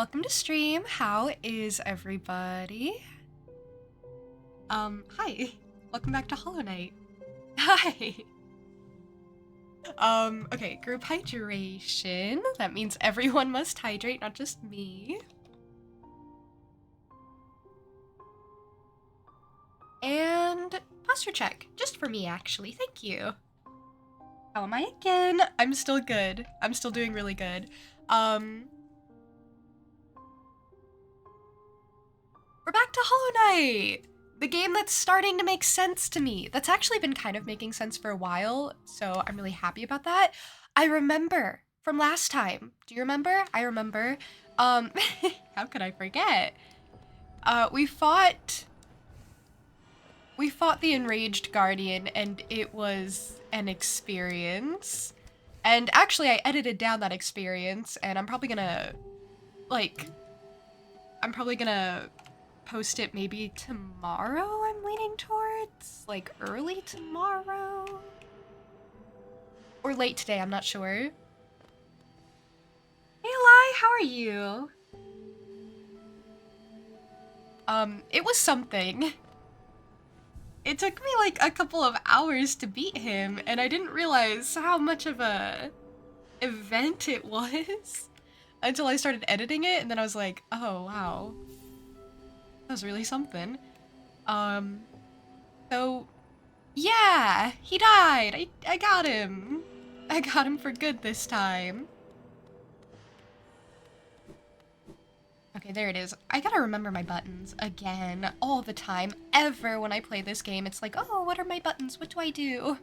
Welcome to stream. How is everybody? Hi. Welcome back to Hollow Knight. Hi. Okay, group hydration. That means everyone must hydrate, not just me. And posture check, just for me actually, thank you. How am I again? I'm still good. I'm still doing really good. We're back to Hollow Knight! The game that's starting to make sense to me. That's actually been kind of making sense for a while, so I'm really happy about that. I remember from last time. Do you remember? I remember. How could I forget? We fought the Enraged Guardian, and it was an experience. And actually, I edited down that experience, and I'm probably gonna post it maybe tomorrow, I'm leaning towards. Like, early tomorrow? Or late today, I'm not sure. Hey, Eli, how are you? It was something. It took me like a couple of hours to beat him, and I didn't realize how much of a event it was until I started editing it, and then I was like, oh, wow. That was really something. So, yeah, he died. I got him. I got him for good this time. Okay, there it is. I gotta remember my buttons again, all the time, ever when I play this game. It's like, oh, what are my buttons? What do I do?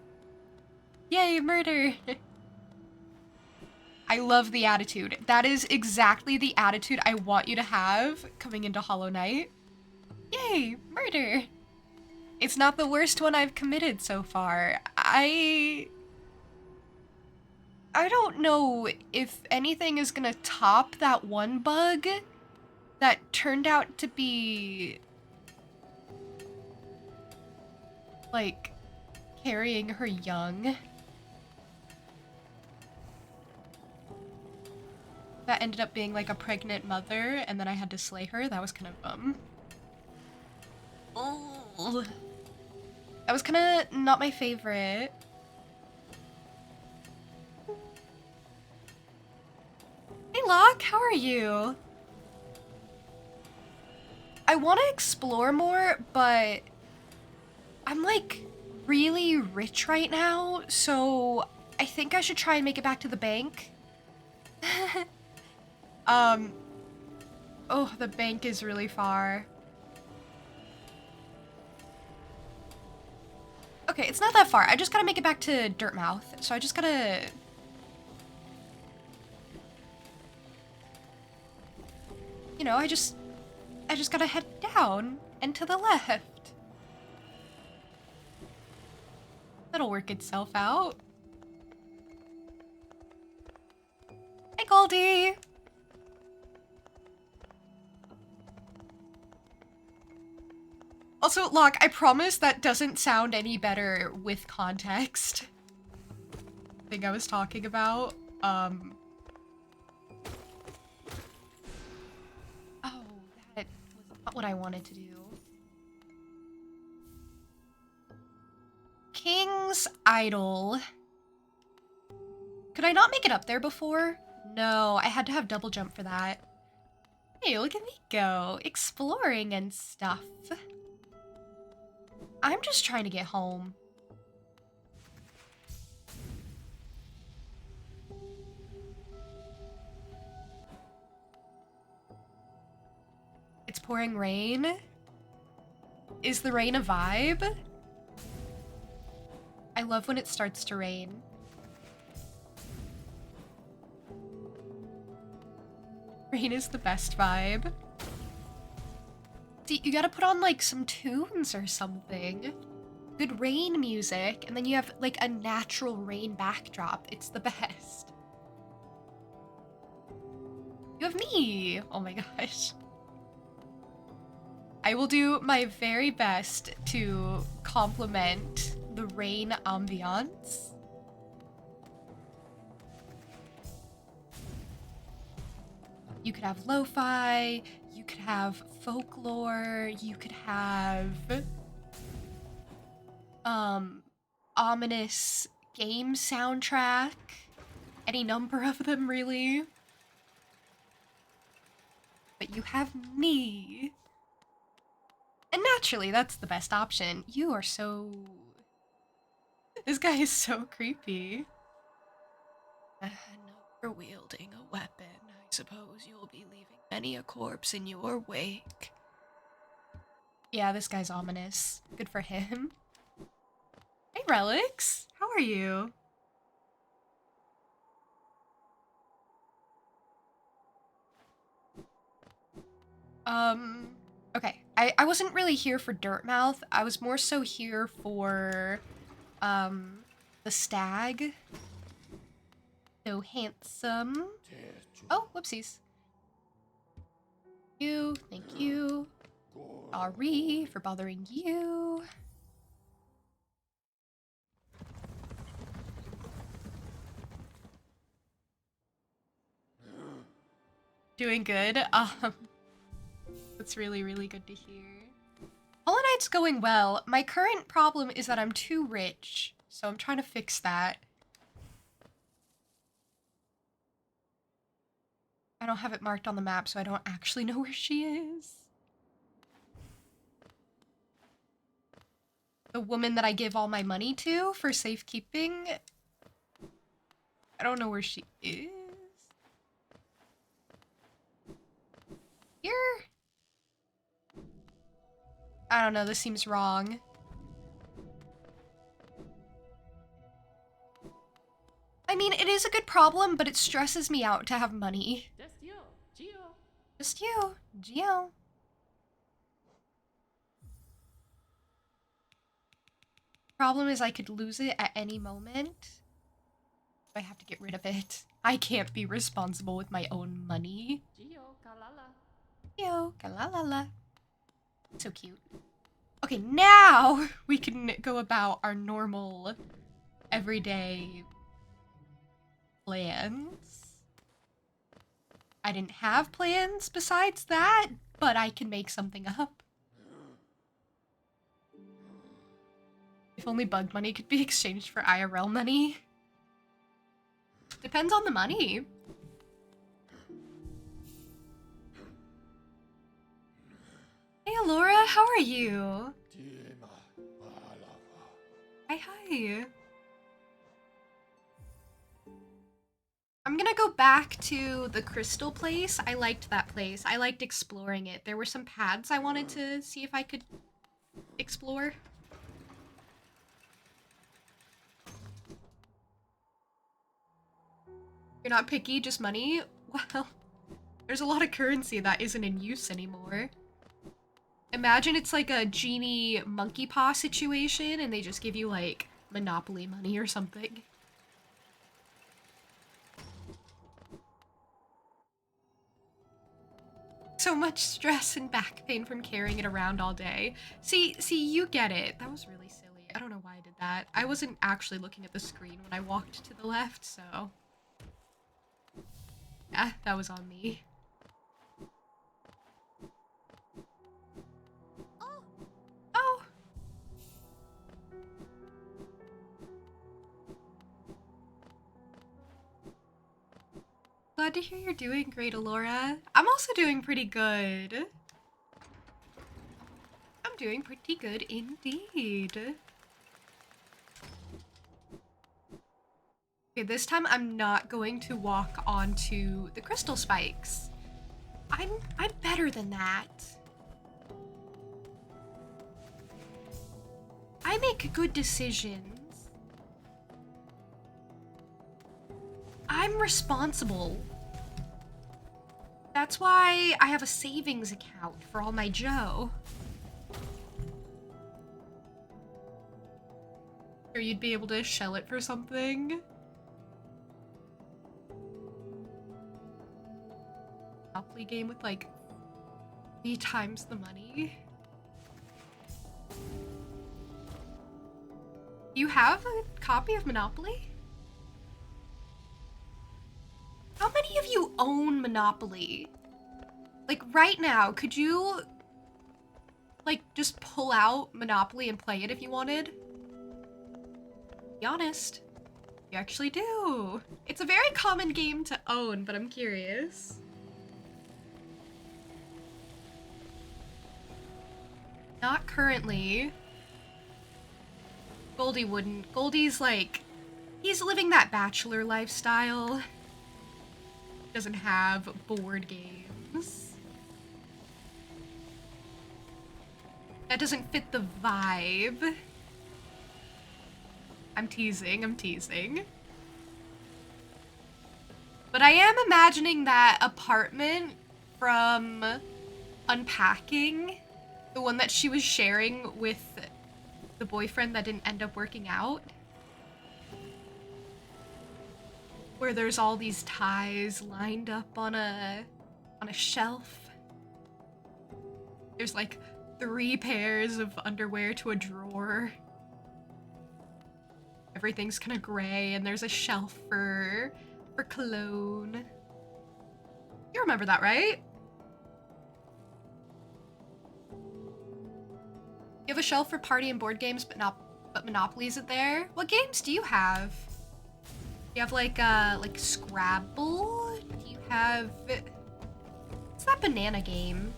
Yay, murder! I love the attitude. That is exactly the attitude I want you to have coming into Hollow Knight. Yay, murder! It's not the worst one I've committed so far. I don't know if anything is gonna top that one bug that turned out to be like carrying her young. That ended up being like a pregnant mother, and then I had to slay her. That was kind of oh, that was kind of not my favorite. Hey Locke, how are you? I want to explore more, but I'm like really rich right now, so I think I should try and make it back to the bank. Oh, the bank is really far. Okay, it's not that far. I just gotta make it back to Dirtmouth, so I just gotta... You know, I just gotta head down and to the left. That'll work itself out. Hey, Goldie! Also, Locke, I promise that doesn't sound any better with context. The thing I was talking about, Oh, that was not what I wanted to do. King's Idol. Could I not make it up there before? No, I had to have double jump for that. Hey, look at me go, exploring and stuff. I'm just trying to get home. It's pouring rain. Is the rain a vibe? I love when it starts to rain. Rain is the best vibe. See, you gotta put on like some tunes or something. Good rain music, and then you have like a natural rain backdrop. It's the best. You have me! Oh my gosh. I will do my very best to complement the rain ambiance. You could have lo-fi, you could have folklore, you could have ominous game soundtrack. Any number of them, really. But you have me. And naturally, that's the best option. You are so... This guy is so creepy. Never wielding a weapon, I suppose you'll be leaving many a corpse in your wake. Yeah, this guy's ominous. Good for him. Hey, Relics. How are you? Okay. I wasn't really here for Dirtmouth. I was more so here for, the stag. So handsome. Oh, whoopsies. Thank you. Sorry for bothering you. Doing good. That's really, really good to hear. Hollow Knight's going well. My current problem is that I'm too rich, so I'm trying to fix that. I don't have it marked on the map, so I don't actually know where she is. The woman that I give all my money to for safekeeping. I don't know where she is. Here? I don't know, this seems wrong. I mean, it is a good problem, but it stresses me out to have money. Just you, Geo. Just you, Geo. Problem is I could lose it at any moment. I have to get rid of it. I can't be responsible with my own money. Geo, Kalala. Geo, kalalala. So cute. Okay, now we can go about our normal, everyday plans. I didn't have plans besides that, but I can make something up. If only bug money could be exchanged for IRL money. Depends on the money. Hey, Alora, how are you? Hi. I'm gonna go back to the crystal place. I liked that place. I liked exploring it. There were some paths I wanted to see if I could explore. You're not picky, just money? Well, there's a lot of currency that isn't in use anymore. Imagine it's like a genie monkey paw situation and they just give you like Monopoly money or something. So much stress and back pain from carrying it around all day. See, you get it. That was really silly. I don't know why I did that. I wasn't actually looking at the screen when I walked to the left, so... yeah, that was on me. Oh! Glad to hear you're doing great, Alora. I'm also doing pretty good. I'm doing pretty good indeed. Okay, this time I'm not going to walk onto the crystal spikes. I'm better than that. I make good decisions. I'm responsible. That's why I have a savings account for all my Joe. Or you'd be able to shell it for something. Monopoly game with like 3 times the money. You have a copy of Monopoly? How many of you own Monopoly? Like, right now, could you, like, just pull out Monopoly and play it if you wanted? Be honest. You actually do. It's a very common game to own, but I'm curious. Not currently. Goldie wouldn't. Goldie's like, he's living that bachelor lifestyle. Doesn't have board games. That doesn't fit the vibe. I'm teasing, I'm teasing. But I am imagining that apartment from Unpacking, the one that she was sharing with the boyfriend that didn't end up working out. Where there's all these ties lined up on a shelf. There's like 3 pairs of underwear to a drawer. Everything's kind of gray, and there's a shelf for cologne. You remember that, right? You have a shelf for party and board games, but Monopoly isn't there. What games do you have? You have like Scrabble? Do you have, what's that banana game?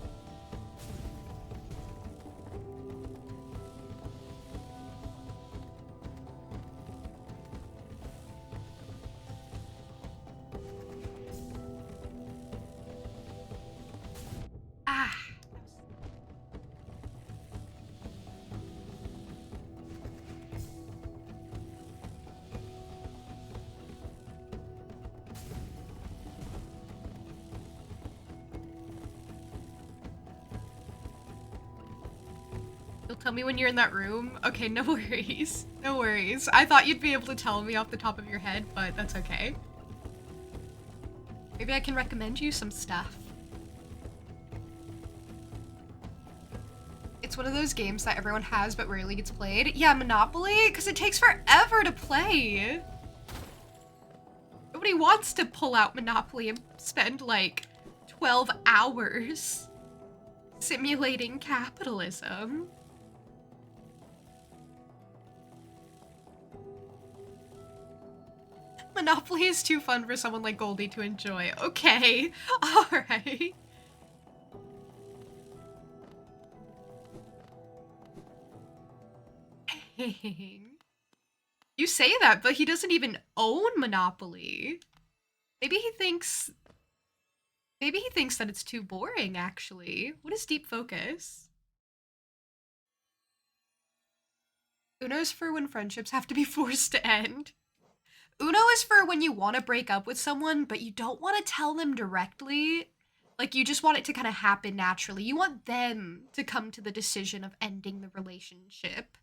Ah. You'll tell me when you're in that room? Okay, no worries. No worries. I thought you'd be able to tell me off the top of your head, but that's okay. Maybe I can recommend you some stuff. It's one of those games that everyone has but rarely gets played. Yeah, Monopoly, because it takes forever to play. Nobody wants to pull out Monopoly and spend like 12 hours simulating capitalism. Monopoly is too fun for someone like Goldie to enjoy. Okay, alright. You say that, but he doesn't even own Monopoly. Maybe he thinks that it's too boring, actually. What is deep focus? Uno's for when friendships have to be forced to end. Uno is for when you want to break up with someone, but you don't want to tell them directly. Like, you just want it to kind of happen naturally. You want them to come to the decision of ending the relationship.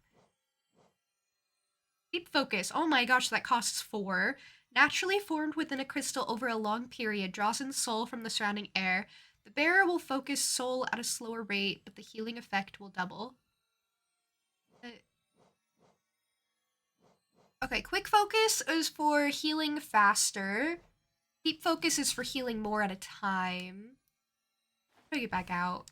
Deep focus. Oh my gosh, that costs 4. Naturally formed within a crystal over a long period, draws in soul from the surrounding air. The bearer will focus soul at a slower rate, but the healing effect will double. Okay, quick focus is for healing faster. Deep focus is for healing more at a time. How do I get back out?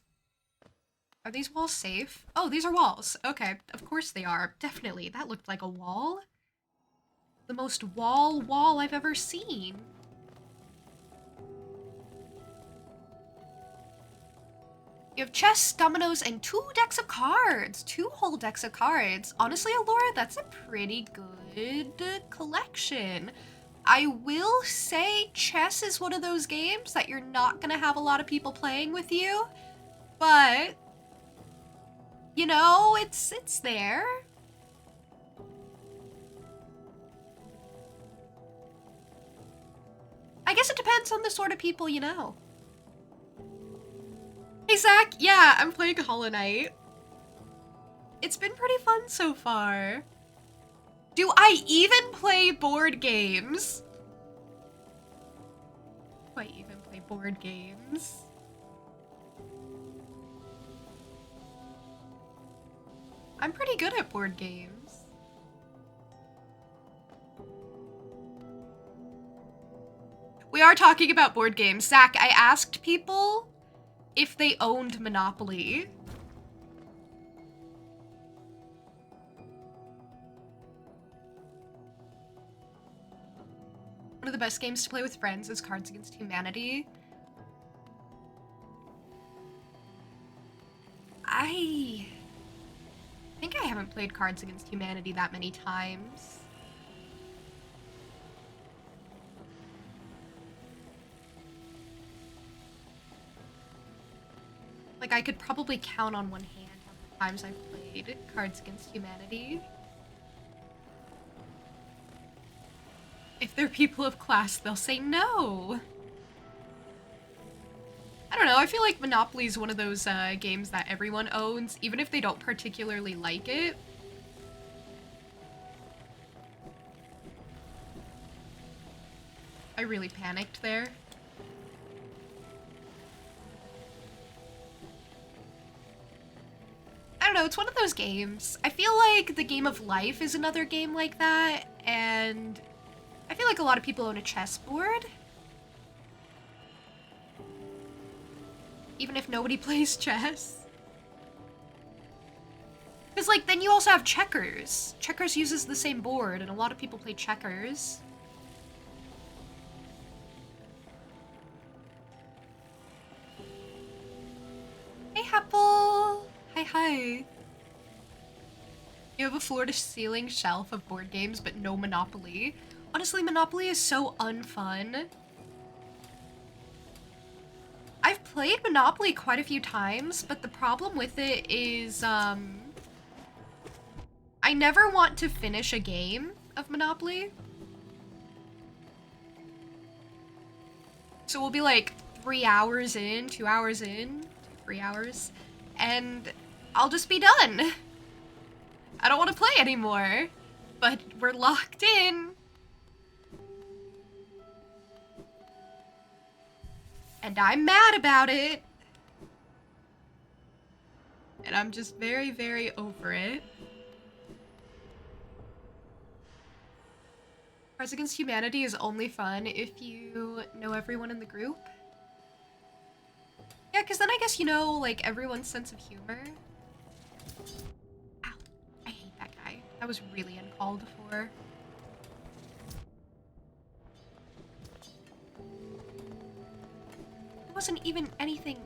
Are these walls safe? Oh, these are walls. Okay, of course they are. Definitely. That looked like a wall. The most wall I've ever seen. You have chess, dominoes, and 2 decks of cards. 2 whole decks of cards. Honestly, Alora, that's a pretty good collection. I will say chess is one of those games that you're not gonna have a lot of people playing with you, but you know, it's there. I guess it depends on the sort of people you know. Hey Zach, yeah, I'm playing Hollow Knight. It's been pretty fun so far. Do I even play board games? Do I even play board games? I'm pretty good at board games. We are talking about board games. Zach, I asked people if they owned Monopoly. One of the best games to play with friends is Cards Against Humanity. I think I haven't played Cards Against Humanity that many times. Like, I could probably count on one hand how many times I've played Cards Against Humanity. If they're people of class, they'll say no. I don't know, I feel like Monopoly is one of those games that everyone owns, even if they don't particularly like it. I really panicked there. I don't know, it's one of those games. I feel like the Game of Life is another game like that, and I feel like a lot of people own a chessboard. Even if nobody plays chess. Because, like, then you also have checkers. Checkers uses the same board, and a lot of people play checkers. Hey, Apple! Hi. You have a floor-to-ceiling shelf of board games, but no Monopoly. Honestly, Monopoly is so unfun. I've played Monopoly quite a few times, but the problem with it is, I never want to finish a game of Monopoly. So we'll be like 3 hours in, 2 hours in, 3 hours, and I'll just be done. I don't want to play anymore, but we're locked in. And I'm mad about it. And I'm just very, very over it. Cards Against Humanity is only fun if you know everyone in the group. Yeah, because then I guess you know, like, everyone's sense of humor. Ow. I hate that guy. That was really uncalled for. It wasn't even anything.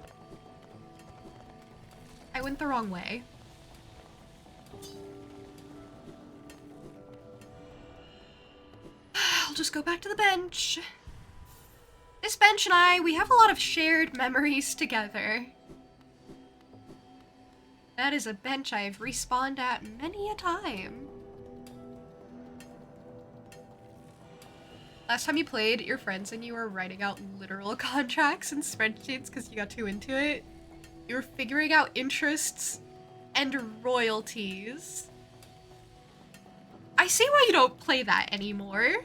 I went the wrong way. I'll just go back to the bench. This bench and I, we have a lot of shared memories together. That is a bench I have respawned at many a time. Last time you played, your friends and you were writing out literal contracts and spreadsheets because you got too into it. You were figuring out interests and royalties. I see why you don't play that anymore.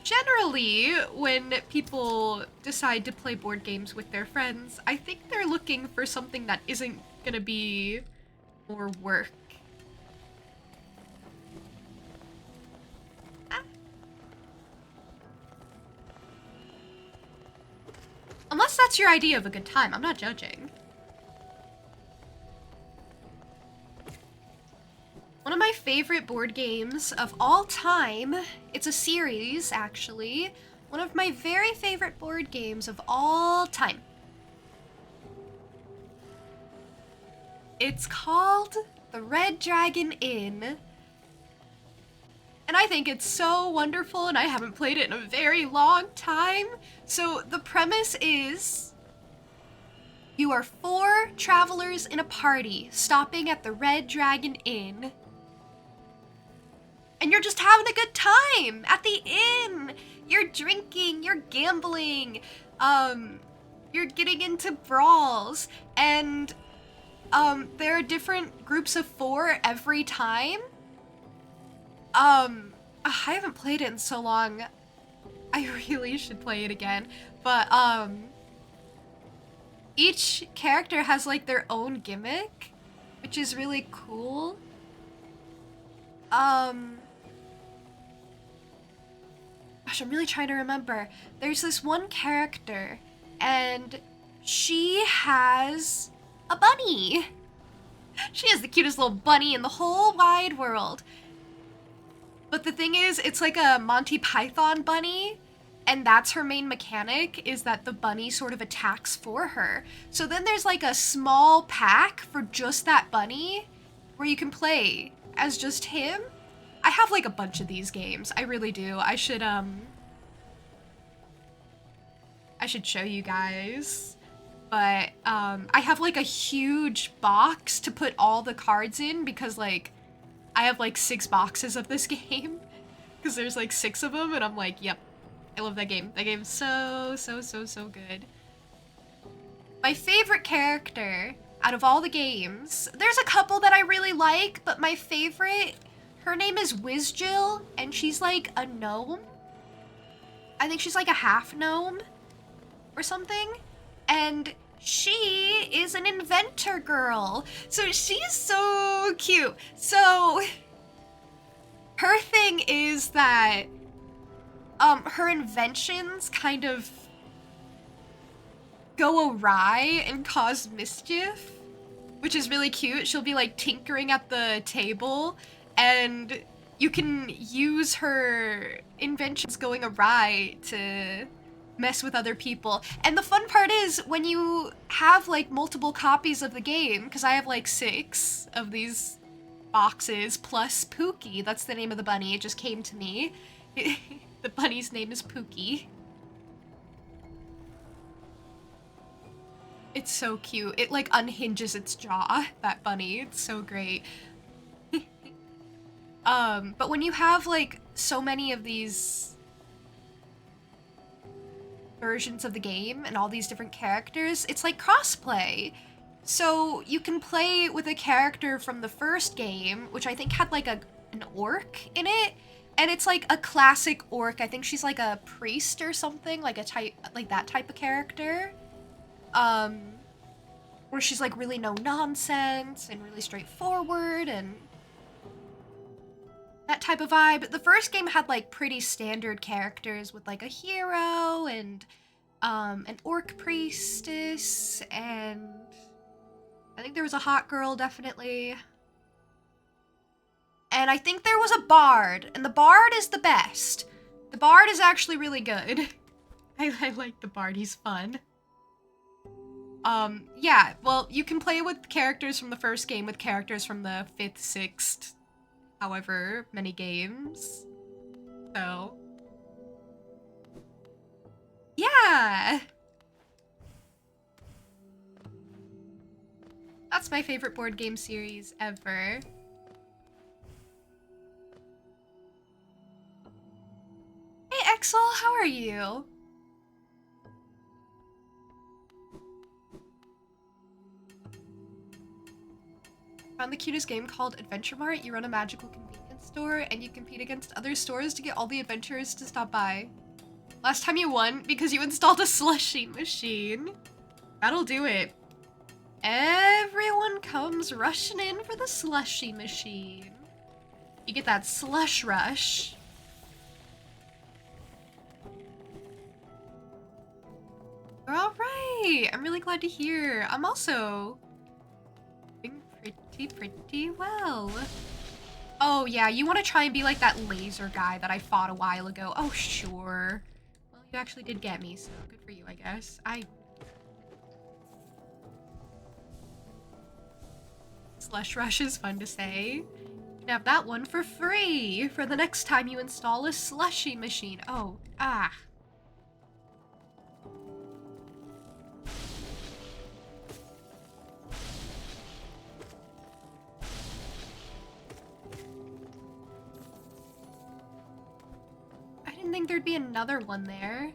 Generally, when people decide to play board games with their friends, I think they're looking for something that isn't gonna be more work. Unless that's your idea of a good time, I'm not judging. One of my favorite board games of all time, it's a series actually, one of my very favorite board games of all time. It's called The Red Dragon Inn. And I think it's so wonderful, and I haven't played it in a very long time. So the premise is you are 4 travelers in a party stopping at the Red Dragon Inn. And you're just having a good time at the inn. You're drinking, you're gambling, you're getting into brawls, and there are different groups of 4 every time. I haven't played it in so long. I really should play it again. But, each character has, like, their own gimmick, which is really cool. Gosh, I'm really trying to remember. There's this one character, and she has a bunny. She has the cutest little bunny in the whole wide world. But the thing is, it's like a Monty Python bunny, and that's her main mechanic, is that the bunny sort of attacks for her. So then there's like a small pack for just that bunny where you can play as just him. I have like a bunch of these games. I really do. I should show you guys. But I have like a huge box to put all the cards in because like I have like 6 boxes of this game because there's like 6 of them and I'm like, yep, I love that game. That game's so good. My favorite character out of all the games, there's a couple that I really like, but my favorite, her name is Wizjill, and she's like a gnome. I think she's like a half gnome or something. And she is an inventor girl. So she's so cute. So her thing is that her inventions kind of go awry and cause mischief, which is really cute. She'll be like tinkering at the table and you can use her inventions going awry to mess with other people. And the fun part is when you have like multiple copies of the game, because I have like 6 of these boxes plus Pookie, that's the name of the bunny, it just came to me. The bunny's name is Pookie. It's so cute. It like unhinges its jaw, that bunny. It's so great. But when you have like so many of these versions of the game and all these different characters, it's like crossplay. So you can play with a character from the first game, which I think had like an orc in it, and it's like a classic orc. I think she's like a priest or something, like a type, like that type of character. Where she's like really no nonsense and really straightforward and that type of vibe. The first game had like pretty standard characters with like a hero and an orc priestess, and I think there was a hot girl definitely. And I think there was a bard, and the bard is the best. The bard is actually really good. I like the bard, he's fun. Yeah, well, you can play with characters from the first game with characters from the 5th, 6th, however many games. So, yeah! That's my favorite board game series ever. Hey, Exel, how are you? Found the cutest game called Adventure Mart. You run a magical convenience store and you compete against other stores to get all the adventurers to stop by. Last time you won because you installed a slushie machine. That'll do it. Everyone comes rushing in for the slushie machine. You get that slush rush. You're all right. I'm really glad to hear. I'm also doing pretty well. Oh yeah, you want to try and be like that laser guy that I fought a while ago. Oh sure. Well, you actually did get me, so good for you, I guess. Slush rush is fun to say. You can have that one for free for the next time you install a slushie machine. Oh, ah. I didn't think there'd be another one there.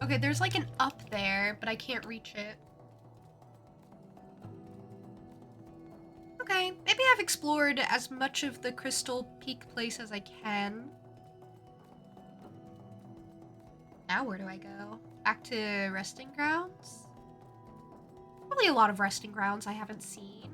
Okay, there's like an up there, but I can't reach it. Okay, maybe I've explored as much of the Crystal Peak place as I can. Now where do I go? Back to resting grounds? Probably a lot of resting grounds I haven't seen.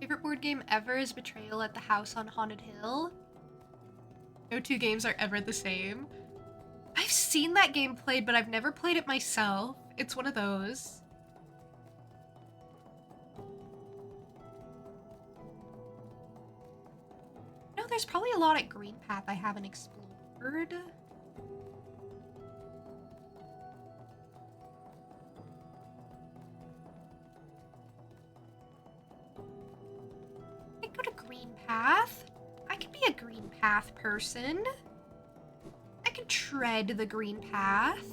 Favorite board game ever is Betrayal at the House on Haunted Hill. No two games are ever the same. I've seen that game played, but I've never played it myself. It's one of those. No, there's probably a lot at Green Path I haven't explored. I go to Green Path. I could be a Green Path person. I can tread the Green Path.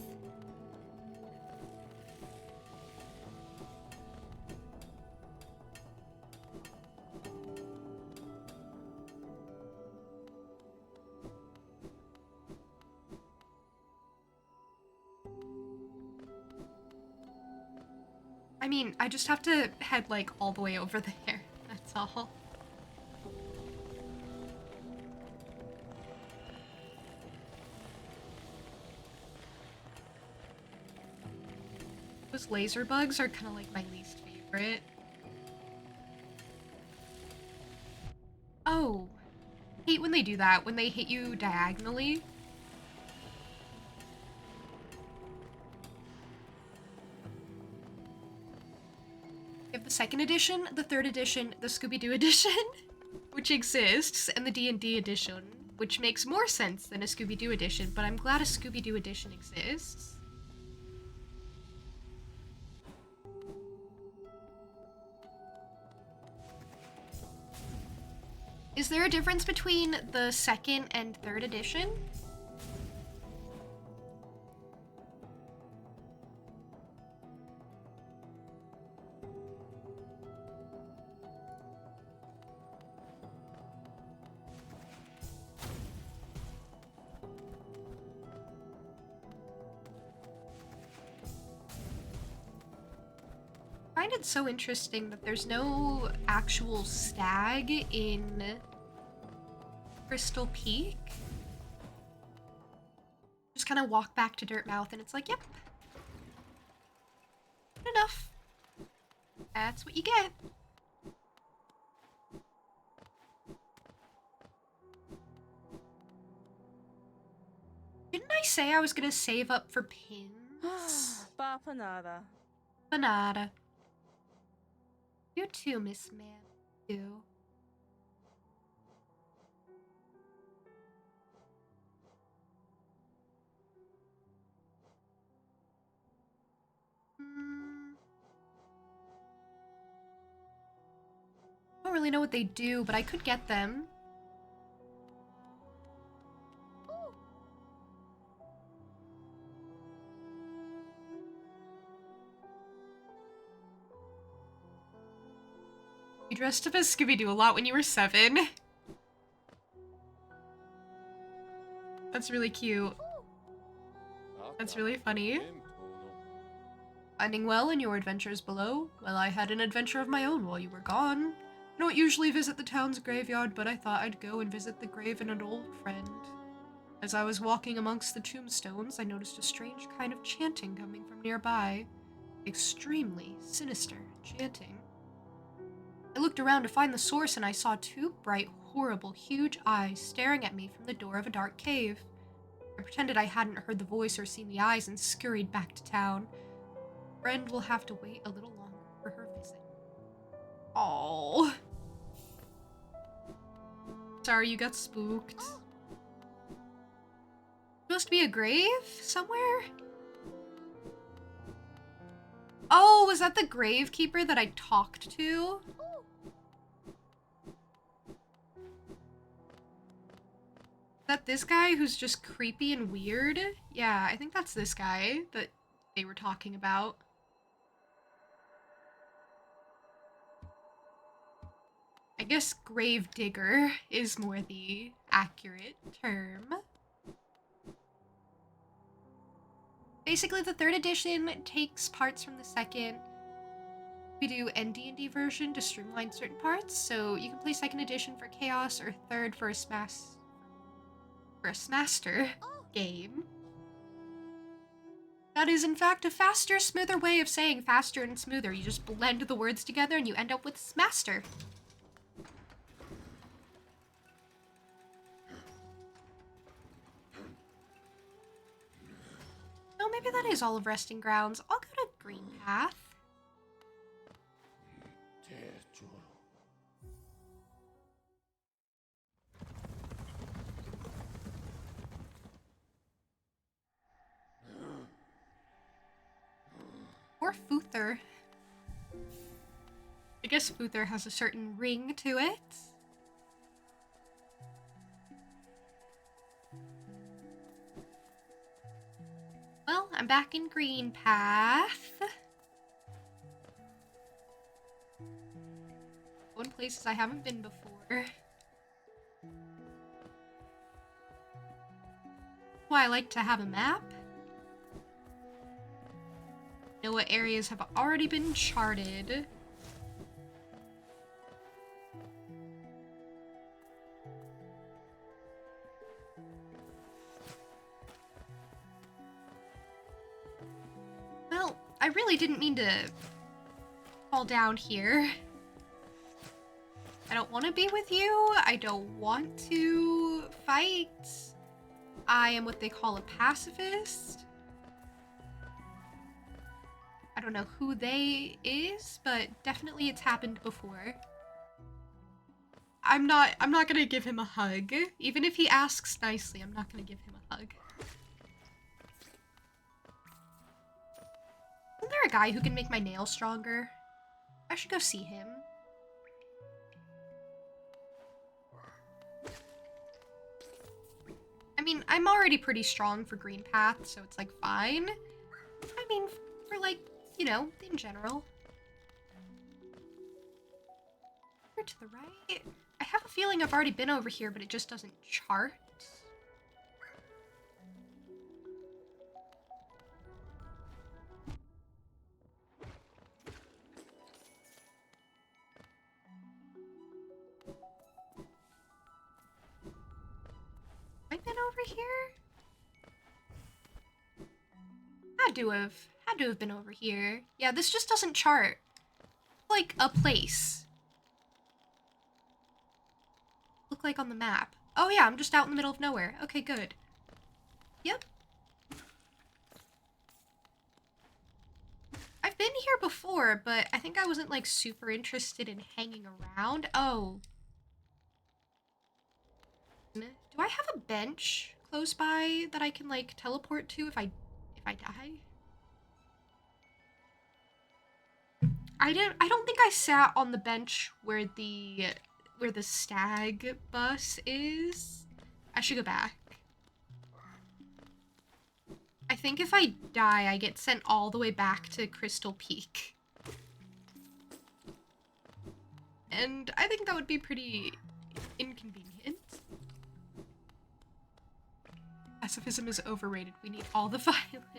I mean, I just have to head, like, all the way over there. That's all. Those laser bugs are kind of like my least favorite. Oh. Hate when they do that, when they hit you diagonally. You have the 2nd edition, the 3rd edition, the Scooby-Doo edition, which exists, and the D&D edition, which makes more sense than a Scooby-Doo edition, but I'm glad a Scooby-Doo edition exists. Is there a difference between the 2nd and 3rd edition? I find it so interesting that there's no actual stag in Crystal Peak. Just kind of walk back to Dirtmouth and it's like, yep. Good enough. That's what you get. Didn't I say I was gonna save up for pins? Bapanada. Banada. You too, Miss Man. You. I don't really know what they do, but I could get them. You dressed up as Scooby-Doo a lot when you were 7. That's really cute. That's really funny. Finding well in your adventures below? Well, I had an adventure of my own while you were gone. I don't usually visit the town's graveyard, but I thought I'd go and visit the grave of an old friend. As I was walking amongst the tombstones, I noticed a strange kind of chanting coming from nearby. Extremely sinister chanting. I looked around to find the source and I saw 2 bright, horrible, huge eyes staring at me from the door of a dark cave. I pretended I hadn't heard the voice or seen the eyes and scurried back to town. Friend will have to wait a little longer for her visit. Oh. Sorry you got spooked. Supposed to be a grave somewhere? Oh, was that the gravekeeper that I talked to? Is that this guy who's just creepy and weird? Yeah, I think that's this guy that they were talking about. I guess grave digger is more the accurate term. Basically, the 3rd edition takes parts from the 2nd. We do D&D version to streamline certain parts, so you can play 2nd edition for Chaos or 3rd for a Smaster game. That is, in fact, a faster, smoother way of saying faster and smoother. You just blend the words together and you end up with Smaster. maybe that is all of Resting Grounds. I'll go to Green Path. Or Futher. I guess Futher has a certain ring to it. Well, I'm back in Green Path. Going places I haven't been before. Why I like to have a map. Know what areas have already been charted. Well, I really didn't mean to fall down here. I don't want to be with you. I don't want to fight. I am what they call a pacifist. I don't know who they is, but definitely it's happened before. I'm not gonna give him a hug. Even if he asks nicely, I'm not gonna give him a hug. Isn't there a guy who can make my nails stronger? I should go see him. I mean, I'm already pretty strong for Green Path, so it's like fine. I mean, for like, you know, in general. Over to the right. I have a feeling I've already been over here, but it just doesn't chart. I've been over here? Had to have been over here. Yeah, this just doesn't chart. Like a place. Look like on the map. Oh yeah, I'm just out in the middle of nowhere. Okay, good. Yep. I've been here before, but I think I wasn't like super interested in hanging around. Oh. Do I have a bench close by that I can like teleport to if I die? I don't think I sat on the bench where the stag bus is. I should go back. I think if I die, I get sent all the way back to Crystal Peak. And I think that would be pretty inconvenient. Pacifism is overrated. We need all the violence.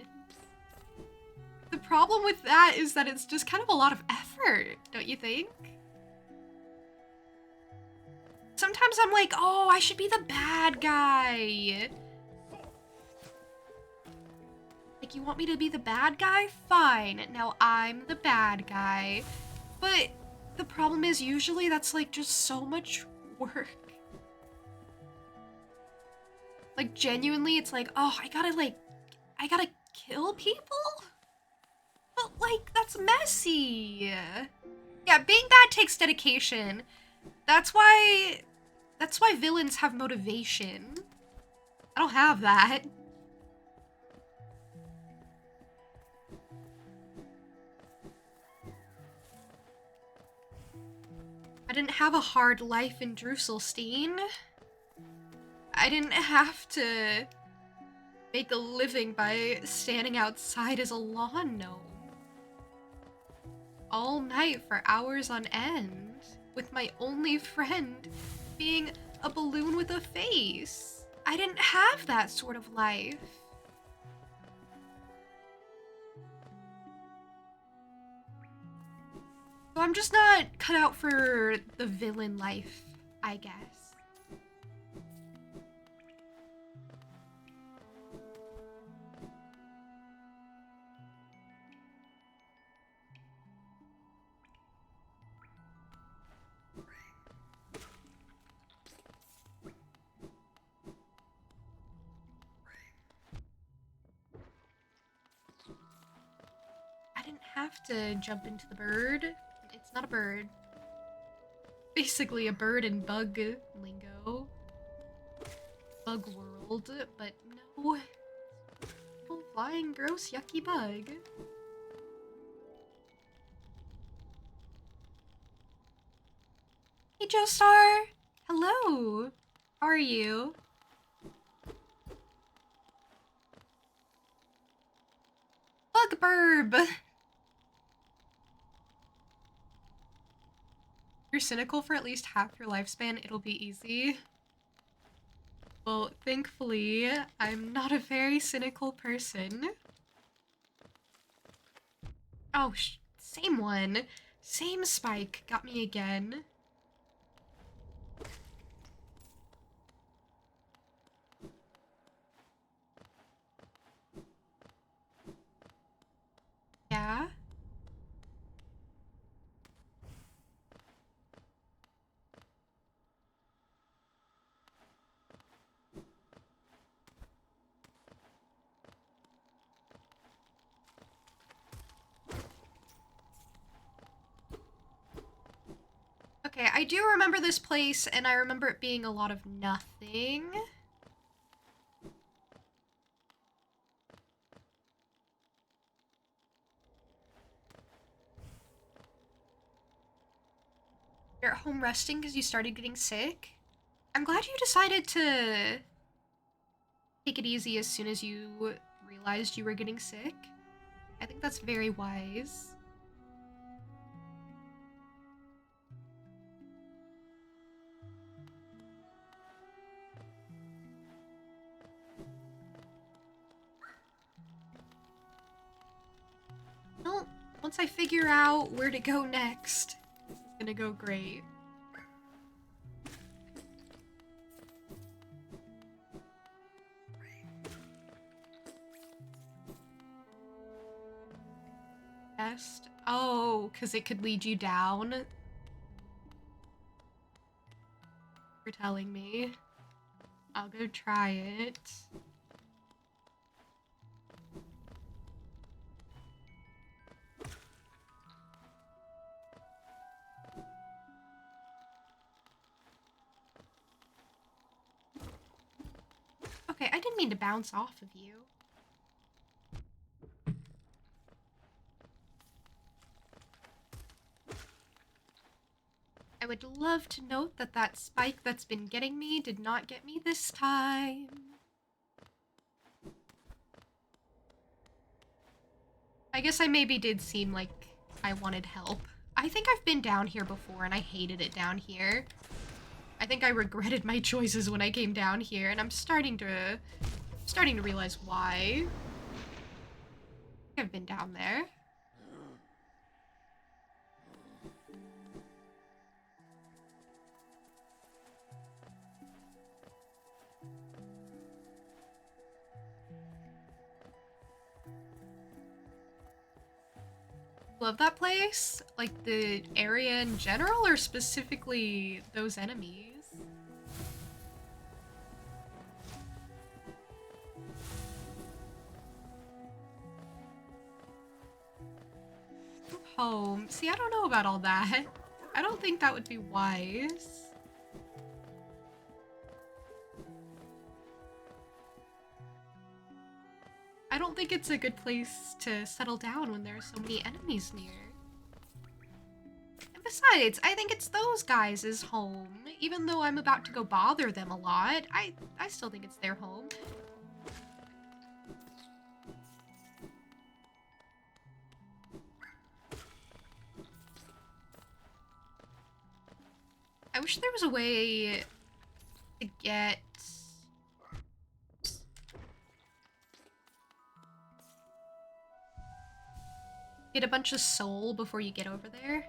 The problem with that is that it's just kind of a lot of effort, don't you think? Sometimes I'm like, oh, I should be the bad guy. Like, you want me to be the bad guy? Fine. Now I'm the bad guy. But the problem is usually that's like just so much work. Like, genuinely, it's like, oh, I gotta kill people? But, like, that's messy. Yeah, being bad takes dedication. That's why villains have motivation. I don't have that. I didn't have a hard life in Drusselstein. I didn't have to make a living by standing outside as a lawn gnome all night for hours on end, with my only friend being a balloon with a face. I didn't have that sort of life. So I'm just not cut out for the villain life, I guess. have to jump into the bird. It's not a bird. Basically a bird in bug lingo. Bug world, but no. Little flying gross yucky bug. Hey Joestar! Hello! How are you? Bug burb! You're cynical for at least half your lifespan, it'll be easy. Well, thankfully, I'm not a very cynical person. Oh, same one. Same spike. Got me again. Yeah? Okay, I do remember this place, and I remember it being a lot of nothing. You're at home resting because you started getting sick? I'm glad you decided to take it easy as soon as you realized you were getting sick. I think that's very wise. Well, once I figure out where to go next, it's gonna go great. Best? Oh, because it could lead you down? You're telling me. I'll go try it. Okay, I didn't mean to bounce off of you. I would love to note that that spike that's been getting me did not get me this time. I guess I maybe did seem like I wanted help. I think I've been down here before and I hated it down here. I think I regretted my choices when I came down here, and I'm starting to realize why. I've been down there. Love that place? Like the area in general, or specifically those enemies? Home. See, I don't know about all that. I don't think that would be wise. I don't think it's a good place to settle down when there are so many enemies near. And besides, I think it's those guys' home. Even though I'm about to go bother them a lot, I still think it's their home. I wish there was a way to get a bunch of soul before you get over there.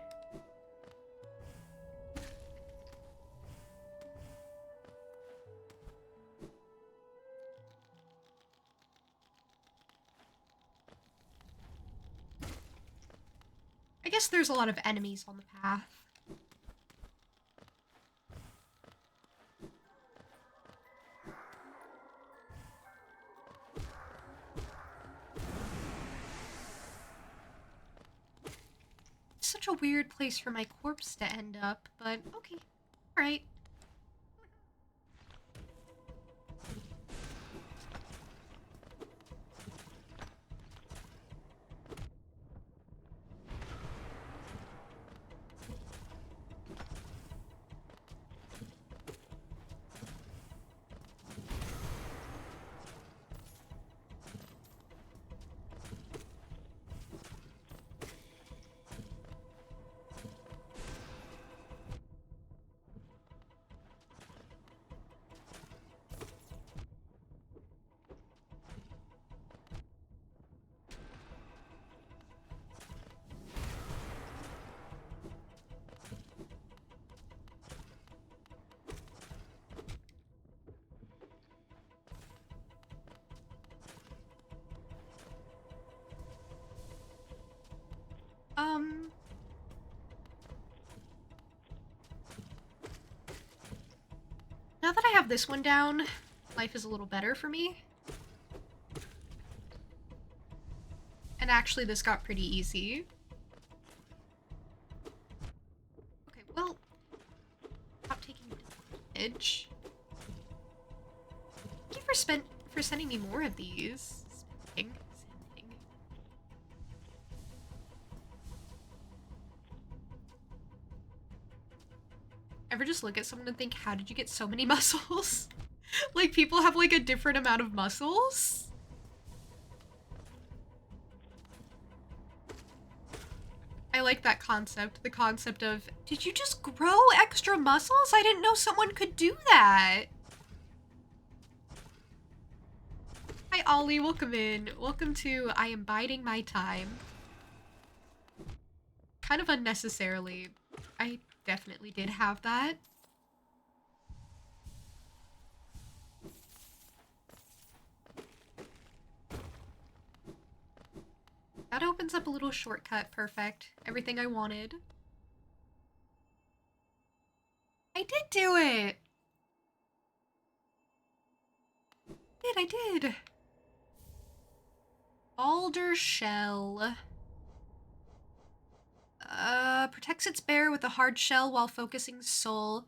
I guess there's a lot of enemies on the path. such a weird place for my corpse to end up, but okay. Alright. Now that I have this one down, life is a little better for me. And actually, this got pretty easy. Okay, well, stop taking damage. Thank you for sending me more of these. Sending. Ever just look at someone and think, how did you get so many muscles? Like, people have, like, a different amount of muscles? I like that concept. The concept of, did you just grow extra muscles? I didn't know someone could do that. Hi, Ollie. Welcome in. Welcome to I Am Biding My Time. Kind of unnecessarily. I definitely did have that. That opens up a little shortcut. Perfect. Everything I wanted. I did do it! I did. Alder shell. Protects its bearer with a hard shell while focusing soul.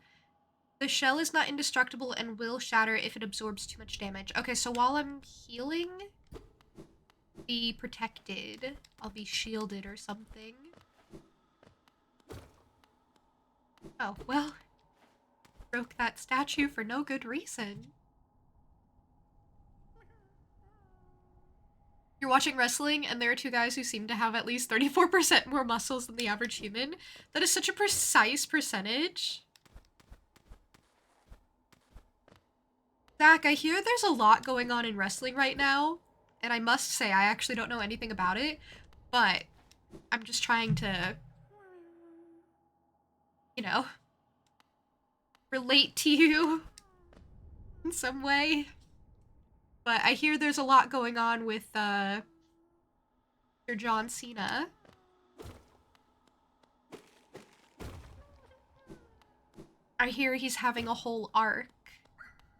The shell is not indestructible and will shatter if it absorbs too much damage. Okay, so while I'm healing, be protected. I'll be shielded or something. Oh, well. Broke that statue for no good reason. You're watching wrestling and there are two guys who seem to have at least 34% more muscles than the average human. That is such a precise percentage. Zach, I hear there's a lot going on in wrestling right now. And I must say, I actually don't know anything about it. But I'm just trying to, you know, relate to you in some way. But I hear there's a lot going on with Sir John Cena. I hear he's having a whole arc,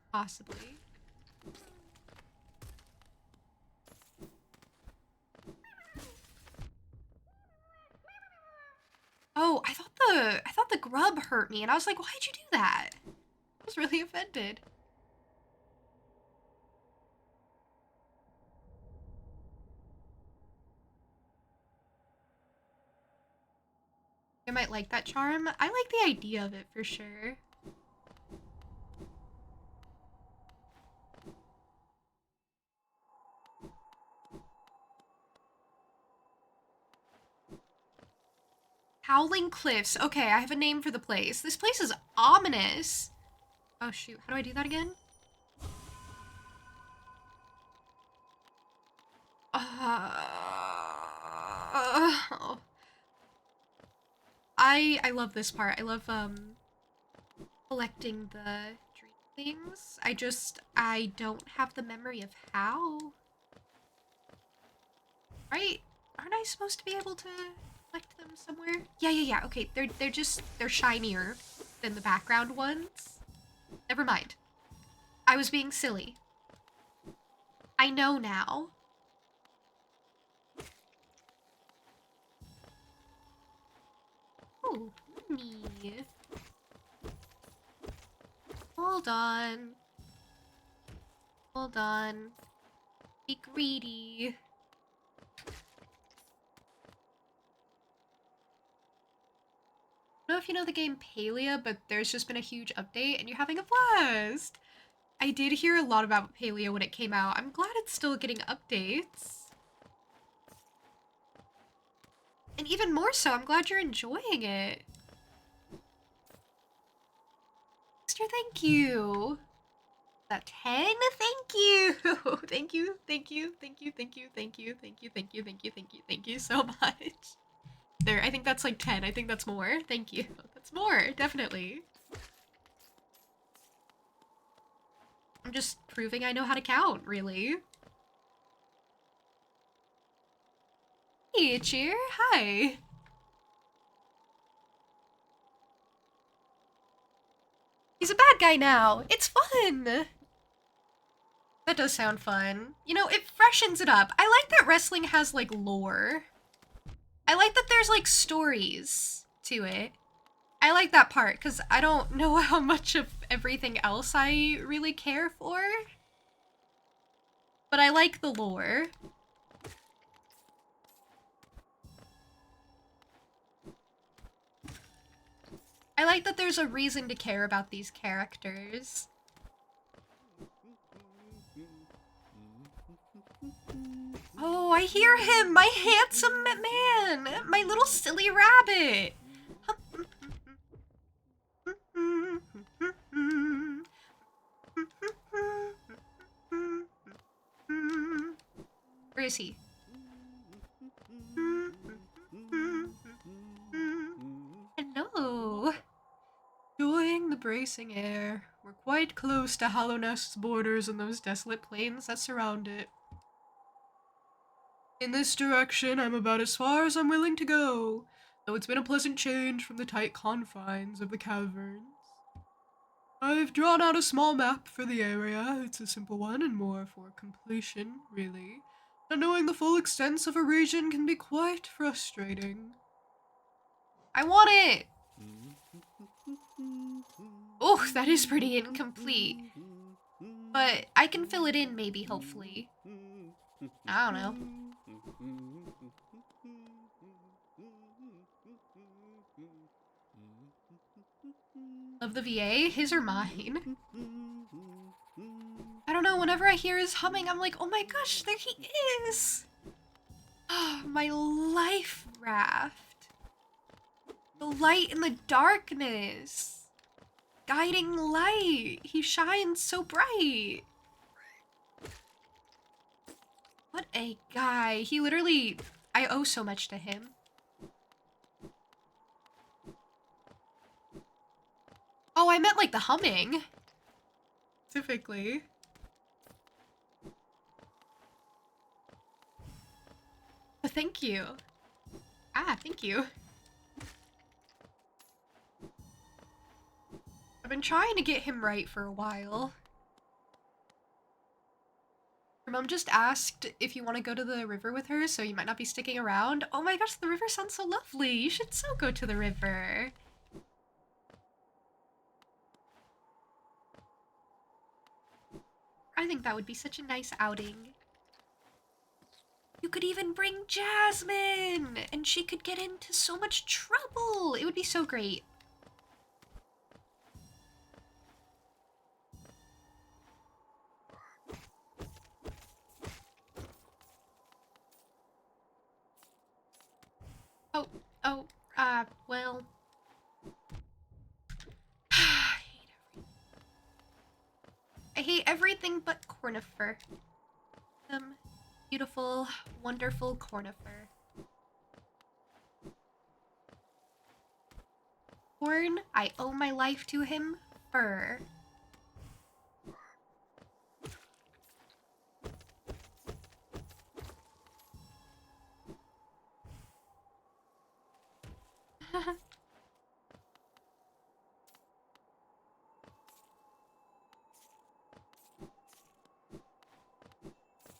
possibly. Oh, I thought the grub hurt me, and I was like, why'd you do that? I was really offended. I might like that charm. I like the idea of it for sure. Howling Cliffs. Okay, I have a name for the place. This place is ominous. Oh shoot, how do I do that again? Oh. I love this part. I love collecting the dream things. I don't have the memory of how. Right? Aren't I supposed to be able to collect them somewhere? Yeah. Okay, they're shinier than the background ones. Never mind. I was being silly. I know now. Oh, me. Hold on. Hold on. Be greedy. I don't know if you know the game Palia, but there's just been a huge update and you're having a blast. I did hear a lot about Palia when it came out. I'm glad it's still getting updates. And even more so, I'm glad you're enjoying it. Sister, thank you. That 10? Thank you. Thank you, thank you, thank you, thank you, thank you, thank you, thank you, thank you, thank you, thank you so much. There, I think that's like 10. I think that's more. Thank you. That's more, definitely. I'm just proving I know how to count, really. Hey, Cheer. Hi. He's a bad guy now. It's fun. That does sound fun. You know, it freshens it up. I like that wrestling has, like, lore. I like that there's, like, stories to it. I like that part, because I don't know how much of everything else I really care for. But I like the lore. I like that there's a reason to care about these characters. Oh, I hear him! My handsome man! My little silly rabbit! Where is he? Hello. Enjoying the bracing air. We're quite close to Hallownest's borders and those desolate plains that surround it. In this direction, I'm about as far as I'm willing to go, though it's been a pleasant change from the tight confines of the caverns. I've drawn out a small map for the area. It's a simple one and more for completion, really. And knowing the full extent of a region can be quite frustrating. I want it! Oh, that is pretty incomplete. But I can fill it in, maybe, hopefully. I don't know. Of the VA? His or mine? I don't know, whenever I hear his humming, I'm like, oh my gosh, there he is! My life raft. The light in the darkness. Guiding light. He shines so bright. What a guy. He literally... I owe so much to him. Oh, I meant like the humming. Typically. But thank you. Thank you. I've been trying to get him right for a while. Your mom just asked if you want to go to the river with her, so you might not be sticking around. Oh my gosh, the river sounds so lovely. You should so go to the river. I think that would be such a nice outing. You could even bring Jasmine, and she could get into so much trouble. It would be so great. Well. I hate everything but Cornifer. Beautiful, wonderful Cornifer. Corn, I owe my life to him. Fur.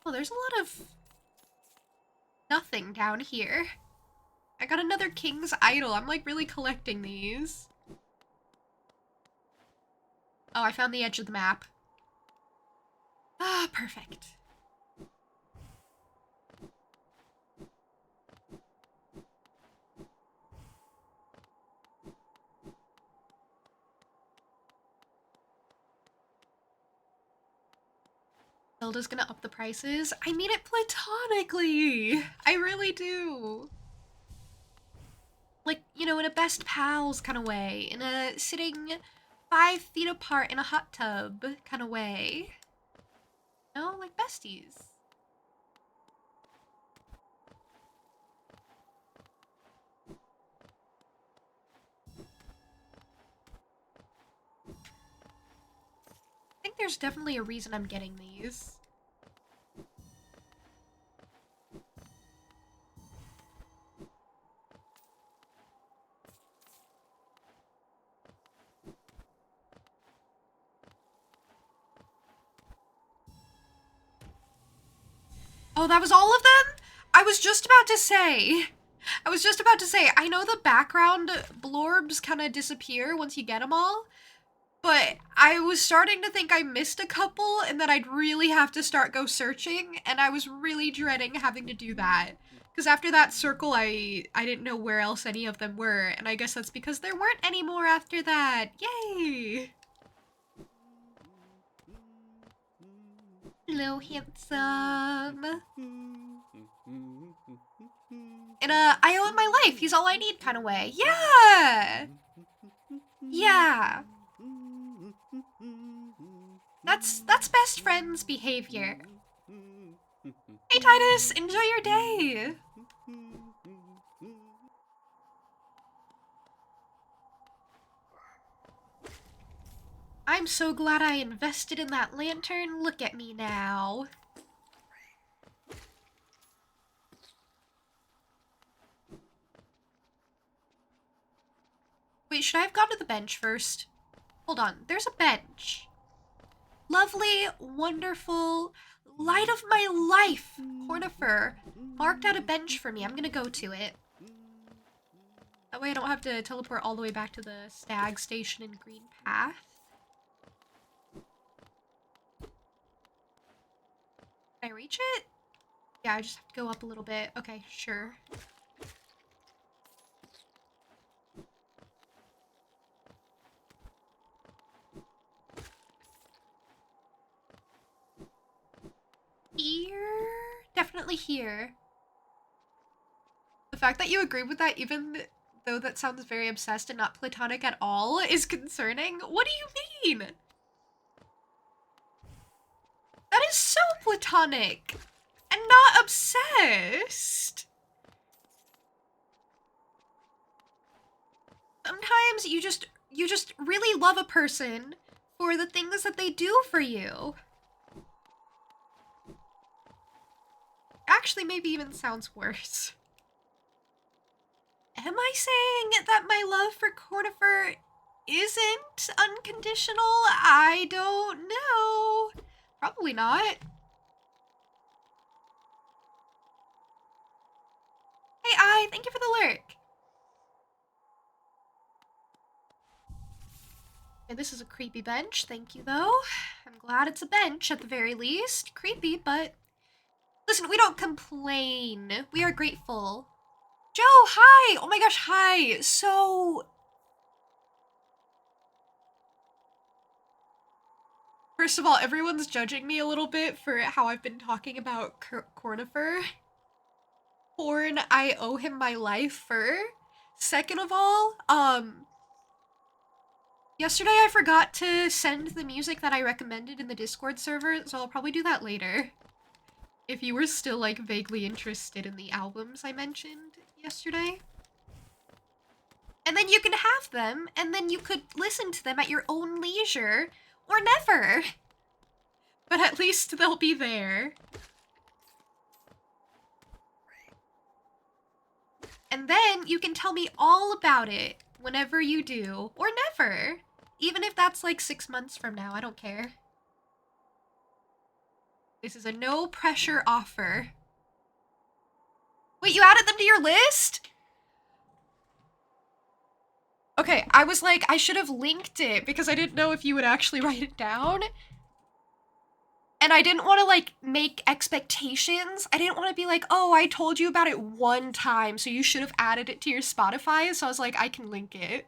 Oh, there's a lot of nothing down here. I got another King's Idol. I'm like really collecting these. Oh, I found the edge of the map. Ah, perfect. Zelda's gonna up the prices. I mean it platonically. I really do. Like, you know, in a best pals kind of way. In a sitting 5 feet apart in a hot tub kind of way. No, like besties. I think there's definitely a reason I'm getting these. Oh, that was all of them? I was just about to say, I know the background blorbs kind of disappear once you get them all, but I was starting to think I missed a couple and that I'd really have to start go searching, and I was really dreading having to do that. Because after that circle, I didn't know where else any of them were, and I guess that's because there weren't any more after that. Yay! Hello, handsome. And I owe him my life. He's all I need kind of way. Yeah! Yeah. That's best friends behavior. Hey Titus, enjoy your day. I'm so glad I invested in that lantern. Look at me now. Wait, should I have gone to the bench first? Hold on, there's a bench. Lovely, wonderful, light of my life, Cornifer marked out a bench for me. I'm gonna go to it. That way I don't have to teleport all the way back to the stag station in Green Path. Can I reach it? Yeah, I just have to go up a little bit. Okay, sure. Here? Definitely here. The fact that you agree with that, even though that sounds very obsessed and not platonic at all, is concerning. What do you mean? That is so platonic and not obsessed. Sometimes you just really love a person for the things that they do for you. Actually, maybe even sounds worse. Am I saying that my love for Cornifer isn't unconditional? I don't know. Probably not. Hey, thank you for the lurk. Okay, this is a creepy bench. Thank you, though. I'm glad it's a bench at the very least. Creepy, but... Listen, we don't complain. We are grateful. Joe, hi! Oh my gosh, hi! So... First of all, everyone's judging me a little bit for how I've been talking about Cornifer. Porn, I owe him my life for. Second of all, yesterday I forgot to send the music that I recommended in the Discord server, so I'll probably do that later. If you were still, like, vaguely interested in the albums I mentioned yesterday. And then you can have them, and then you could listen to them at your own leisure, or never. But at least they'll be there. And then you can tell me all about it whenever you do, or never. Even if that's like 6 months from now, I don't care. This is a no pressure offer. Wait, you added them to your list? Okay, I was like, I should have linked it because I didn't know if you would actually write it down. And I didn't want to like make expectations. I didn't want to be like, oh, I told you about it one time, so you should have added it to your Spotify. So I was like, I can link it.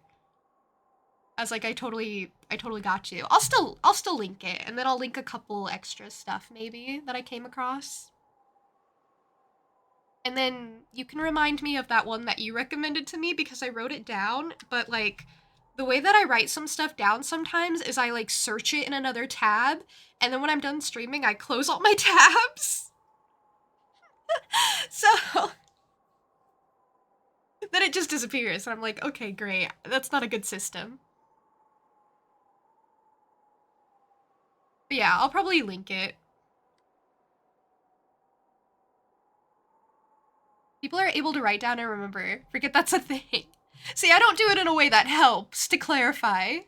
I was like, I totally got you. I'll still link it, and then I'll link a couple extra stuff maybe that I came across. And then you can remind me of that one that you recommended to me because I wrote it down, but like the way that I write some stuff down sometimes is I like search it in another tab, and then when I'm done streaming, I close all my tabs. So then it just disappears, and I'm like, okay, great. That's not a good system. But yeah, I'll probably link it. People are able to write down and remember. Forget that's a thing. See, I don't do it in a way that helps, to clarify.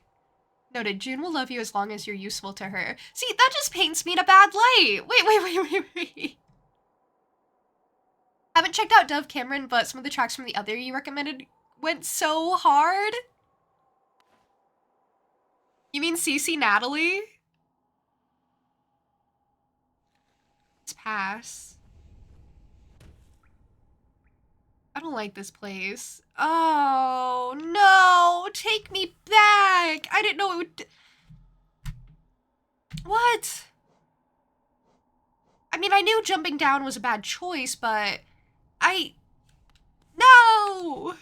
Noted, June will love you as long as you're useful to her. See, that just paints me in a bad light. Wait. Haven't checked out Dove Cameron, but some of the tracks from the other you recommended went so hard. You mean CC Natalie? Let's pass. I don't like this place. Oh, no! Take me back! I didn't know it would... What? I mean, I knew jumping down was a bad choice, but... No!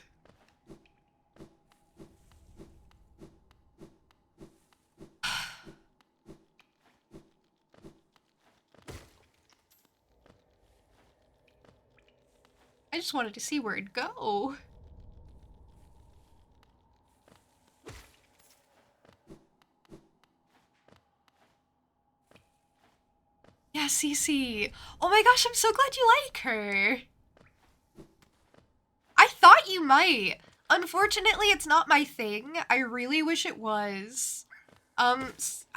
I just wanted to see where it'd go. Yeah, Cece. Oh my gosh, I'm so glad you like her. I thought you might. Unfortunately, it's not my thing. I really wish it was. I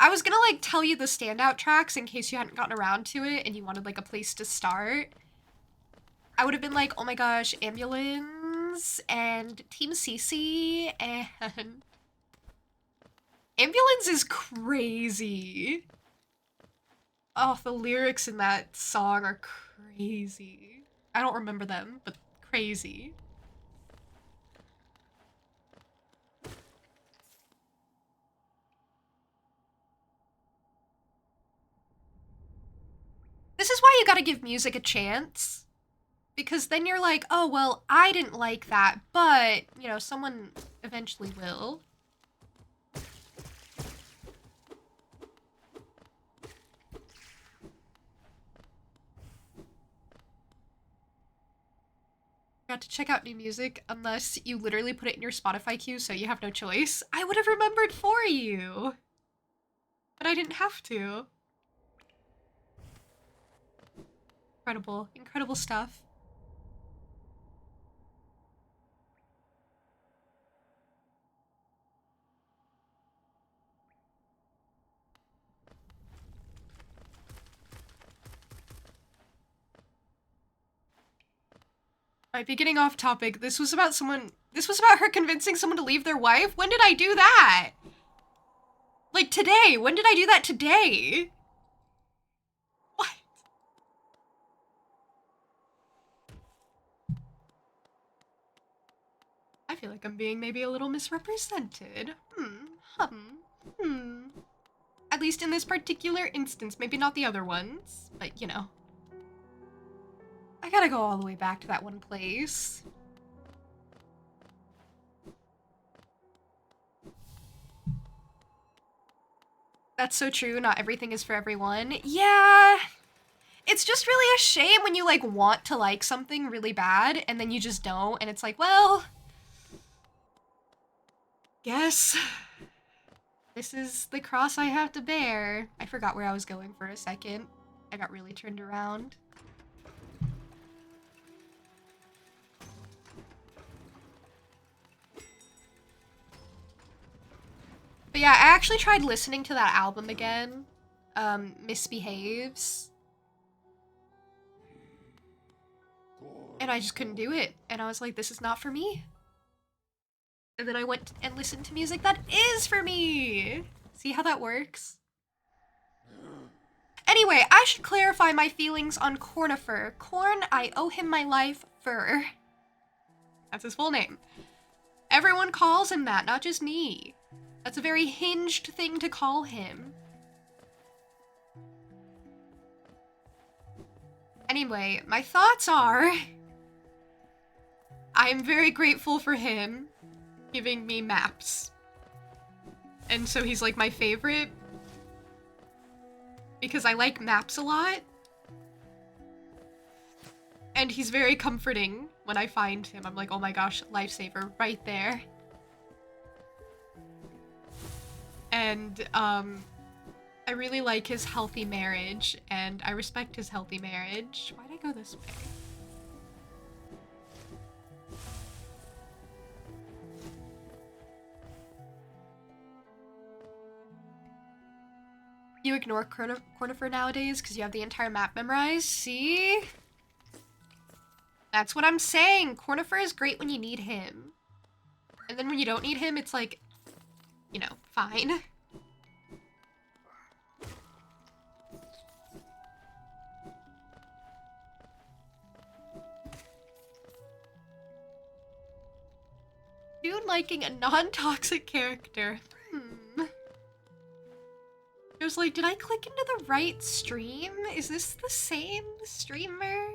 was gonna like tell you the standout tracks in case you hadn't gotten around to it and you wanted like a place to start. I would have been like, oh my gosh, Ambulance and Team CC and... Ambulance is crazy. Oh, the lyrics in that song are crazy. I don't remember them, but crazy. This is why you gotta give music a chance. Because then you're like, oh, well, I didn't like that, but, you know, someone eventually will. Got to check out new music unless you literally put it in your Spotify queue so you have no choice. I would have remembered for you. But I didn't have to. Incredible. Incredible stuff. Might be getting off topic. This was about her convincing someone to leave their wife? When did I do that? Like today. When did I do that today? What? I feel like I'm being maybe a little misrepresented. At least in this particular instance, maybe not the other ones, but you know. I gotta go all the way back to that one place. That's so true, not everything is for everyone. Yeah, it's just really a shame when you like want to like something really bad and then you just don't, and it's like, well, guess this is the cross I have to bear. I forgot where I was going for a second. I got really turned around. But yeah, I actually tried listening to that album again, Misbehaves. And I just couldn't do it. And I was like, this is not for me. And then I went and listened to music that is for me. See how that works? Anyway, I should clarify my feelings on Cornifer. Corn, I owe him my life. Fur. That's his full name. Everyone calls him that, not just me. That's a very hinged thing to call him. Anyway, my thoughts are... I am very grateful for him giving me maps. And so he's like my favorite. Because I like maps a lot. And he's very comforting when I find him. I'm like, oh my gosh, lifesaver right there. And I really like his healthy marriage, and I respect his healthy marriage. Why'd I go this way? You ignore Cornifer nowadays because you have the entire map memorized? See? That's what I'm saying. Cornifer is great when you need him. And then when you don't need him, it's like, you know, fine. Dude liking a non-toxic character. It was like, did I click into the right stream? Is this the same streamer?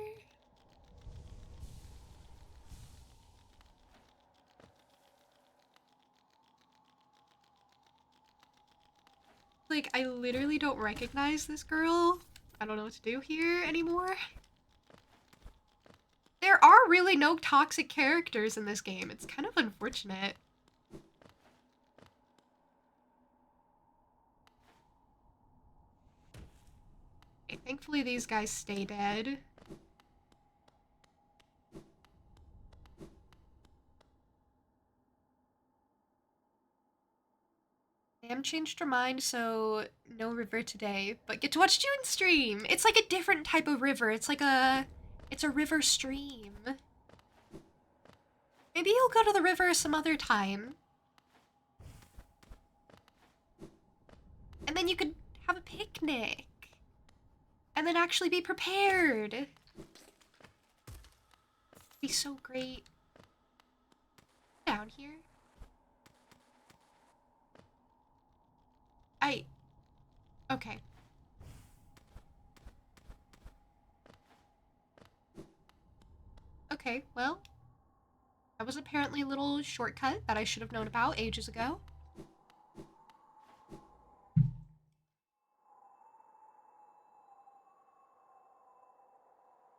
Like, I literally don't recognize this girl. I don't know what to do here anymore. There are really no toxic characters in this game. It's kind of unfortunate. Okay, thankfully these guys stay dead. Sam changed her mind, so no river today, but get to watch June stream. It's like a different type of river. It's like it's a river stream. Maybe you'll go to the river some other time. And then you could have a picnic. And then actually be prepared. It'd be so great. Down here. Okay. Okay, well. That was apparently a little shortcut that I should have known about ages ago.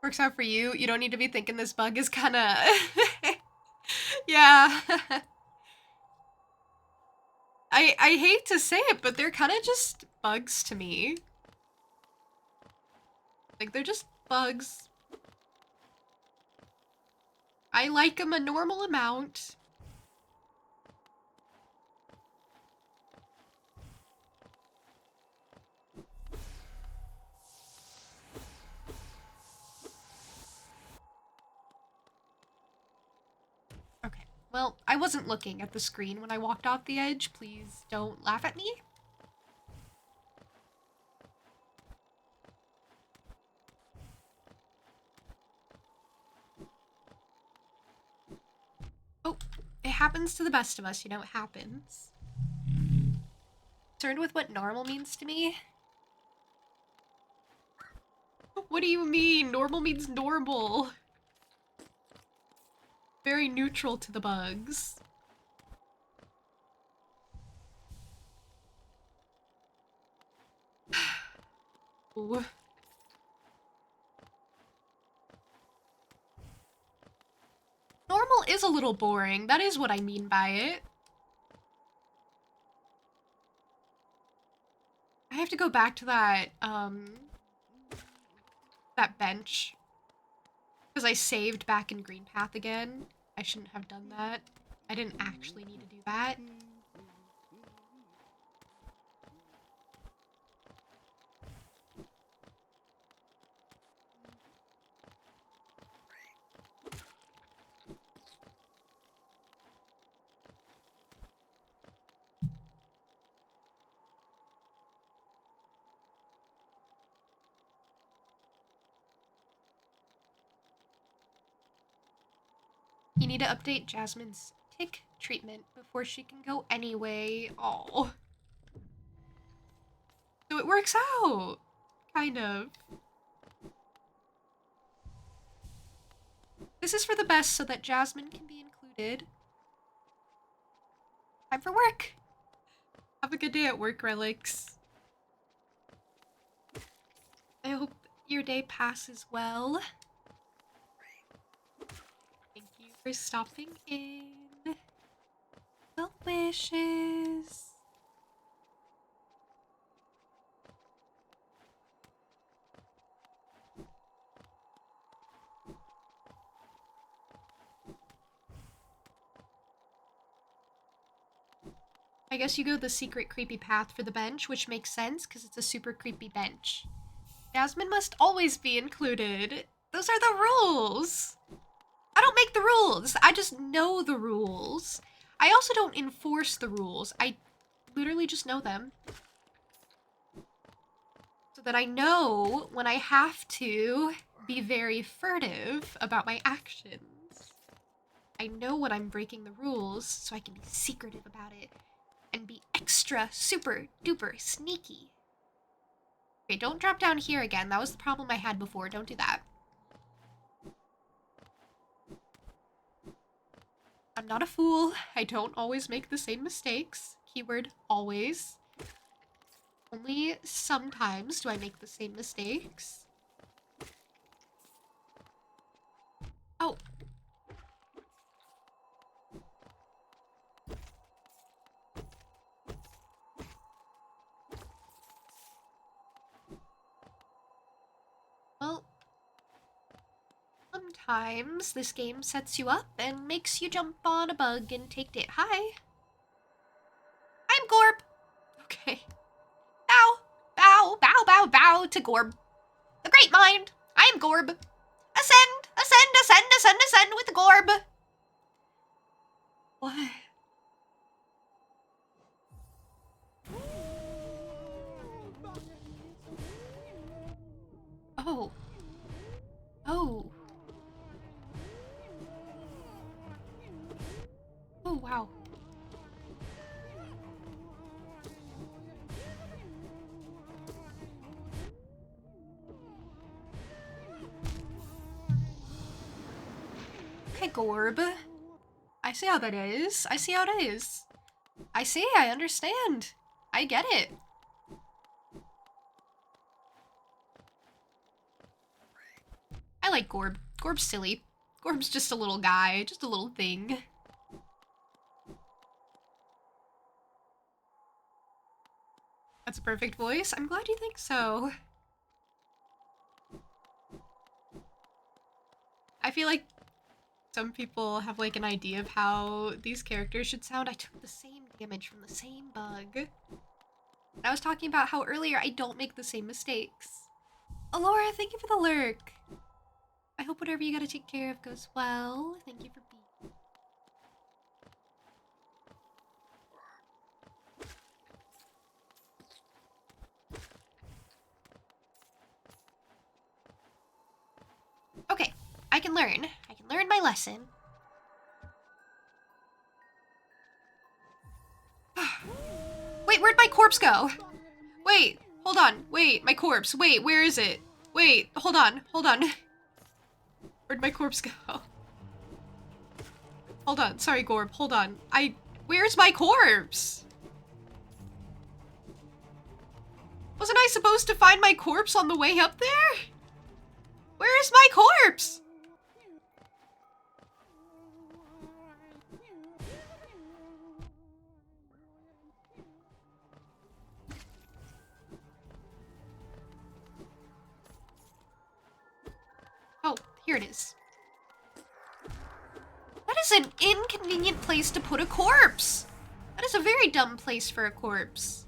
Works out for you. You don't need to be thinking this bug is kinda... Yeah. I hate to say it, but they're kind of just bugs to me. Like, they're just bugs. I like them a normal amount. Okay, well, I wasn't looking at the screen when I walked off the edge. Please don't laugh at me. Oh, it happens to the best of us, you know, it happens. Concerned with what normal means to me? What do you mean? Normal means normal. Very neutral to the bugs. Ooh. Normal is a little boring. That is what I mean by it. I have to go back to that, that bench. Because I saved back in Green Path again. I shouldn't have done that. I didn't actually need to do that. need to update Jasmine's tick treatment before she can go anyway. Oh. So it works out. Kind of. This is for the best so that Jasmine can be included. Time for work. Have a good day at work, Relics. I hope your day passes well. Thank you for stopping in. Well wishes. I guess you go the secret creepy path for the bench, which makes sense because it's a super creepy bench. Jasmine must always be included. Those are the rules. I don't make the rules. I just know the rules. I also don't enforce the rules. I literally just know them. So that I know when I have to be very furtive about my actions. I know when I'm breaking the rules, so I can be secretive about it. And be extra, super, duper sneaky. Okay, don't drop down here again. That was the problem I had before. Don't do that. I'm not a fool. I don't always make the same mistakes. Keyword always. Only sometimes do I make the same mistakes. Oh. Well, sometimes this game sets you up and makes you jump on a bug and take it. Hi. I'm Gorb. Okay. Bow, bow, bow, bow, bow to Gorb. The great mind. I am Gorb. Ascend, ascend, ascend, ascend, ascend with Gorb. What? Oh. Oh. Oh, wow. Okay, Gorb. I see how that is. I see how it is. I see, I understand. I get it. I like Gorb. Gorb's silly. Gorb's just a little guy, just a little thing. That's a perfect voice. I'm glad you think so. I feel like some people have like an idea of how these characters should sound. I took the same damage from the same bug. I was talking about how earlier I don't make the same mistakes. Alora, thank you for the lurk. I hope whatever you gotta take care of goes well. Thank you for being. Okay, I can learn. I can learn my lesson. Wait, where'd my corpse go? Wait, hold on. Wait, my corpse. Wait, where is it? Wait, hold on. Hold on. Where'd my corpse go? Hold on. Sorry, Gorb. Hold on. Where's my corpse? Wasn't I supposed to find my corpse on the way up there? Where is my corpse? Oh, here it is. That is an inconvenient place to put a corpse. That is a very dumb place for a corpse.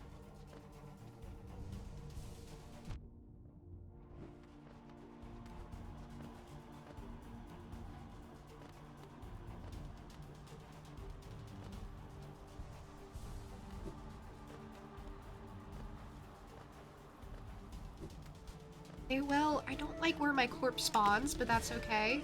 Okay, well, I don't like where my corpse spawns, but that's okay.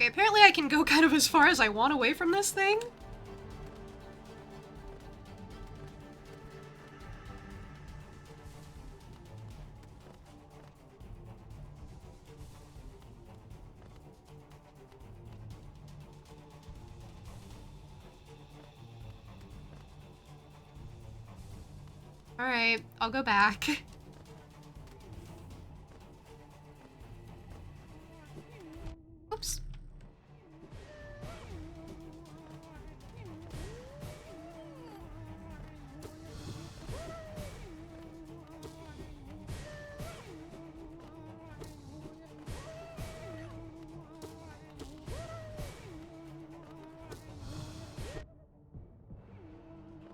apparently I can go kind of as far as I want away from this thing. Alright, I'll go back. Oops.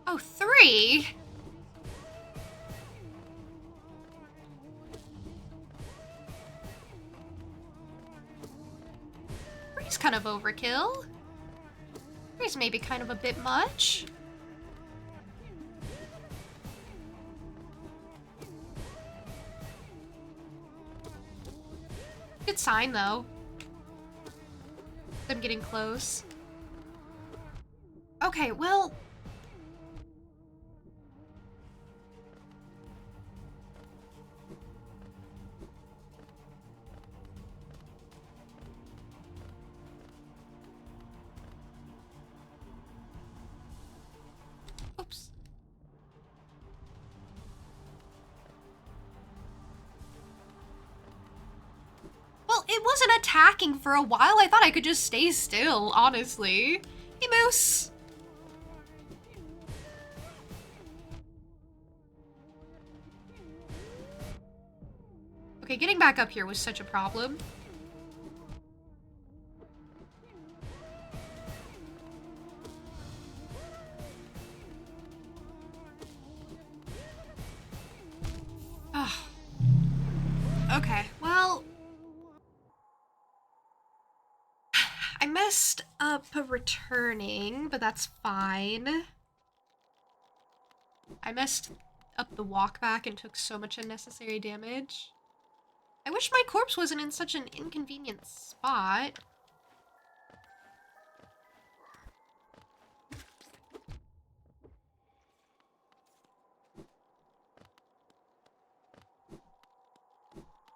Oh, 3? Three's kind of overkill. Three's maybe kind of a bit much. Good sign, though. I'm getting close. Okay, well... Oops. Well, it wasn't attacking for a while. I thought I could just stay still, honestly. Hey, Moose. Okay, getting back up here was such a problem. Oh. Okay, well... I messed up returning, but that's fine. I messed up the walk back and took so much unnecessary damage. I wish my corpse wasn't in such an inconvenient spot.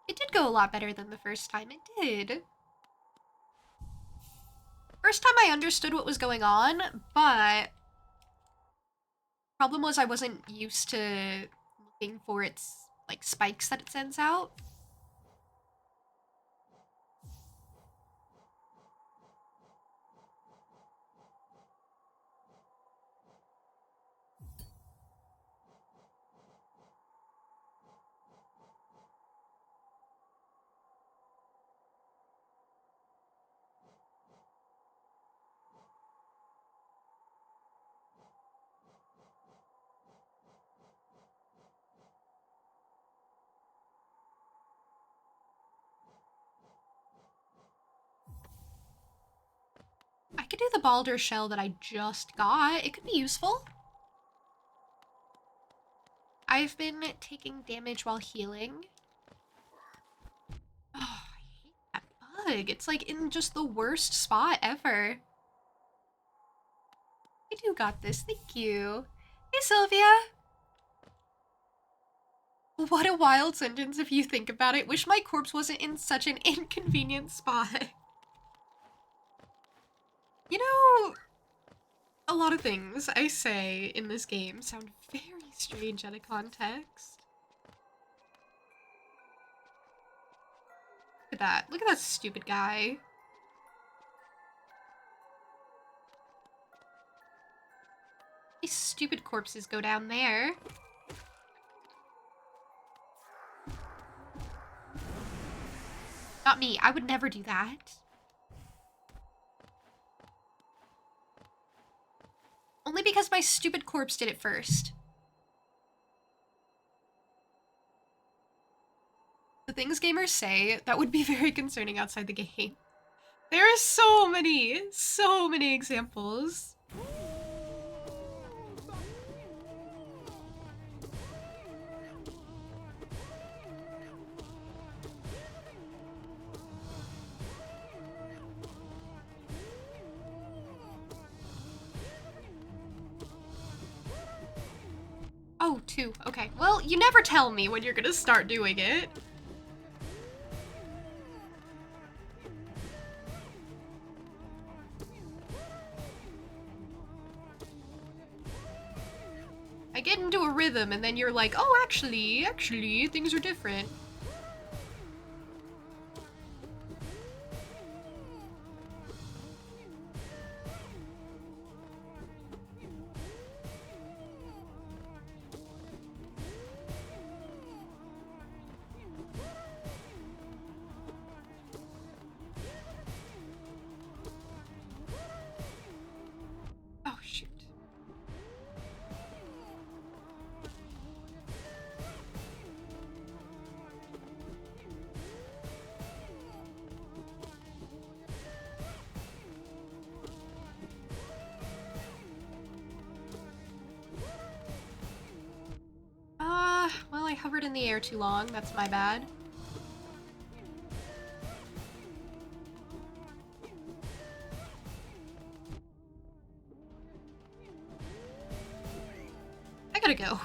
It did go a lot better than the first time. It did. First time I understood what was going on, but problem was I wasn't used to looking for its like spikes that it sends out. I could do the Balder shell that I just got. It could be useful. I've been taking damage while healing. Oh, I hate that bug. It's like in just the worst spot ever. I do got this. Thank you. Hey, Sylvia. What a wild sentence if you think about it. Wish my corpse wasn't in such an inconvenient spot. You know, a lot of things I say in this game sound very strange out of context. Look at that. Look at that stupid guy. These stupid corpses go down there. Not me. I would never do that. Only because my stupid corpse did it first. The things gamers say, that would be very concerning outside the game. There are so many examples. 2. Okay. Well, you never tell me when you're gonna start doing it. I get into a rhythm and then you're like, oh, actually, things are different. Oh, shoot. Well, I hovered in the air too long. That's my bad. I gotta go.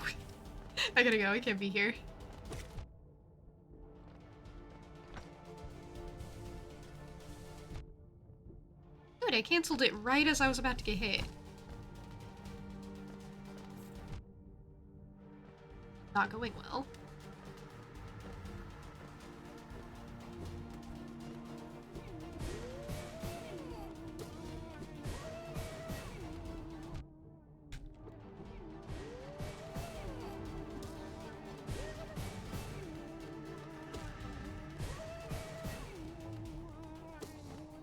I gotta go. I can't be here. Good, I canceled it right as I was about to get hit. Not going well.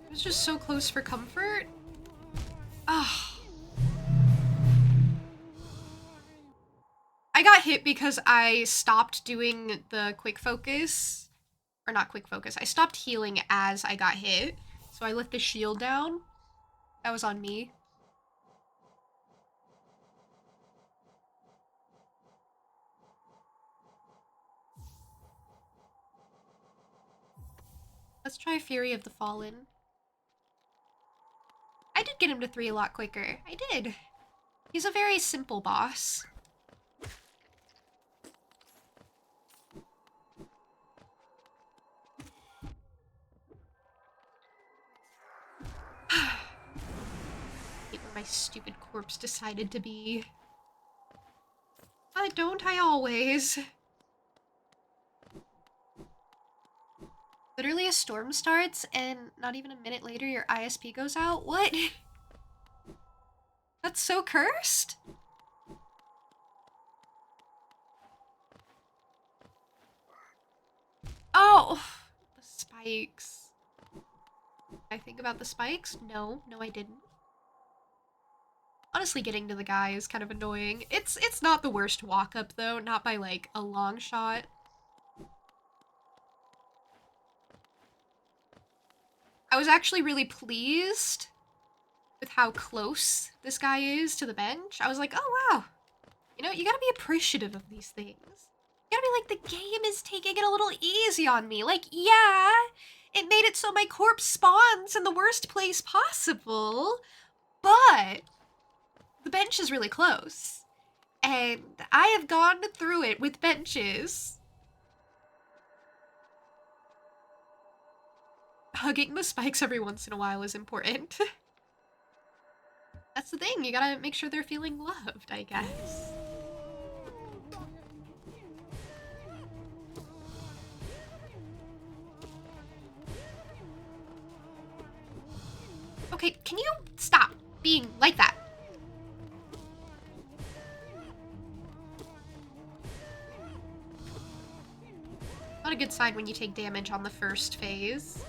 It was just so close for comfort. Ah. I got hit because I stopped doing the quick focus. Or not quick focus. I stopped healing as I got hit. So I let the shield down. That was on me. Let's try Fury of the Fallen. I did get him to 3 a lot quicker. I did. He's a very simple boss. My stupid corpse decided to be. Don't I always? Literally a storm starts and not even a minute later your ISP goes out? What? That's so cursed? Oh, the spikes. Did I think about the spikes? No, I didn't. Honestly, getting to the guy is kind of annoying. It's not the worst walk up though, not by like a long shot. I was actually really pleased with how close this guy is to the bench. I was like, oh wow. You know, you gotta be appreciative of these things. You gotta be like, the game is taking it a little easy on me. Like, yeah, it made it so my corpse spawns in the worst place possible, but the bench is really close. And I have gone through it with benches. Hugging the spikes every once in a while is important. That's the thing, you gotta make sure they're feeling loved, I guess. Okay, can you stop being like that? Not a good sign when you take damage on the first phase.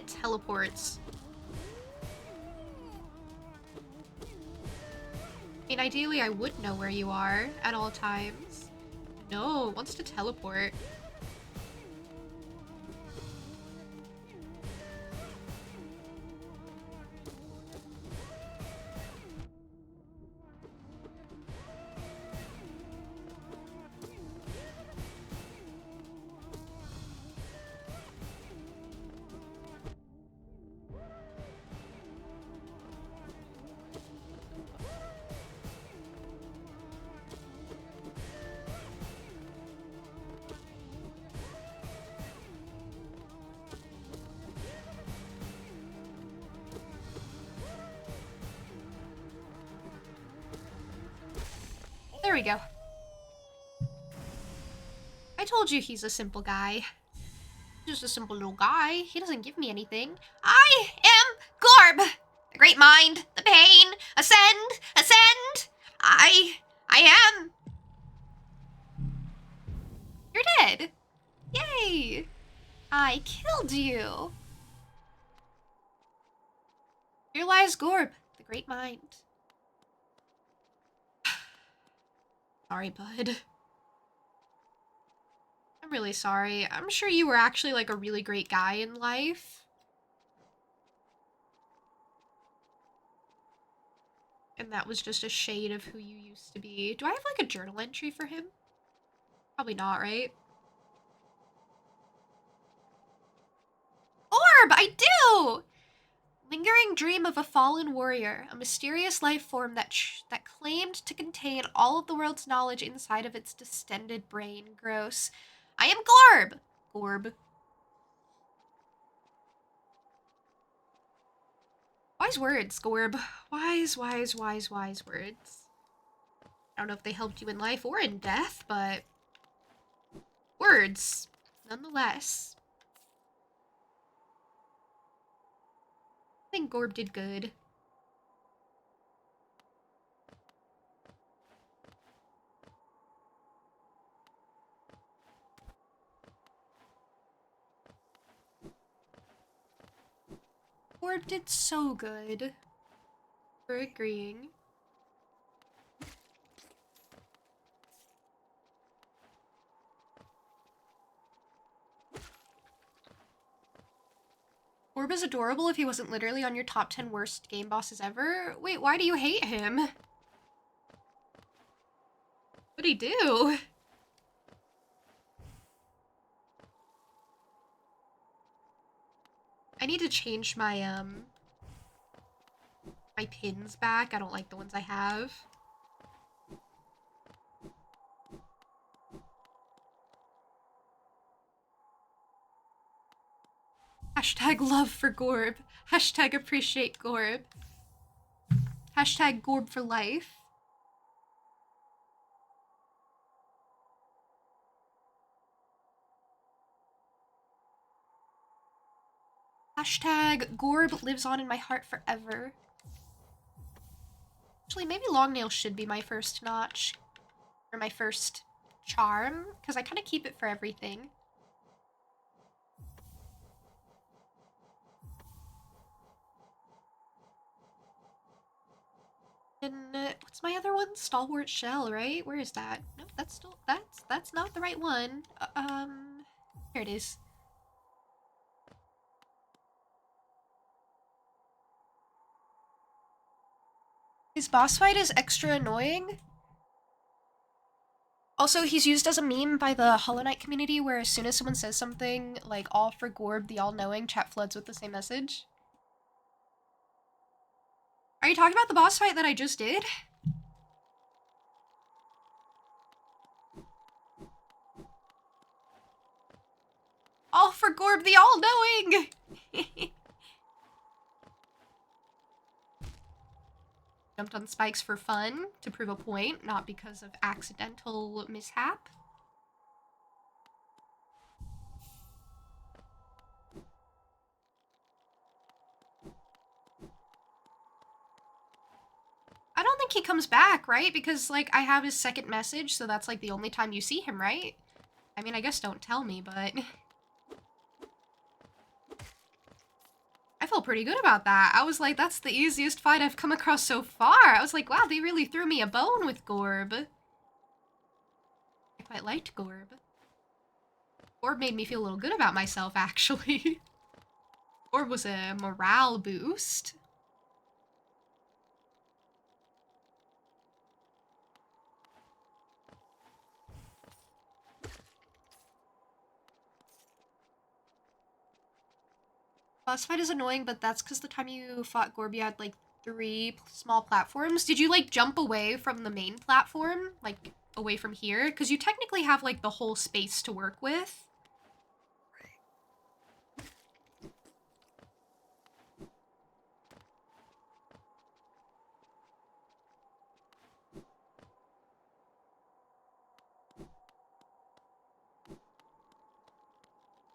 teleports. I mean, ideally I would know where you are at all times. No, it wants to teleport. There we go. I told you he's a simple guy. Just a simple little guy. He doesn't give me anything. I am Gorb! The great mind, the pain, ascend, ascend! I am. You're dead. Yay! I killed you. Here lies Gorb, the great mind. Sorry, bud. I'm really sorry. I'm sure you were actually like a really great guy in life. And that was just a shade of who you used to be. Do I have like a journal entry for him? Probably not, right? Orb, I do! Lingering dream of a fallen warrior, a mysterious life form that claimed to contain all of the world's knowledge inside of its distended brain. Gross. I am Gorb. Gorb. Wise words, Gorb. Wise words. I don't know if they helped you in life or in death, but words, nonetheless. I think Gorb did good. Gorb did so good. For agreeing. Gorb is adorable if he wasn't literally on your top 10 worst game bosses ever. Wait, why do you hate him? What'd he do? I need to change my, my pins back. I don't like the ones I have. Hashtag love for Gorb. Hashtag appreciate Gorb. Hashtag Gorb for life. Hashtag Gorb lives on in my heart forever. Actually, maybe Longnail should be my first notch. Or my first charm, because I kind of keep it for everything. And what's my other one? Stalwart Shell, right? Where is that? No, that's still that's not the right one. Here it is. His boss fight is extra annoying. Also, he's used as a meme by the Hollow Knight community where as soon as someone says something like all for Gorb, the all-knowing, chat floods with the same message. Are you talking about the boss fight that I just did? All for Gorb, the all-knowing! Jumped on spikes for fun, to prove a point, not because of accidental mishap. I don't think he comes back, right? Because, like, I have his second message, so that's, like, the only time you see him, right? I mean, I guess don't tell me, but... I felt pretty good about that. I was like, that's the easiest fight I've come across so far. I was like, wow, they really threw me a bone with Gorb. I quite liked Gorb. Gorb made me feel a little good about myself, actually. Gorb was a morale boost. Boss fight is annoying, but that's because the time you fought Gorb, you had like 3 small platforms. Did you like jump away from the main platform? Like away from here? Because you technically have like the whole space to work with.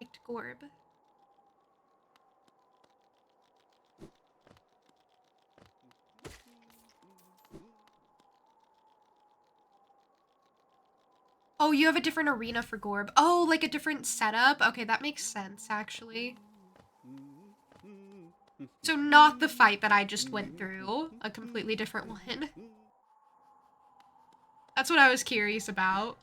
Liked Gorb. Oh, you have a different arena for Gorb. Oh, like a different setup? Okay, that makes sense, actually. So not the fight that I just went through. A completely different one. That's what I was curious about.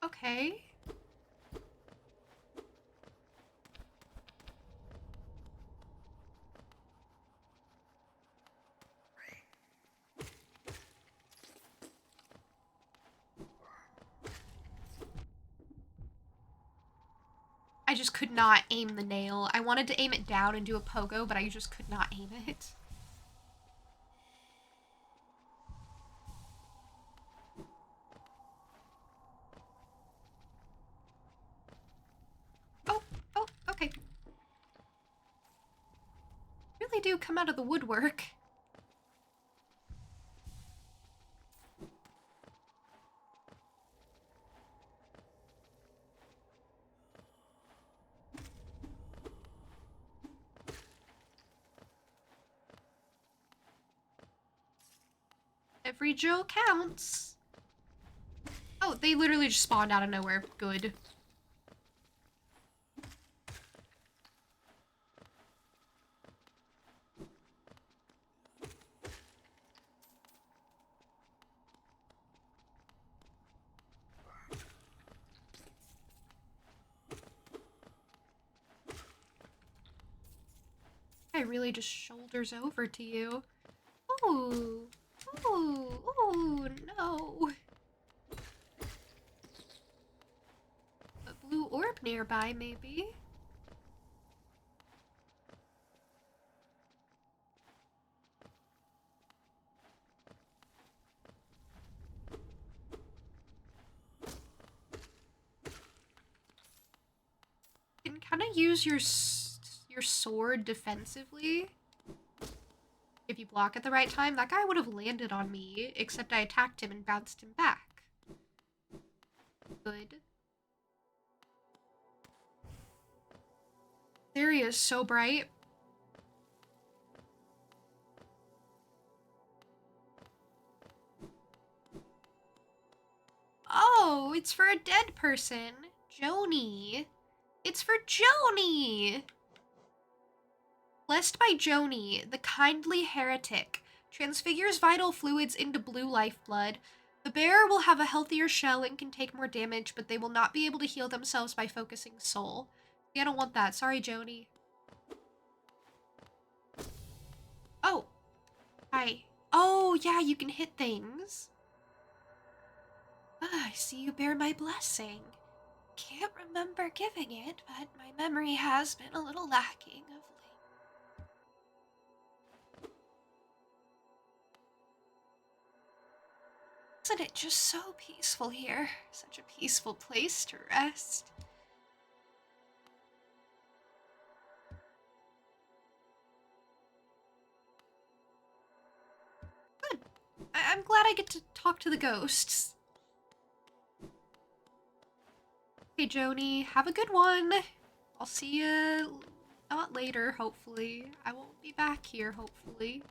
Okay. I just could not aim the nail. I wanted to aim it down and do a pogo, but I just could not aim it. Oh, oh, okay. Really do come out of the woodwork. Every Joe counts. Oh, they literally just spawned out of nowhere. Good. I really just shoulders over to you. Ooh. Ooh. Ooh, no. A blue orb nearby, maybe? You can kind of use your sword defensively. If you block at the right time, that guy would have landed on me, except I attacked him and bounced him back. Good. This area is so bright. Oh, it's for a dead person. Joni. It's for Joni! Blessed by Joni, the kindly heretic, transfigures vital fluids into blue lifeblood. The bearer will have a healthier shell and can take more damage, but they will not be able to heal themselves by focusing soul. Yeah, I don't want that. Sorry, Joni. Oh. Hi. Oh, yeah, you can hit things. Ah, I see you bear my blessing. Can't remember giving it, but my memory has been a little lacking of late. Isn't it just so peaceful here? Such a peaceful place to rest. I'm glad I get to talk to the ghosts. Hey, Joni, have a good one. I'll see you not later, hopefully. I won't be back here, hopefully.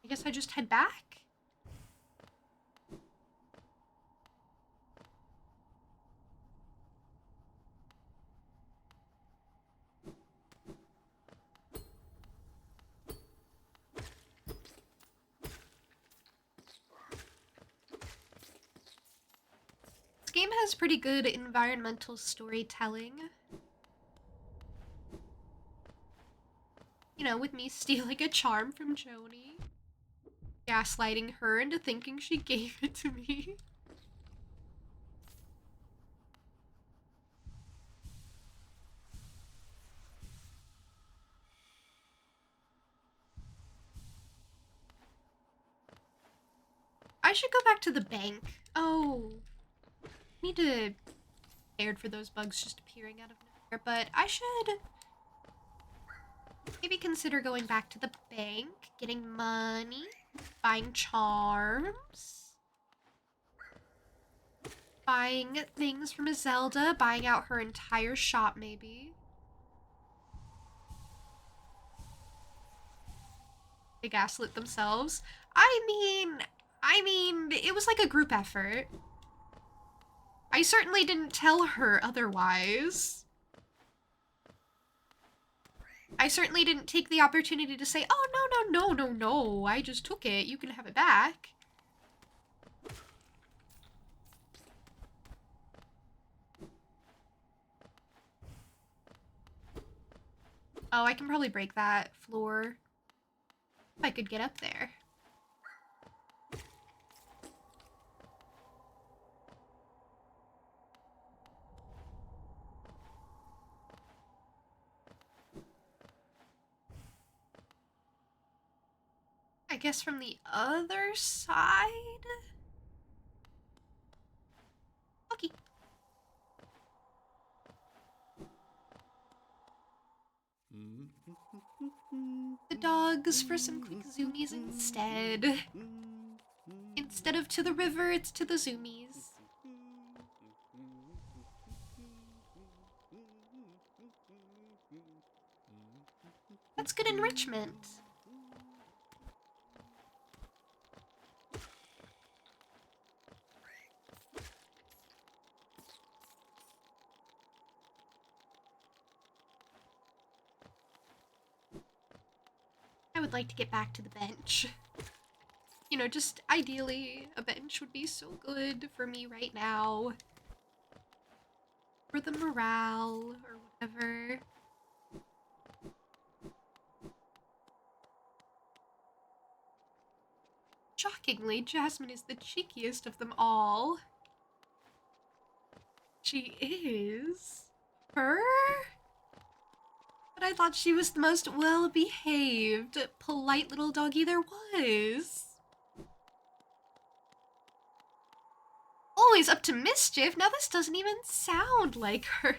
I guess I just head back? This game has pretty good environmental storytelling. You know, with me stealing a charm from Joni. Gaslighting her into thinking she gave it to me. I should go back to the bank. Oh. I need to be prepared for those bugs just appearing out of nowhere, but I should maybe consider going back to the bank, getting money, buying charms, buying things from Zelda, buying out her entire shop maybe. They gaslit themselves. I mean, it was like a group effort. I certainly didn't tell her otherwise. I certainly didn't take the opportunity to say, oh, no, I just took it. You can have it back. Oh, I can probably break that floor. If I could get up there. I guess from the other side? Okay. The dogs for some quick zoomies instead. Instead of to the river, it's to the zoomies. That's good enrichment. I would like to get back to the bench. You know, just ideally, a bench would be so good for me right now. For the morale, or whatever. Shockingly, Jasmine is the cheekiest of them all. She is? Her? But I thought she was the most well-behaved, polite little doggy there was. Always up to mischief. Now this doesn't even sound like her.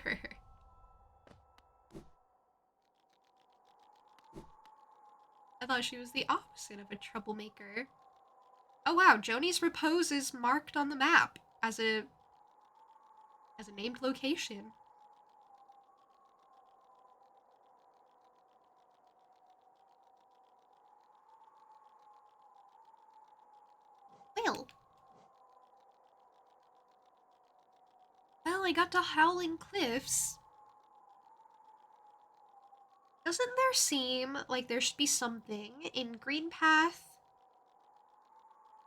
I thought she was the opposite of a troublemaker. Oh wow, Joni's repose is marked on the map as a named location. Well, I got to Howling Cliffs. Doesn't there seem like there should be something in Green Path?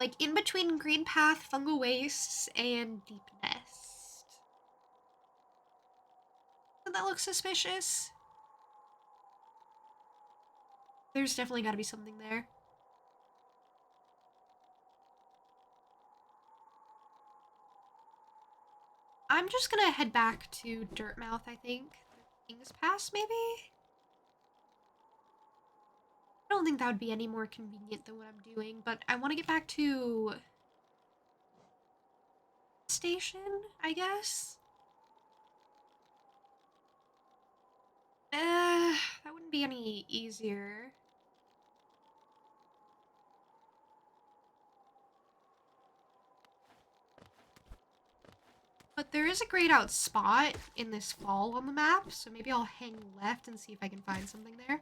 Like in between Green Path, Fungal Wastes, and Deep Nest. Doesn't that look suspicious? There's definitely gotta be something there. I'm just gonna head back to Dirtmouth, I think. King's Pass, maybe? I don't think that would be any more convenient than what I'm doing, but I want to get back to station, I guess. That wouldn't be any easier. But there is a grayed out spot in this fall on the map, so maybe I'll hang left and see if I can find something there.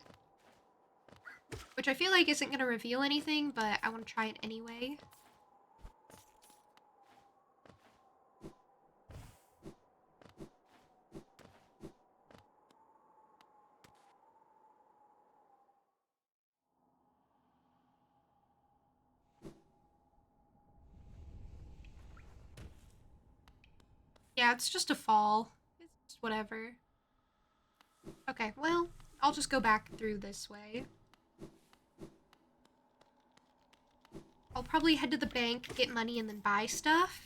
Which I feel like isn't going to reveal anything, but I want to try it anyway. Yeah, it's just a fall. It's whatever. Okay, well, I'll just go back through this way. I'll probably head to the bank, get money, and then buy stuff.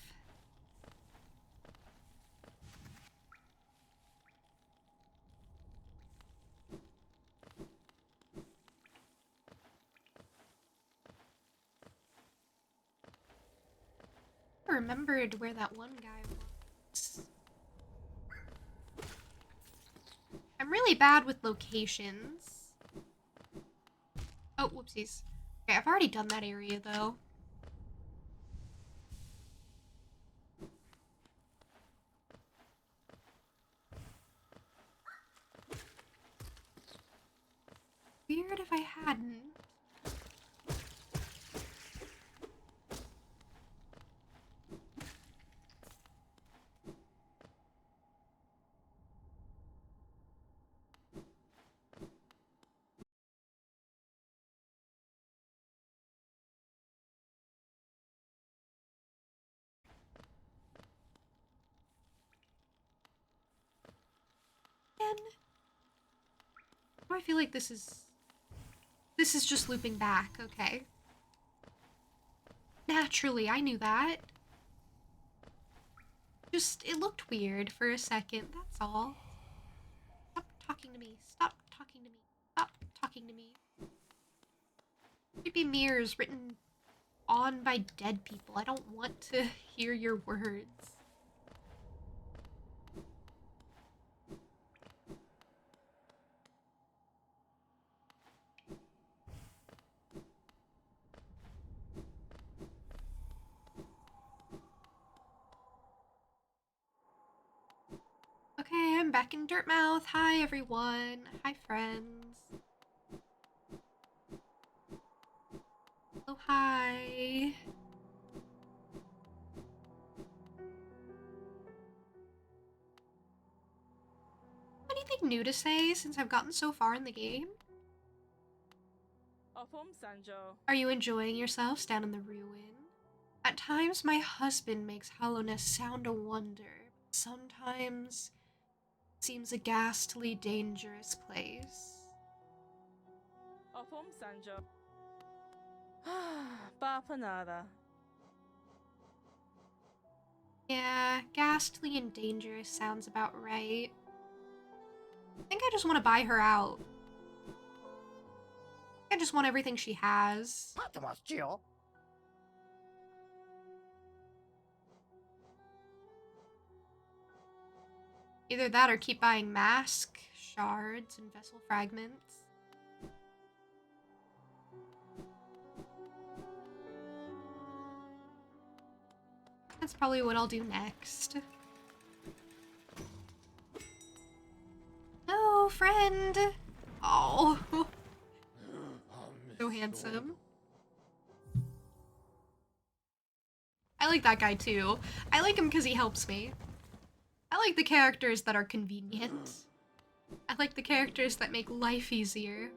I remembered where that one guy was. I'm really bad with locations. Oh, whoopsies. Okay, I've already done that area, though. Weird if I hadn't. Again. Oh, I feel like this is just looping back, okay. Naturally, I knew that. Just, it looked weird for a second, that's all. Stop talking to me. Stop talking to me. Stop talking to me. Creepy mirrors written on by dead people. I don't want to hear your words. Okay, I'm back in Dirtmouth. Hi, everyone. Hi, friends. Oh, hi. Anything new to say since I've gotten so far in the game? Sanjo. Are you enjoying yourselves down in the ruin? At times, my husband makes Hallownest sound a wonder. Sometimes, it seems a ghastly, dangerous place. Sanjo. Papa nada. Yeah, ghastly and dangerous sounds about right. I think I just want to buy her out. I just want everything she has. Either that or keep buying mask, shards, and vessel fragments. That's probably what I'll do next. No, friend! Oh, so handsome. I like that guy too. I like him because he helps me. I like the characters that are convenient. I like the characters that make life easier.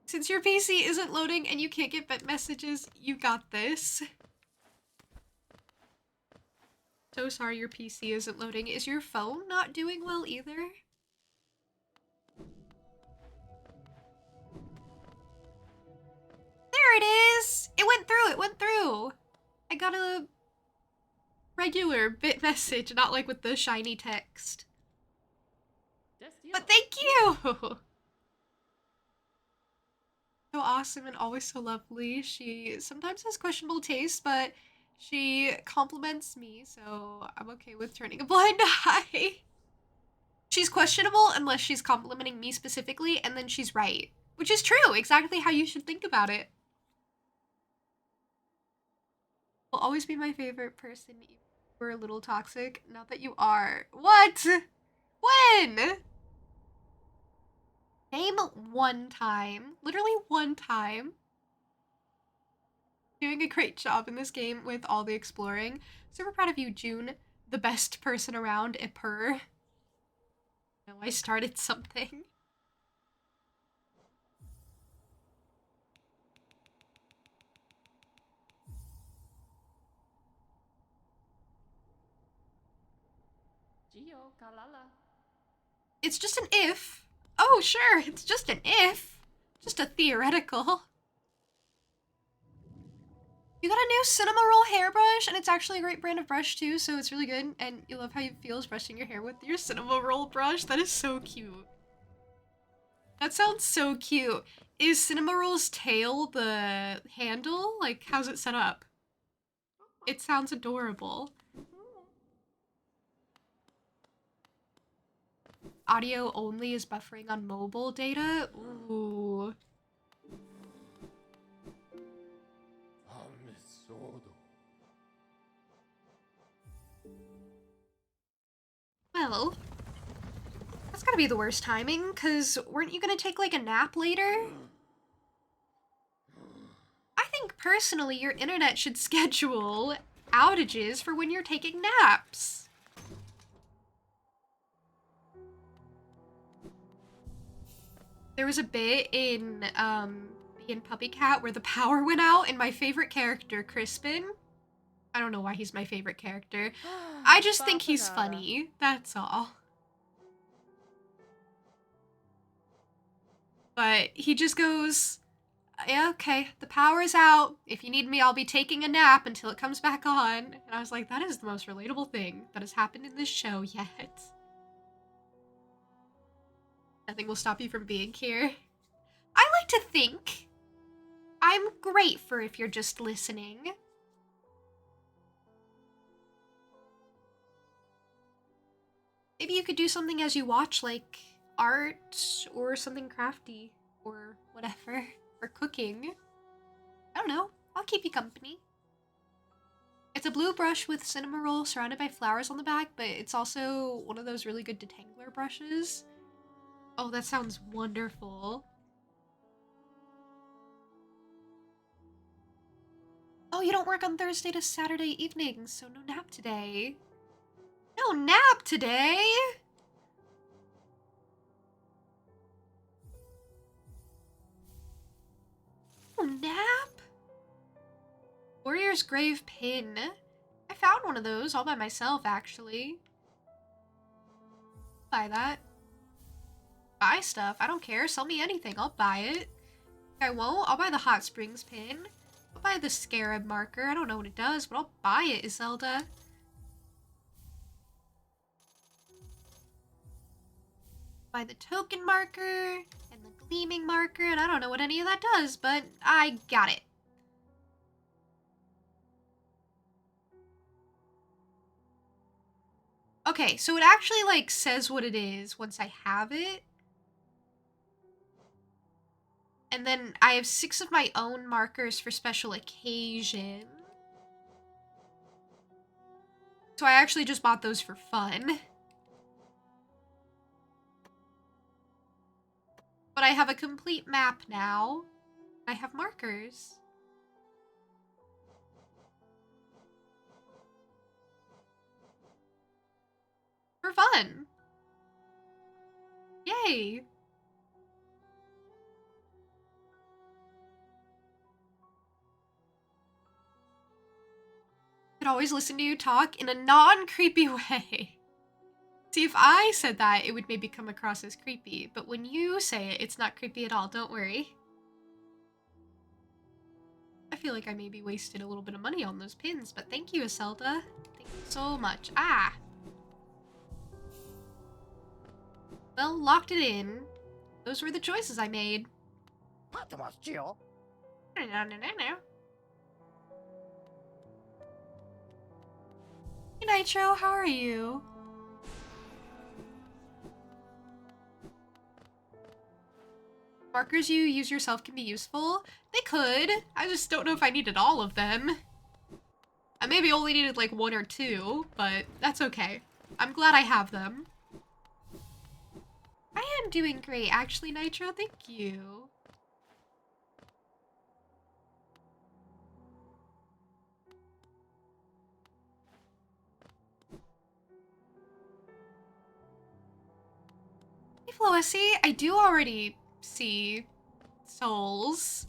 Since your PC isn't loading and you can't get bet messages, you got this. So sorry your PC isn't loading. Is your phone not doing well either? There it is! It went through, it went through! I got a regular bit message, not like with the shiny text. But thank you! So awesome and always so lovely. She sometimes has questionable taste, but she compliments me, so I'm okay with turning a blind eye. She's questionable unless she's complimenting me specifically, and then she's right. Which is true, exactly how you should think about it. Will always be my favorite person. You were a little toxic. Not that you are. What? When? Name one time. Literally one time. Doing a great job in this game with all the exploring. Super proud of you, June. The best person around, Ipper. No, I started something. Gio, Kalala. It's just an if. Oh, sure, it's just an if. Just a theoretical. You got a new Cinema Roll hairbrush, and it's actually a great brand of brush too, so it's really good. And you love how it feels brushing your hair with your Cinema Roll brush. That is so cute. That sounds so cute. Is Cinema Roll's tail the handle? Like, how's it set up? It sounds adorable. Audio only is buffering on mobile data? Ooh. Well, that's gotta be the worst timing, because weren't you gonna take like a nap later? I think personally your internet should schedule outages for when you're taking naps. There was a bit in Puppy Cat where the power went out and my favorite character, Crispin, I don't know why he's my favorite character. I just think he's funny, that's all. But he just goes, yeah, okay, the power's out. If you need me, I'll be taking a nap until it comes back on. And I was like, that is the most relatable thing that has happened in this show yet. Nothing will stop you from being here. I like to think I'm great for if you're just listening. Maybe you could do something as you watch, like art or something crafty or whatever, or cooking. I don't know. I'll keep you company. It's a blue brush with Cinema Roll surrounded by flowers on the back, but it's also one of those really good detangler brushes. Oh, that sounds wonderful. Oh, you don't work on Thursday to Saturday evenings, so no nap today. No nap today? No nap? Warrior's Grave pin. I found one of those all by myself, actually. Buy that. Buy stuff. I don't care. Sell me anything. I'll buy it. I won't. I'll buy the Hot Springs pin. I'll buy the Scarab marker. I don't know what it does, but I'll buy it, Iselda. Buy the token marker and the gleaming marker, and I don't know what any of that does, but I got it. Okay, so it actually, like, says what it is once I have it. And then I have 6 of my own markers for special occasion. So I actually just bought those for fun. But I have a complete map now. I have markers. For fun. Yay. Could always listen to you talk in a non-creepy way. See, if I said that, it would maybe come across as creepy, but when you say it, it's not creepy at all, don't worry. I feel like I maybe wasted a little bit of money on those pins, but thank you, Iselda. Thank you so much. Ah! Well, locked it in. Those were the choices I made. Patamaschio. Hey, Nitro, how are you? Markers you use yourself can be useful. They could. I just don't know if I needed all of them. I maybe only needed like 1 or 2, but that's okay. I'm glad I have them. I am doing great, actually, Nitro. Thank you. Hey, Floessy, I do already see souls.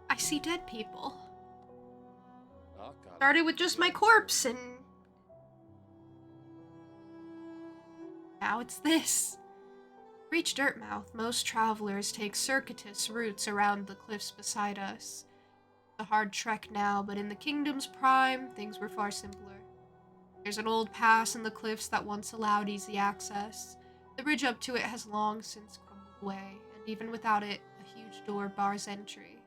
I see dead people. Started with just my corpse, and now it's this. Reach Dirtmouth, most travelers take circuitous routes around the cliffs beside us. It's a hard trek now, but in the kingdom's prime, things were far simpler. There's an old pass in the cliffs that once allowed easy access. The bridge up to it has long since crumbled away, and even without it, a huge door bars entry.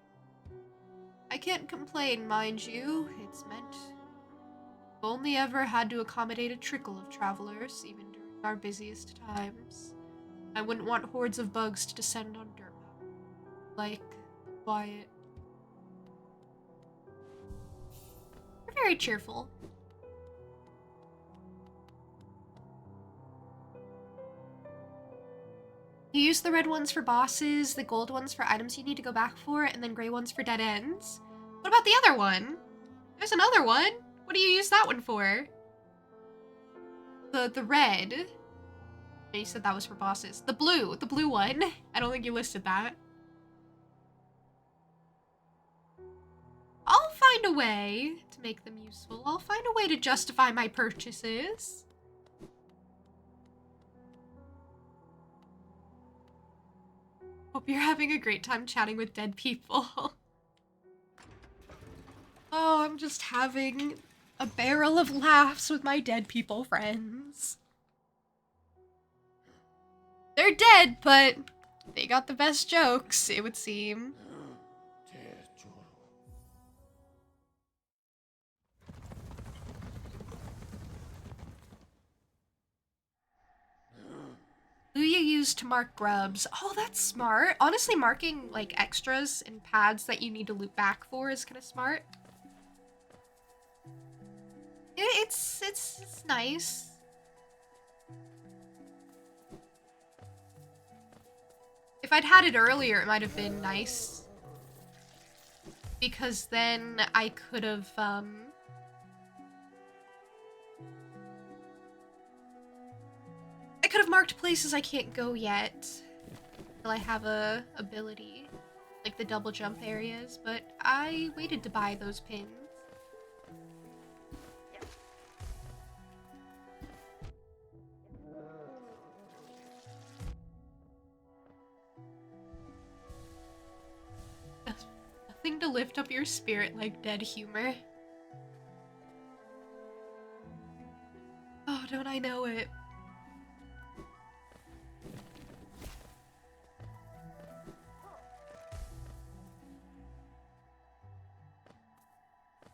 I can't complain, mind you. It's meant. We've only ever had to accommodate a trickle of travelers, even during our busiest times. I wouldn't want hordes of bugs to descend on Dirtmouth. Like, quiet. You're very cheerful. You use the red ones for bosses, the gold ones for items you need to go back for, and then gray ones for dead ends. What about the other one? There's another one. What do you use that one for? The red. You said that was for bosses. The blue one. I don't think you listed that. I'll find a way to make them useful. I'll find a way to justify my purchases. Hope you're having a great time chatting with dead people. Oh, I'm just having a barrel of laughs with my dead people friends. They're dead, but they got the best jokes, it would seem. Who you use to mark grubs? Oh, that's smart. Honestly, marking like extras and pads that you need to loop back for is kind of smart. It's nice. If I'd had it earlier, it might have been nice. Because then I could have, I could have marked places I can't go yet. Until I have a ability. Like the double jump areas, but I waited to buy those pins. Nothing to lift up your spirit like dead humor. Oh, don't I know it?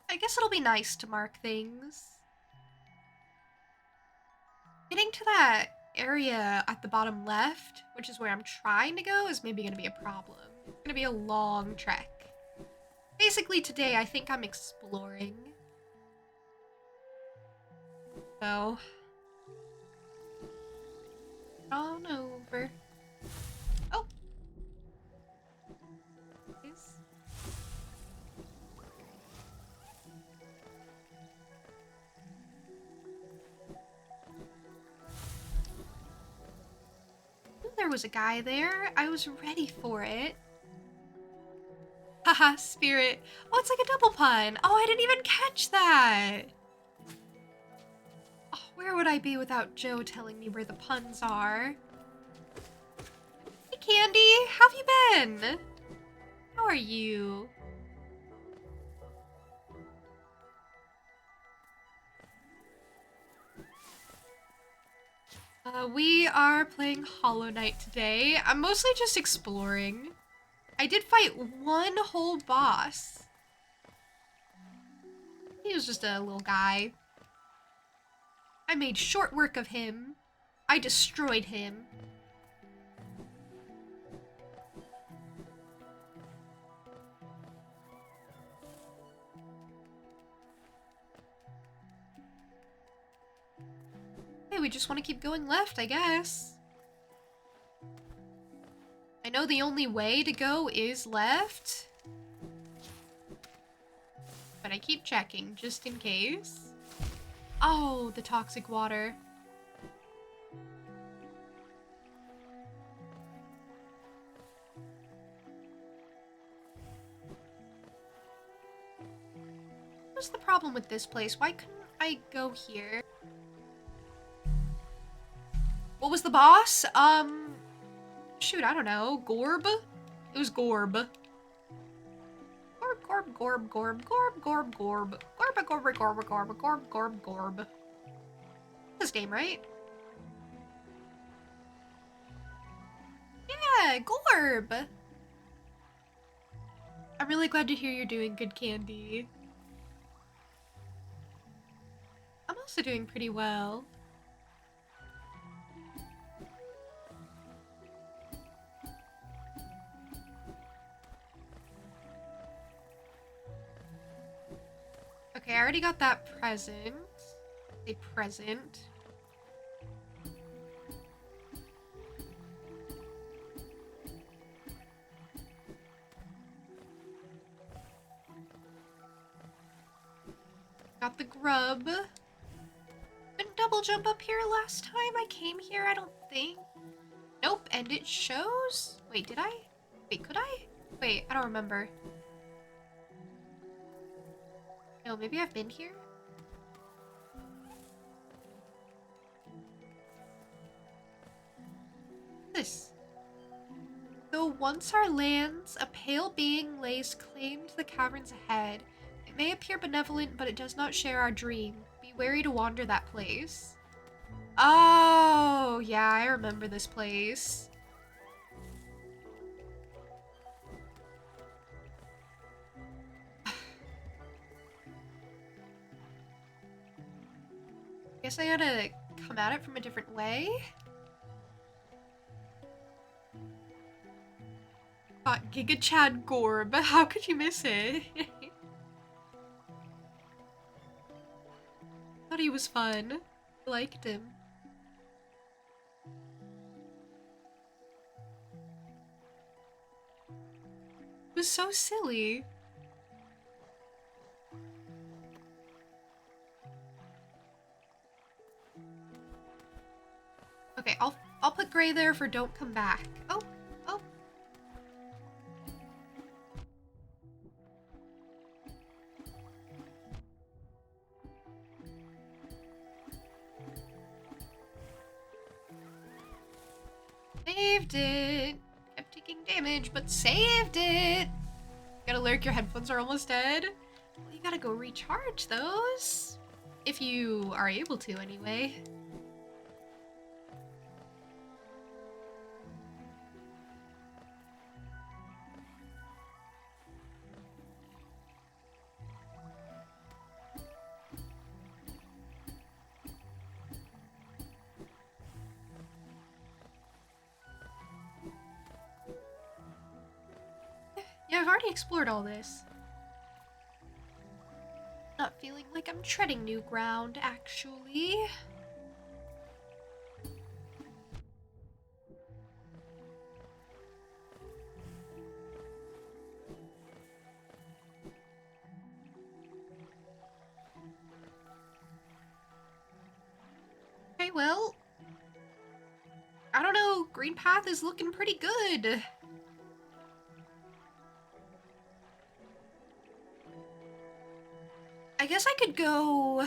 I guess it'll be nice to mark things. Getting to that area at the bottom left, which is where I'm trying to go, is maybe gonna be a problem. It's gonna be a long trek. Basically today, I think I'm exploring. So, on over. Oh! Yes. Ooh, there was a guy there. I was ready for it. Haha, spirit. Oh, it's like a double pun. Oh, I didn't even catch that. Oh, where would I be without Joe telling me where the puns are? Hey, Candy. How have you been? How are you? We are playing Hollow Knight today. I'm mostly just exploring. I did fight one whole boss. He was just a little guy. I made short work of him. I destroyed him. Hey, we just want to keep going left, I guess. I know the only way to go is left. But I keep checking, just in case. Oh, the toxic water. What's the problem with this place? Why couldn't I go here? What was the boss? Shoot, I don't know. Gorb? It was Gorb. Gorb, Gorb, Gorb, Gorb, Gorb, Gorb. Gorb, Gorb, Gorb, Gorb, Gorb, Gorb, Gorb. This game, right? Yeah, Gorb! I'm really glad to hear you're doing good, Candy. I'm also doing pretty well. Okay, I already got that present. A present. Got the grub. Didn't double jump up here last time I came here, I don't think. Nope, and it shows? Wait, did I? Wait, could I? Wait, I don't remember. No, maybe I've been here? This. Though once our lands, a pale being lays claim to the caverns ahead. It may appear benevolent, but it does not share our dream. Be wary to wander that place. Oh, yeah, I remember this place. Guess I gotta come at it from a different way. Got Giga Chad Gorb. How could you miss it? Thought he was fun. Liked him. It was so silly. Okay, I'll put Gray there for don't come back. Oh, oh. Saved it. Kept taking damage, but saved it. Gotta lurk, your headphones are almost dead. Well, you gotta go recharge those. If you are able to, anyway. Yeah, I've already explored all this. Not feeling like I'm treading new ground, actually. Okay, well, I don't know, Green Path is looking pretty good. I guess I could go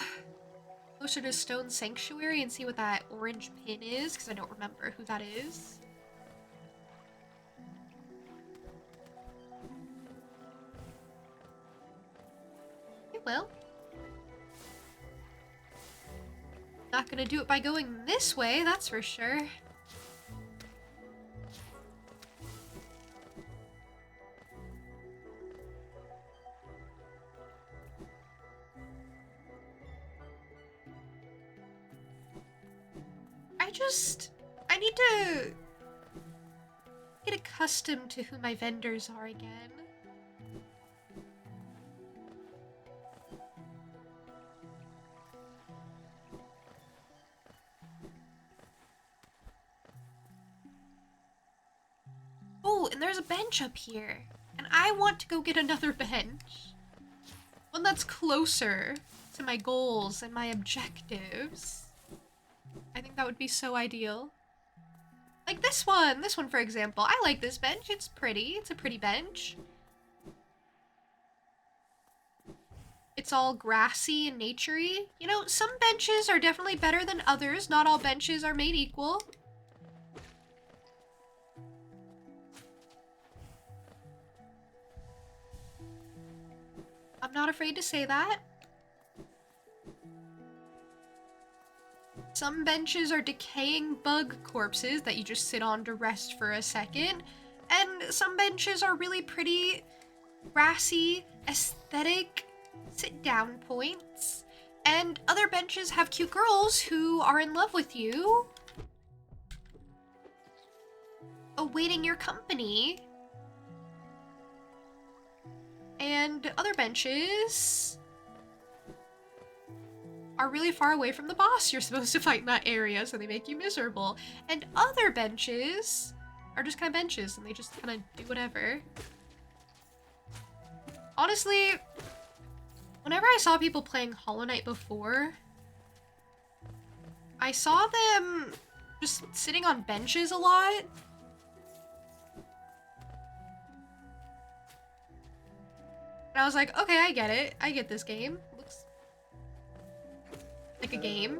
closer to Stone Sanctuary and see what that orange pin is, because I don't remember who that is. well. Not gonna do it by going this way, that's for sure. I need to get accustomed to who my vendors are again. Oh, and there's a bench up here. And I want to go get another bench. One that's closer to my goals and my objectives. I think that would be so ideal. Like this one for example. I like this bench, it's pretty, it's a pretty bench. It's all grassy and naturey. You know, some benches are definitely better than others. Not all benches are made equal. I'm not afraid to say that. Some benches are decaying bug corpses that you just sit on to rest for a second. And some benches are really pretty, grassy, aesthetic, sit-down points. And other benches have cute girls who are in love with you, awaiting your company. And other benches are really far away from the boss you're supposed to fight in that area, so they make you miserable. And other benches are just kind of benches, and they just kind of do whatever. Honestly, whenever I saw people playing Hollow Knight before, I saw them just sitting on benches a lot. And I was like, okay, I get it. I get this game. Looks like a game.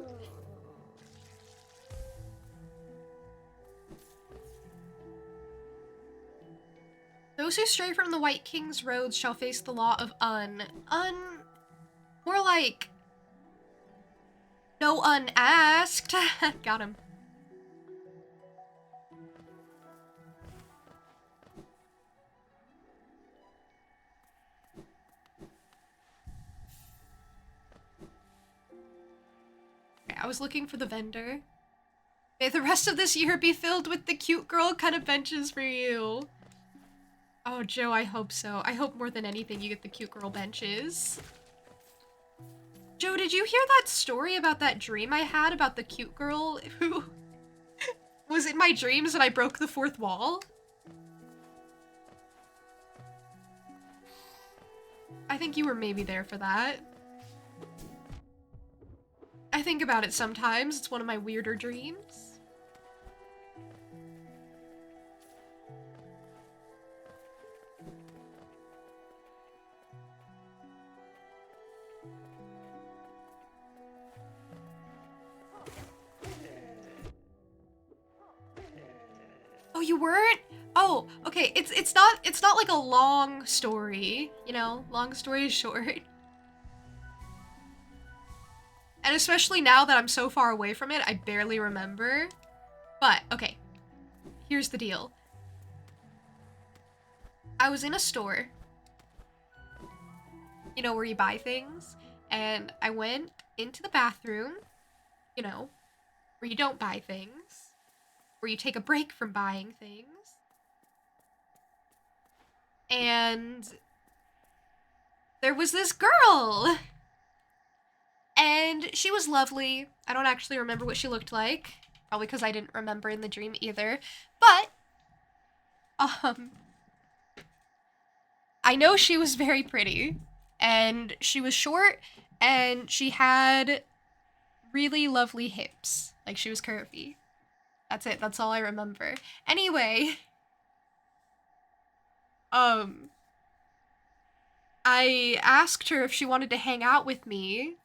Those who stray from the White King's roads shall face the law of more like no unasked. Got him. I was looking for the vendor. May the rest of this year be filled with the cute girl kind of benches for you. Oh, Joe, I hope so. I hope more than anything you get the cute girl benches. Joe, did you hear that story about that dream I had about the cute girl who was in my dreams and I broke the fourth wall? I think you were maybe there for that. I think about it sometimes. It's one of my weirder dreams. Oh, you weren't? Oh, okay. It's not like a long story, you know? Long story short. And especially now that I'm so far away from it, I barely remember. But, okay. Here's the deal. I was in a store. You know, where you buy things. And I went into the bathroom. You know, where you don't buy things. Where you take a break from buying things. And there was this girl. And she was lovely. I don't actually remember what she looked like. Probably because I didn't remember in the dream either. But, I know she was very pretty. And she was short. And she had really lovely hips. Like, she was curvy. That's it. That's all I remember. Anyway. I asked her if she wanted to hang out with me.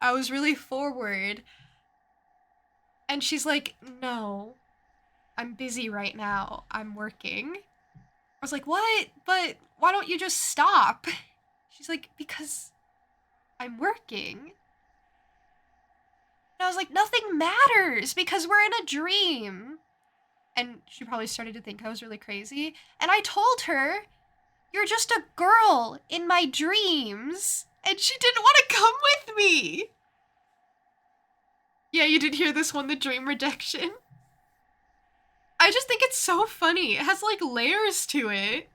I was really forward. And she's like, no, I'm busy right now. I'm working. I was like, what? But why don't you just stop? She's like, because I'm working. And I was like, nothing matters because we're in a dream. And she probably started to think I was really crazy. And I told her, you're just a girl in my dreams. And she didn't want to come with me. Yeah, you did hear this one, the dream rejection. I just think it's so funny. It has like layers to it.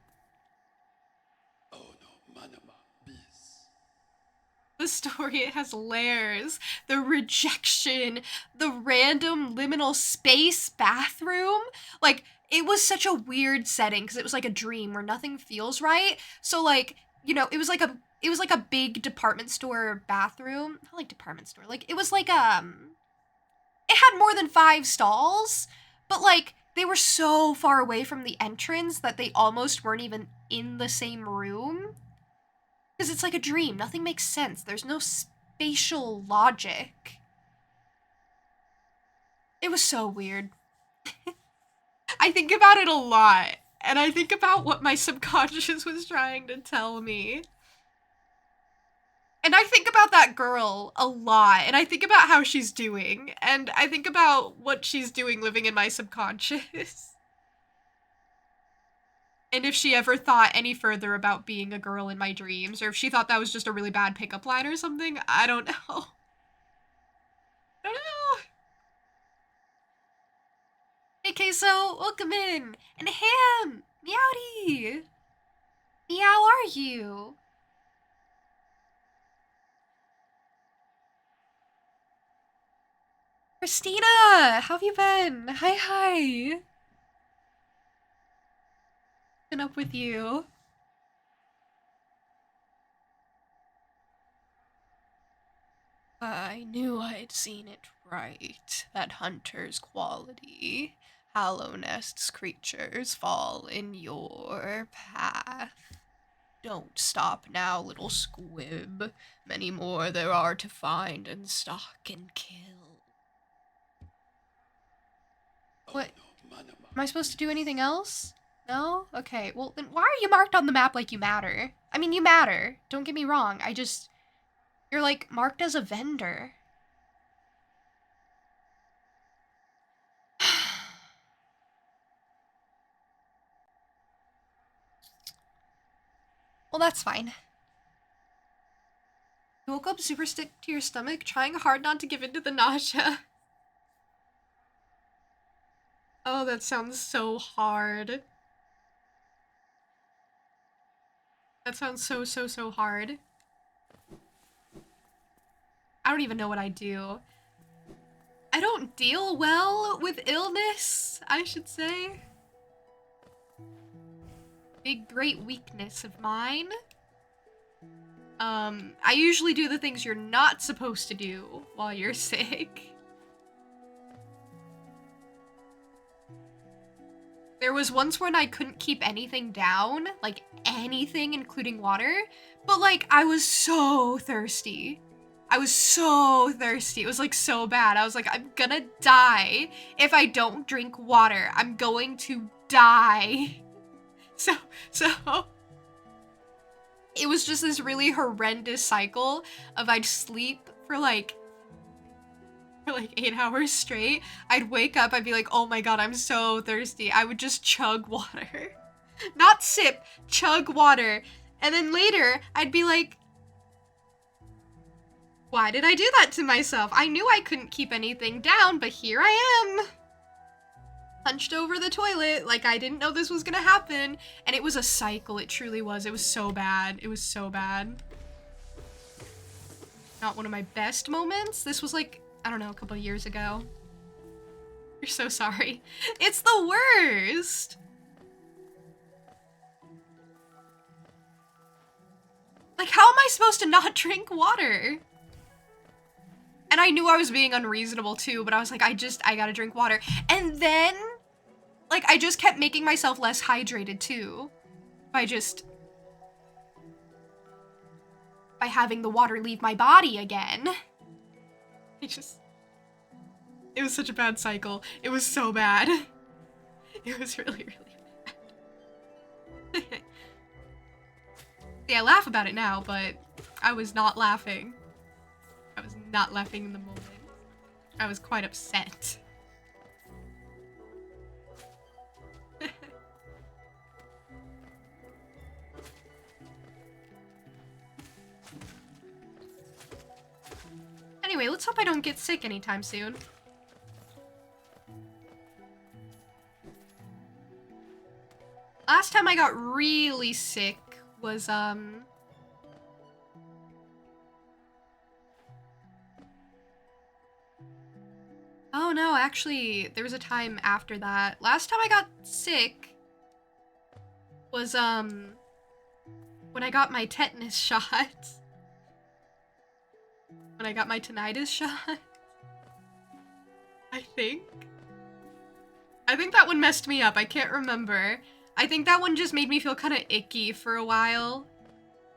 The story, it has layers. The rejection, the random liminal space bathroom. Like, it was such a weird setting because it was like a dream where nothing feels right. So like, you know, it was like a big department store bathroom. Not like department store. Like, it was like, it had more than 5 stalls, but like, they were so far away from the entrance that they almost weren't even in the same room. Because it's like a dream. Nothing makes sense. There's no spatial logic. It was so weird. I think about it a lot. And I think about what my subconscious was trying to tell me. And I think about that girl a lot. And I think about how she's doing. And I think about what she's doing living in my subconscious. And if she ever thought any further about being a girl in my dreams, or if she thought that was just a really bad pickup line or something, I don't know. I don't know. Hey, Queso, welcome in. And Ham, Meowdy. Meow, are you? Christina, how have you been? Hi. Been up with you? I knew I'd seen it right. That hunter's quality. Hollow Nest's creatures fall in your path. Don't stop now, little squib. Many more there are to find and stalk and kill. What? Am I supposed to do anything else? No? Okay, well then why are you marked on the map like you matter? I mean, you matter. Don't get me wrong. You're like marked as a vendor. Well, that's fine. You woke up super sick to your stomach, trying hard not to give in to the nausea. Oh, that sounds so hard. That sounds so hard. I don't even know what I do. I don't deal well with illness, I should say. Big, great weakness of mine. I usually do the things you're not supposed to do while you're sick. There was once when I couldn't keep anything down, like anything, including water, but like I was so thirsty. I was so thirsty. It was like so bad. I was like, I'm gonna die if I don't drink water. I'm going to die. So it was just this really horrendous cycle of I'd sleep for like 8 hours straight. I'd wake up, I'd be like, oh my god, I'm so thirsty. I would just chug water. Not sip, chug water. And then later, I'd be like, why did I do that to myself? I knew I couldn't keep anything down, but here I am. Hunched over the toilet like I didn't know this was gonna happen. And it was a cycle, it truly was. It was so bad. It was so bad. Not one of my best moments. This was like, I don't know, a couple of years ago. You're so sorry. It's the worst. Like, how am I supposed to not drink water? And I knew I was being unreasonable too, but I was like, I gotta drink water. And then, like, I just kept making myself less hydrated too. By having the water leave my body again. It was such a bad cycle. It was so bad. It was really, really bad. See, I laugh about it now, but I was not laughing. I was not laughing in the moment. I was quite upset. Anyway, let's hope I don't get sick anytime soon. Last time I got really sick was, oh no, actually, there was a time after that. Last time I got sick was, when I got my tetanus shot. When I got my tinnitus shot. I think that one messed me up. I can't remember. I think that one just made me feel kind of icky for a while.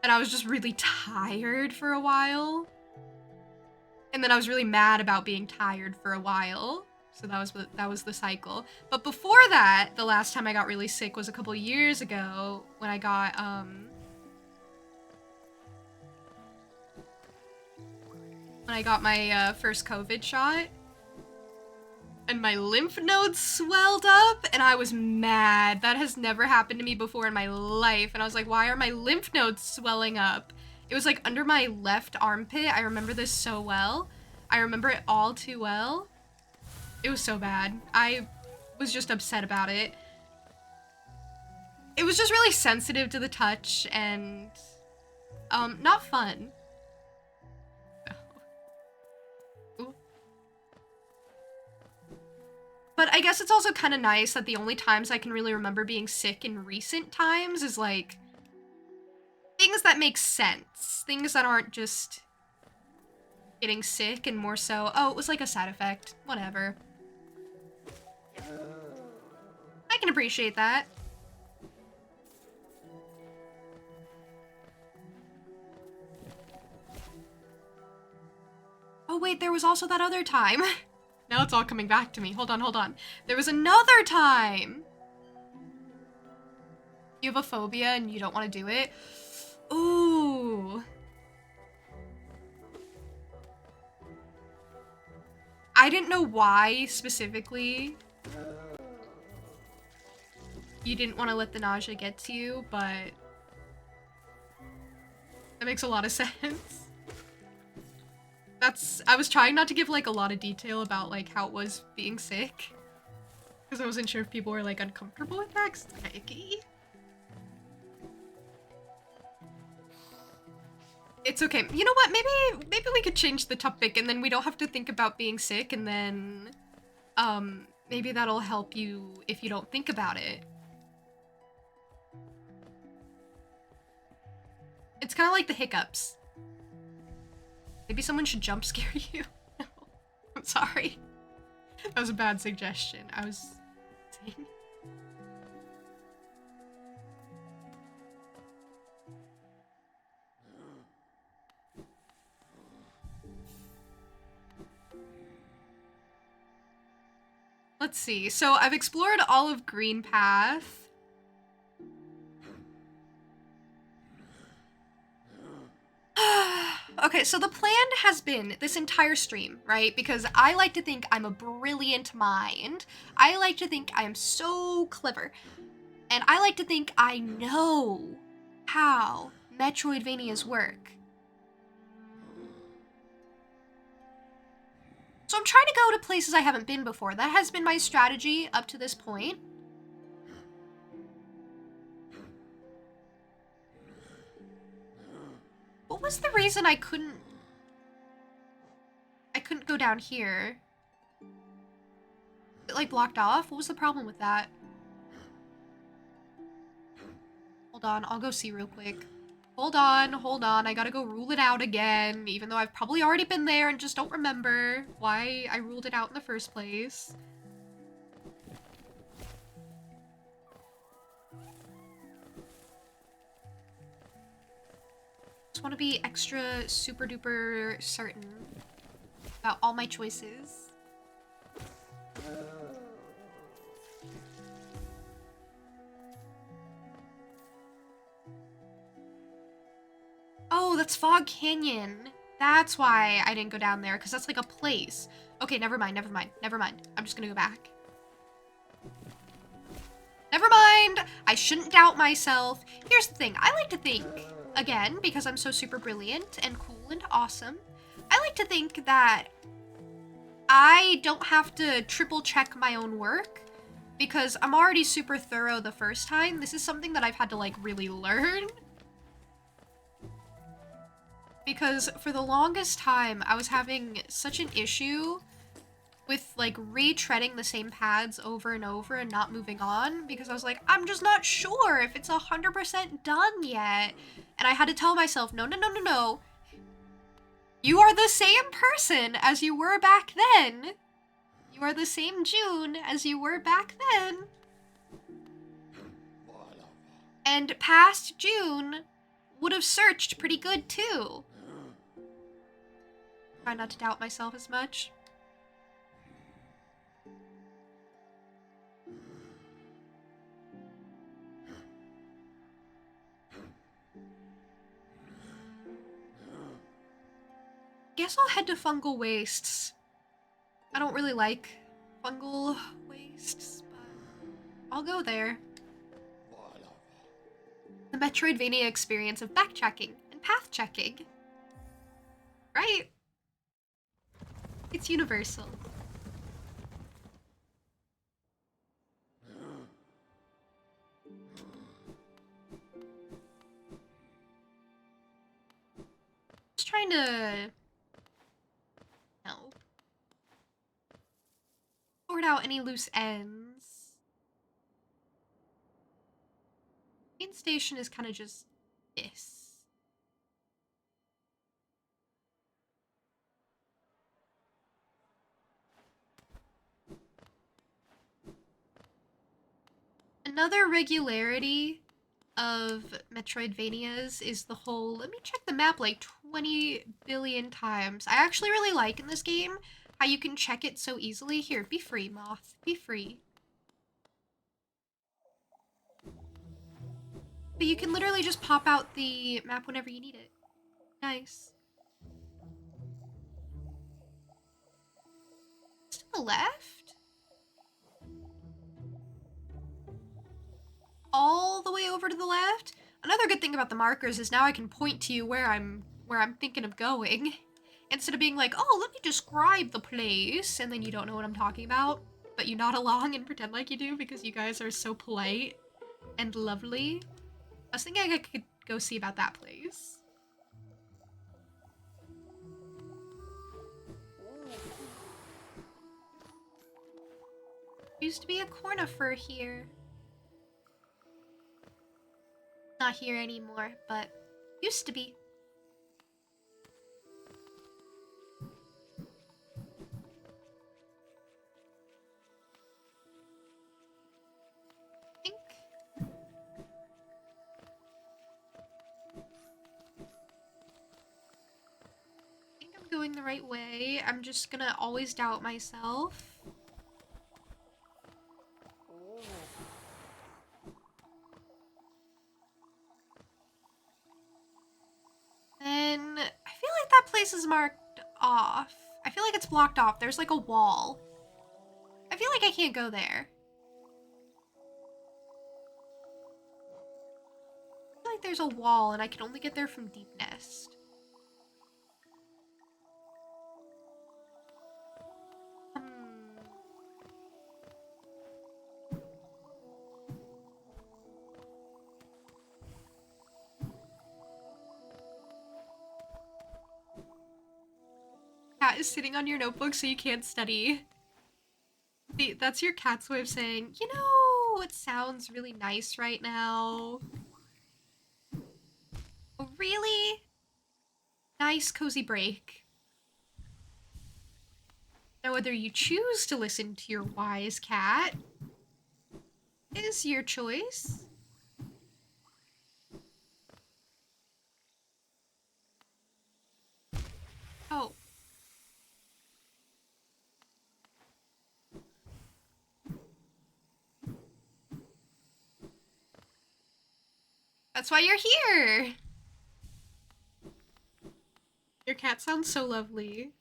And I was just really tired for a while. And then I was really mad about being tired for a while. So that was the cycle. But before that, the last time I got really sick was a couple years ago when I got my first COVID shot. And my lymph nodes swelled up, and I was mad. That has never happened to me before in my life. And I was like, why are my lymph nodes swelling up? It was like under my left armpit. I remember this so well. I remember it all too well. It was so bad. I was just upset about it. It was just really sensitive to the touch and not fun. But I guess it's also kind of nice that the only times I can really remember being sick in recent times is like things that make sense. Things that aren't just getting sick and more so, oh, it was like a side effect. Whatever. I can appreciate that. Oh wait, there was also that other time. Now it's all coming back to me. Hold on. There was another time. You have a phobia and you don't want to do it? Ooh. I didn't know why specifically you didn't want to let the nausea get to you, but that makes a lot of sense. I was trying not to give like a lot of detail about like how it was being sick. Because I wasn't sure if people were like uncomfortable with that, 'cause it's kinda icky. It's okay. You know what? Maybe we could change the topic and then we don't have to think about being sick and then maybe that'll help you if you don't think about it. It's kind of like the hiccups. Maybe someone should jump scare you. No, I'm sorry. That was a bad suggestion. I was saying. Let's see. So I've explored all of Green Path. Okay, so the plan has been this entire stream, right? Because I like to think I'm a brilliant mind. I like to think I am so clever. And I like to think I know how Metroidvanias work. So I'm trying to go to places I haven't been before. That has been my strategy up to this point. What was the reason I couldn't go down here? Is it like blocked off? What was the problem with that? Hold on, I'll go see real quick. Hold on, I gotta go rule it out again, even though I've probably already been there and just don't remember why I ruled it out in the first place. Just want to be extra super duper certain about all my choices. that's Fog Canyon. That's why I didn't go down there, because that's like a place. Okay, never mind. I'm just gonna go back. Never mind! I shouldn't doubt myself. Here's the thing. I like to think, again, because I'm so super brilliant and cool and awesome, I like to think that I don't have to triple check my own work because I'm already super thorough the first time. This is something that I've had to like really learn. Because for the longest time, I was having such an issue with like retreading the same paths over and over and not moving on because I was like, I'm just not sure if it's 100% done yet. And I had to tell myself, no. You are the same person as you were back then. You are the same June as you were back then. And past June would have searched pretty good too. Try not to doubt myself as much. Guess I'll head to Fungal Wastes. I don't really like Fungal Wastes, but I'll go there. The Metroidvania experience of backtracking and path checking. Right? It's universal. Just trying to... No. Sort out any loose ends. Main station is kind of just this. Another regularity of Metroidvanias is the whole, let me check the map like 20 billion times. I actually really like in this game how you can check it so easily. Here, be free, Moth. Be free. But you can literally just pop out the map whenever you need it. Nice. To the left? All the way over to the left? Another good thing about the markers is now I can point to you where I'm thinking of going. Instead of being like, oh, let me describe the place, and then you don't know what I'm talking about, but you nod along and pretend like you do because you guys are so polite and lovely. I was thinking I could go see about that place. Used to be a cornifer here. Not here anymore, but used to be. I think I'm going the right way. I'm just gonna always doubt myself. Then I feel like that place is marked off. I feel like it's blocked off. There's like a wall. I feel like I can't go there. I feel like there's a wall and I can only get there from Deep Nest. Cat is sitting on your notebook so you can't study. That's your cat's way of saying, you know, it sounds really nice right now. A really nice, cozy break. Now, whether you choose to listen to your wise cat is your choice. Oh. That's why you're here. Your cat sounds so lovely.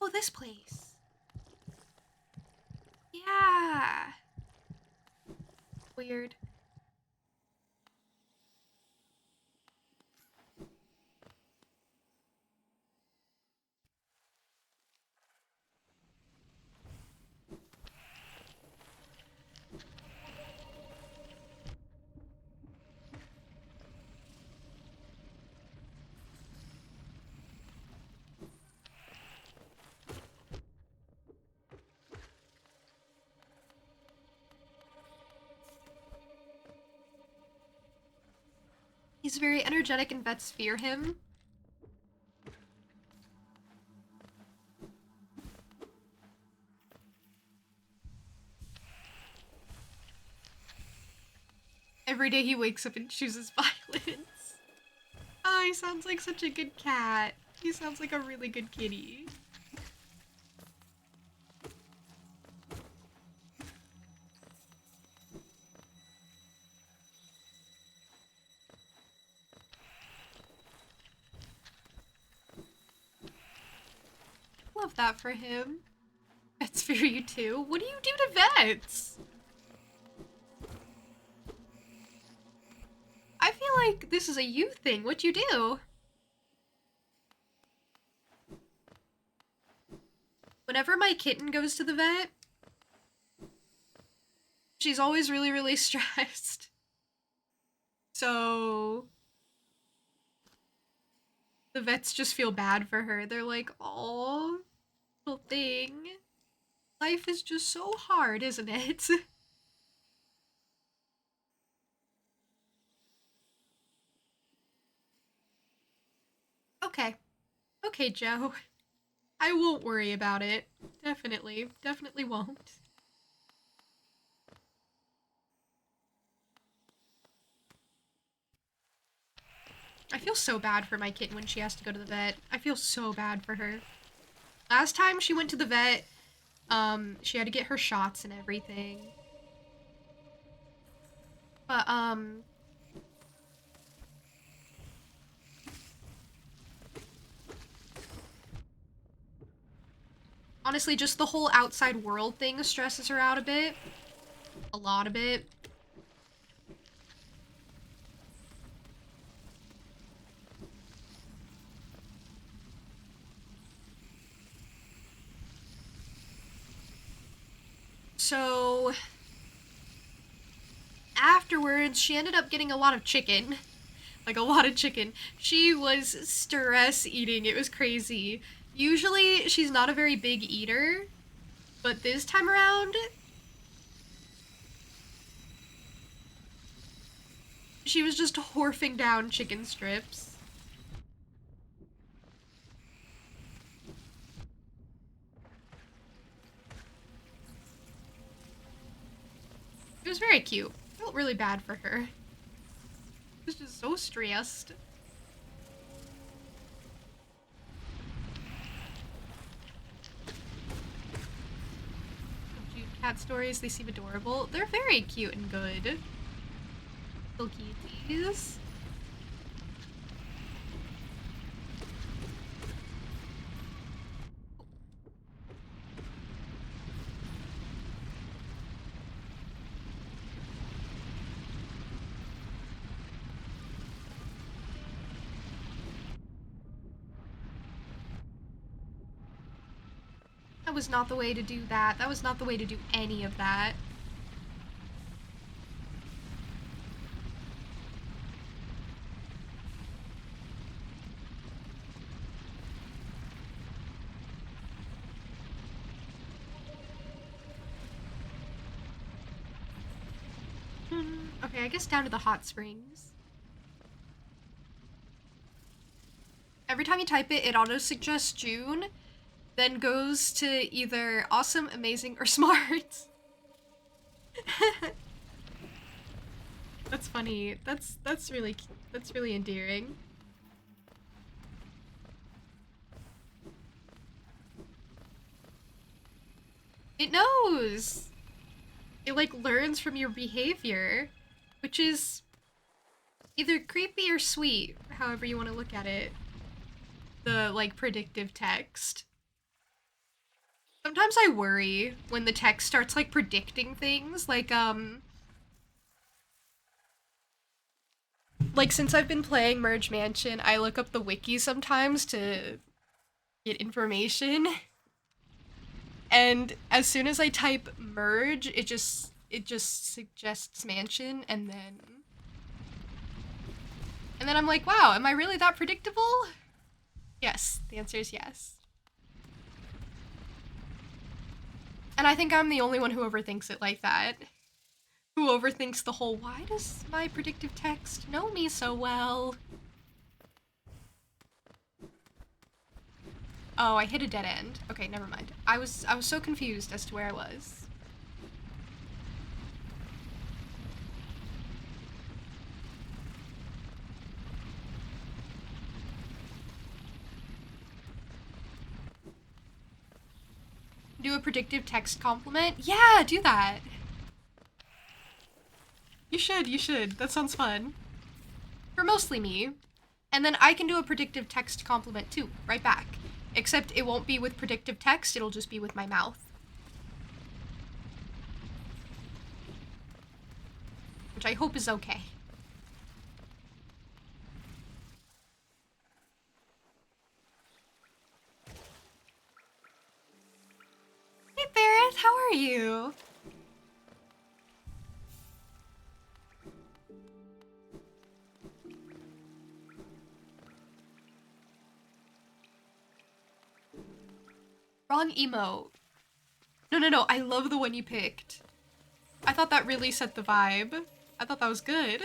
Oh, this place. Yeah. Weird. He's very energetic and vets fear him. Every day he wakes up and chooses violence. Oh, he sounds like such a good cat. He sounds like a really good kitty. Love that for him. Vets fear you too. What do you do to vets? I feel like this is a you thing. What you do? Whenever my kitten goes to the vet, she's always really, really stressed. So the vets just feel bad for her. They're like, "Oh, little thing. Life is just so hard, isn't it?" Okay. Okay, Joe. I won't worry about it. Definitely. Definitely won't. I feel so bad for my kitten when she has to go to the vet. I feel so bad for her. Last time she went to the vet, she had to get her shots and everything. But, honestly, just the whole outside world thing stresses her out a bit. A lot of it. So, afterwards, she ended up getting a lot of chicken. Like, a lot of chicken. She was stress eating. It was crazy. Usually, she's not a very big eater. But this time around, she was just horfing down chicken strips. It was very cute. I felt really bad for her. She was just so stressed. Cute cat stories, they seem adorable. They're very cute and good. Little cuties. That was not the way to do that. That was not the way to do any of that. Okay, I guess down to the hot springs. Every time you type it, it auto-suggests June, then goes to either awesome, amazing, or smart. That's funny. That's really endearing. It knows. It like learns from your behavior, which is either creepy or sweet, however you want to look at it. The, like, predictive text. Sometimes I worry when the text starts, like, predicting things, like, since I've been playing Merge Mansion, I look up the wiki sometimes to get information. And as soon as I type merge, it just suggests mansion, and then I'm like, wow, am I really that predictable? Yes, the answer is yes. And I think I'm the only one who overthinks it like that. Who overthinks the whole, why does my predictive text know me so well? Oh, I hit a dead end. Okay, never mind. I was so confused as to where I was. Do a predictive text compliment? Yeah, do that. You should. That sounds fun. For mostly me. And then I can do a predictive text compliment too, right back. Except it won't be with predictive text, it'll just be with my mouth. Which I hope is okay. Hey Barrett, how are you? Wrong emote. No, I love the one you picked. I thought that really set the vibe. I thought that was good.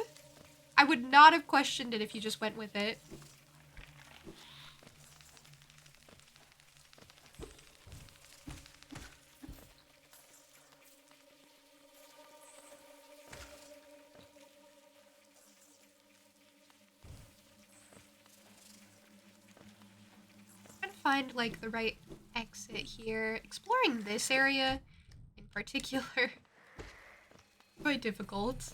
I would not have questioned it if you just went with it. I'm trying to find, like, the right exit here. Exploring this area in particular, quite difficult.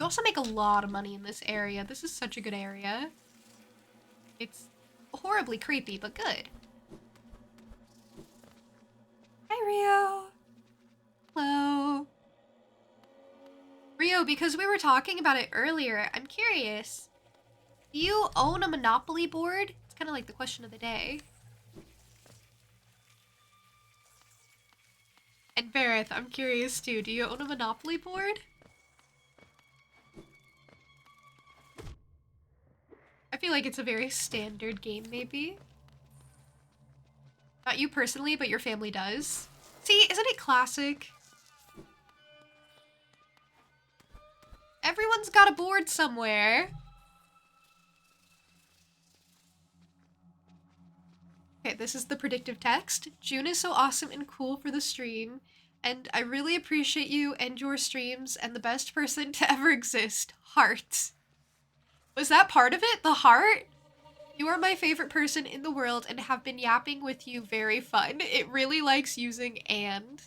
You also make a lot of money in this area. This is such a good area. It's horribly creepy, but good. Hi, Rio. Hello. Rio, because we were talking about it earlier, I'm curious. Do you own a Monopoly board? It's kind of like the question of the day. And Barrett, I'm curious too. Do you own a Monopoly board? I feel like it's a very standard game, maybe. Not you personally, but your family does. See, isn't it classic? Everyone's got a board somewhere. Okay, this is the predictive text. June is so awesome and cool for the stream, and I really appreciate you and your streams, and the best person to ever exist. Heart. Was that part of it? The heart? You are my favorite person in the world and have been yapping with you very fun. It really likes using and.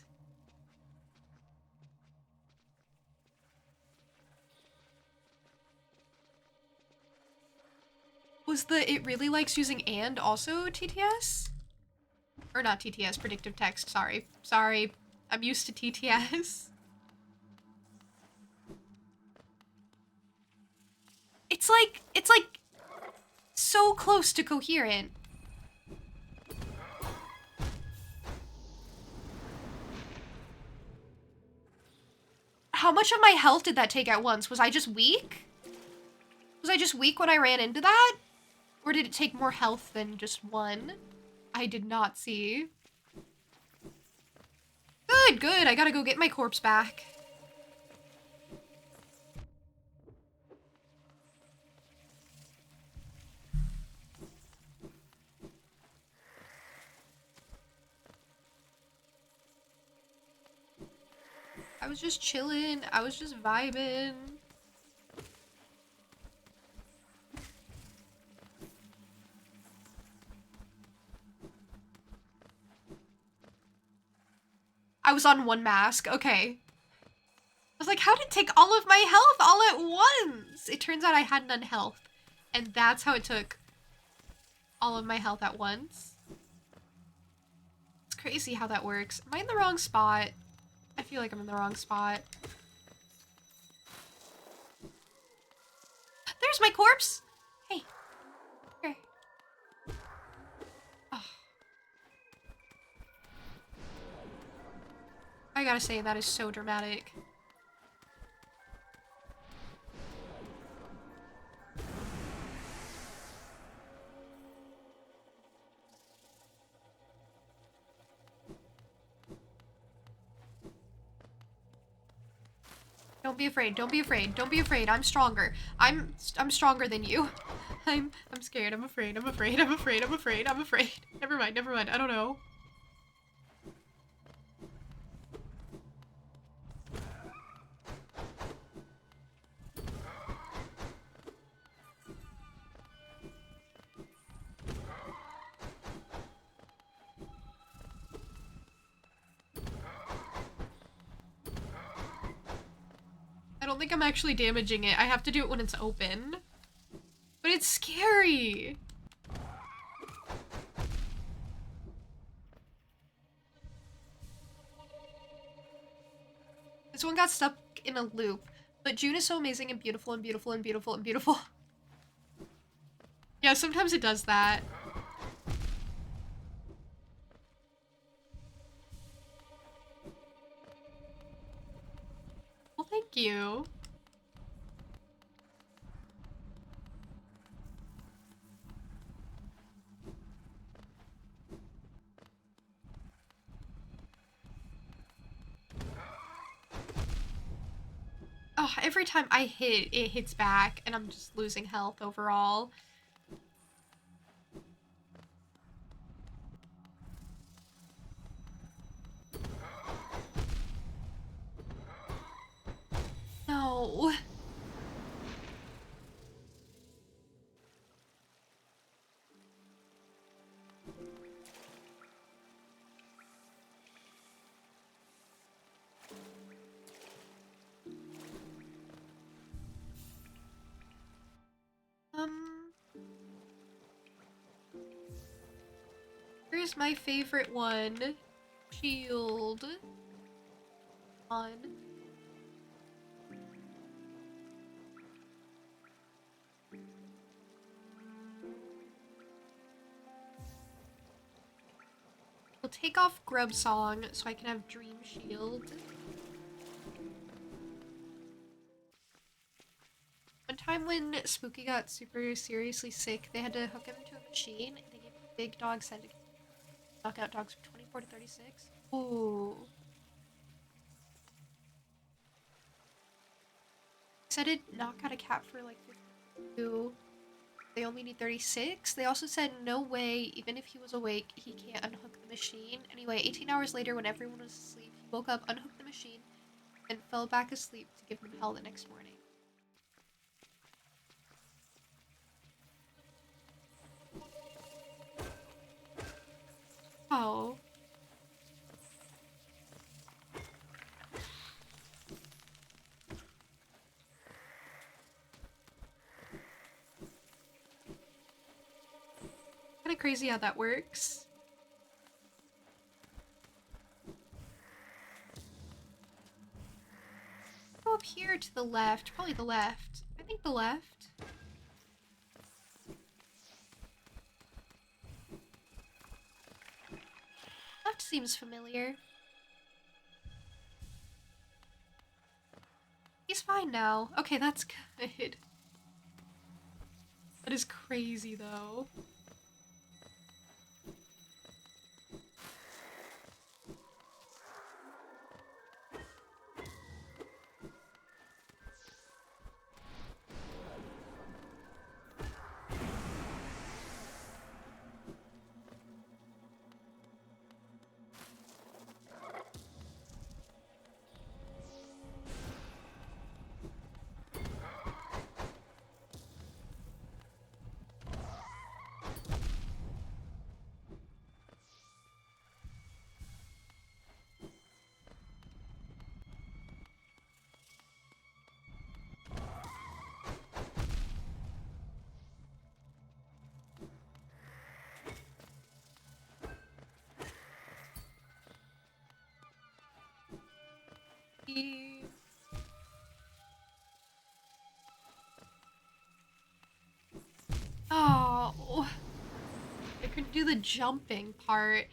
Was the it really likes using and also TTS? Or not TTS, predictive text, sorry. Sorry, I'm used to TTS. It's like so close to coherent. How much of my health did that take at once? Was I just weak? Was I just weak when I ran into that? Or did it take more health than just one? I did not see. Good. I gotta go get my corpse back. was just chilling. I was just vibing. I was on one mask. Okay. I was like, how did it take all of my health all at once? It turns out I had none health. And that's how it took all of my health at once. It's crazy how that works. Am I in the wrong spot? I feel like I'm in the wrong spot. There's my corpse! Hey. Here. Oh. I gotta say, that is so dramatic. Don't be afraid. Don't be afraid. Don't be afraid. I'm stronger. I'm stronger than you. I'm scared. I'm afraid. I'm afraid. I'm afraid. I'm afraid. I'm afraid. Never mind. Never mind. I don't know. I don't think I'm actually damaging it. I have to do it when it's open. But it's scary. This one got stuck in a loop. But June is so amazing and beautiful and beautiful and beautiful and beautiful. Yeah, sometimes it does that. Well, thank you. Oh, every time I hit, it hits back, and I'm just losing health overall. No. Here's my favorite one. Shield. On. We'll take off Grub Song so I can have Dream Shield. One time when Spooky got super seriously sick, they had to hook him to a machine and they gave him a big dog said to knock out dogs from 24 to 36. Ooh. Said it knock out a cat for like 52. They only need 36. They also said no way, even if he was awake, he can't unhook the machine. Anyway, 18 hours later when everyone was asleep, he woke up, unhooked the machine, and fell back asleep to give them hell the next morning. Oh. Kind of crazy how that works. Go up here to the left. Probably the left. I think the left. Left seems familiar. He's fine now. Okay, that's good. That is crazy, though. Oh, I couldn't do the jumping part.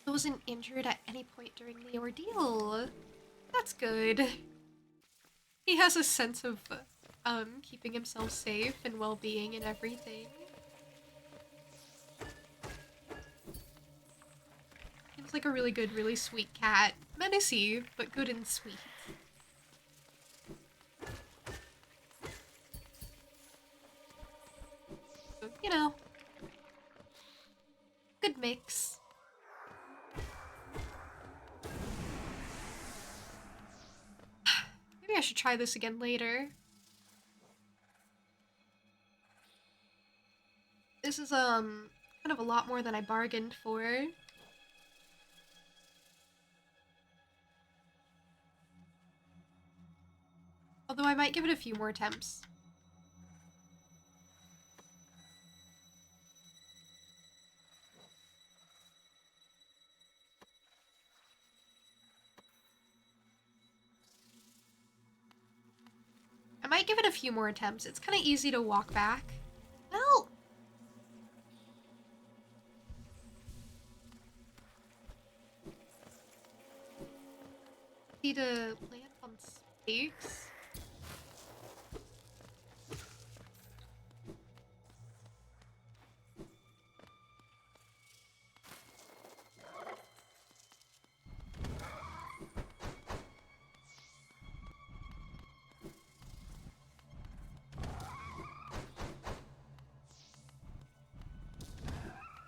I wasn't injured at any point during the ordeal. That's good. He has a sense of keeping himself safe and well-being and everything. Seems like a really good, really sweet cat. Menacey, but good and sweet. So, you know, good mix. Maybe I should try this again later. This is, kind of a lot more than I bargained for. Although I might give it a few more attempts. I might give it a few more attempts. It's kind of easy to walk back. Well, need to land on stakes.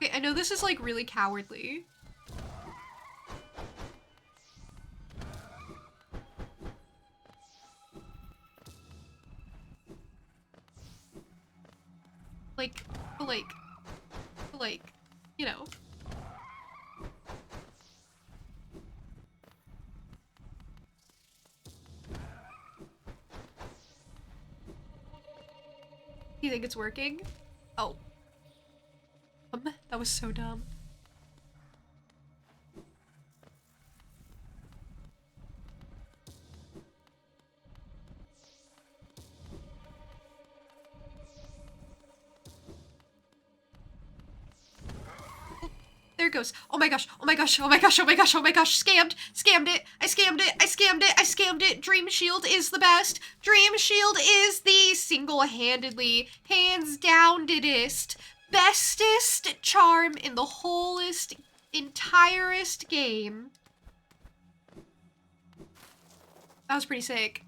Okay, I know this is like really cowardly. Like, you know. You think it's working? Oh. That was so dumb. There it goes. Oh my gosh, oh my gosh, oh my gosh, oh my gosh, oh my gosh, scammed, scammed it, I scammed it, I scammed it, I scammed it. Dream Shield is the best. Dream Shield is the single-handedly, hands down didest, bestest charm in the wholest, entirest game. That was pretty sick.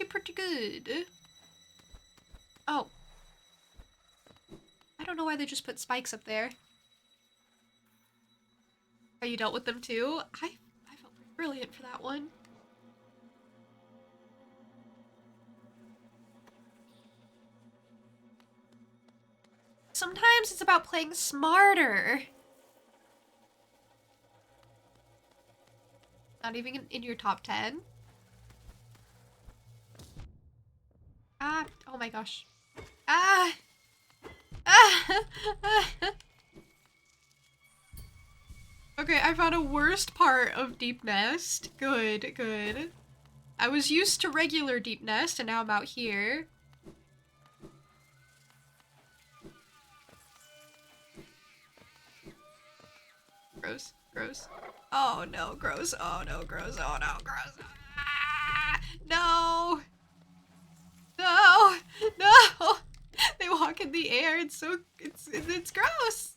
Pretty good. Oh. I don't know why they just put spikes up there. Oh, you dealt with them too? I felt brilliant for that one. Sometimes it's about playing smarter. Not even in your top 10. Ah, oh my gosh. Ah! Okay, I found a worst part of Deep Nest. Good, good. I was used to regular Deep Nest, and now I'm out here. Gross, gross. Oh no, gross. Oh no, gross. Oh no, gross. Ah, no! No! No! They walk in the air. It's so it's gross.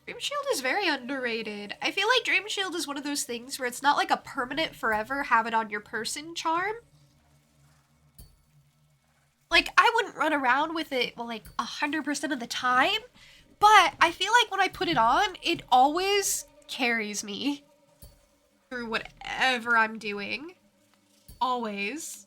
Dream Shield is very underrated. I feel like Dream Shield is one of those things where it's not like a permanent forever have it on your person charm. Like, I wouldn't run around with it, well, like 100% of the time, but I feel like when I put it on, it always carries me through whatever I'm doing. Always.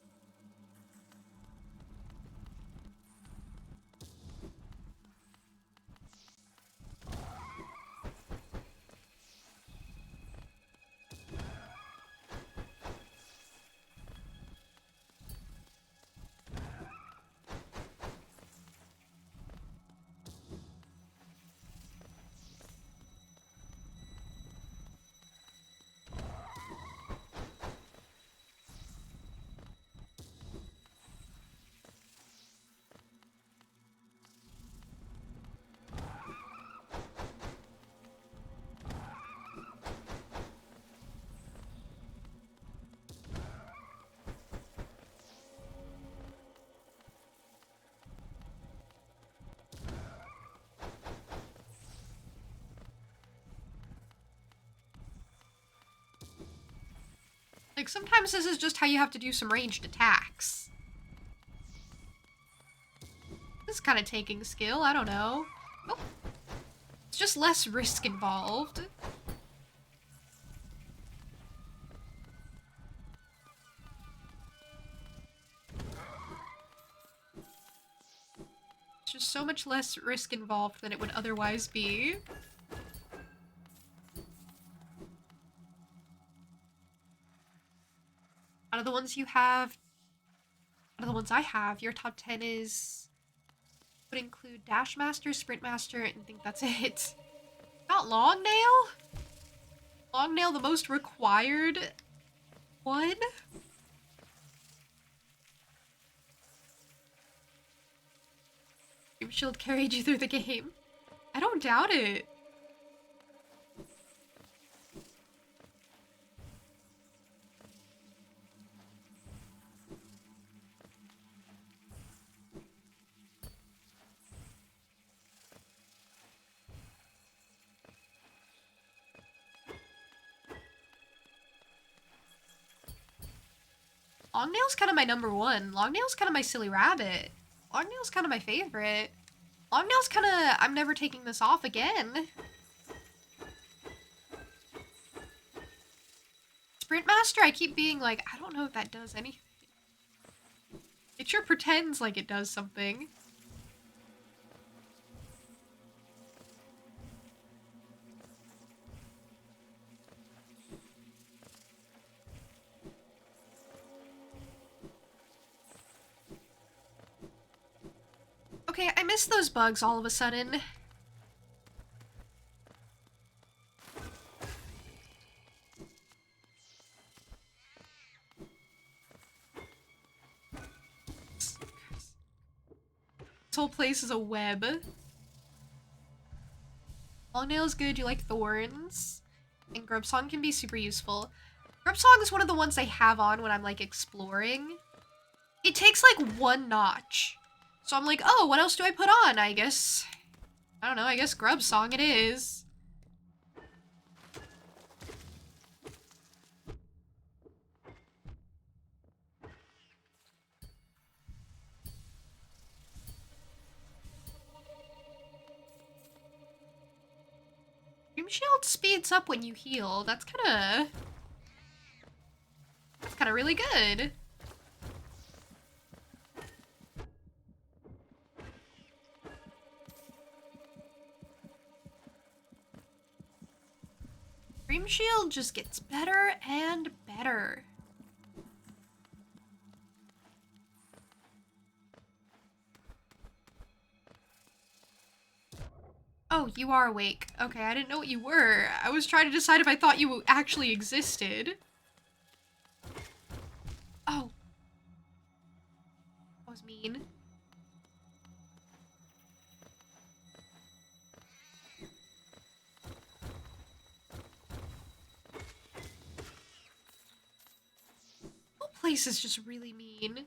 Like, sometimes this is just how you have to do some ranged attacks. This is kind of taking skill, I don't know. Oh. It's just less risk involved. It's just so much less risk involved than it would otherwise be. Out of the ones you have, out of the ones I have, your top 10 would include Dash Master, Sprint Master, and I think that's it. Not Long Nail? Long Nail, the most required one? Dream Shield carried you through the game. I don't doubt it. Long Nail's kind of my number one. Long Nail's kind of my silly rabbit. Long Nail's kind of my favorite. Long Nail's kind of, I'm never taking this off again. Sprint Master, I keep being like, I don't know if that does anything. It sure pretends like it does something. Okay, I missed those bugs all of a sudden. This whole place is a web. Long Nail is good, you like thorns. And Grub Song can be super useful. Grub Song is one of the ones I have on when I'm like exploring. It takes like one notch. So I'm like, oh, what else do I put on? I guess, I don't know, I guess Grub Song it is. Dream Shield speeds up when you heal. That's kind of really good. Dream Shield just gets better and better. Oh, you are awake. Okay, I didn't know what you were. I was trying to decide if I thought you actually existed. Oh. That was mean. The whole place is just really mean.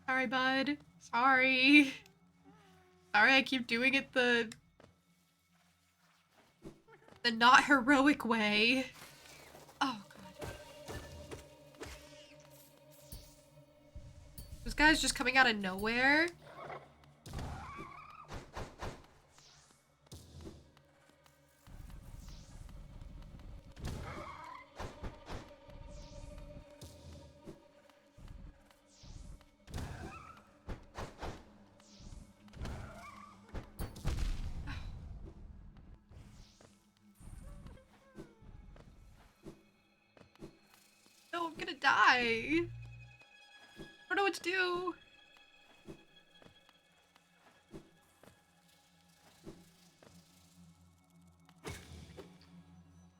Sorry, bud. Sorry. Sorry, I keep doing it the not heroic way. Oh, God. This guy's just coming out of nowhere. gonna die. I don't know what to do.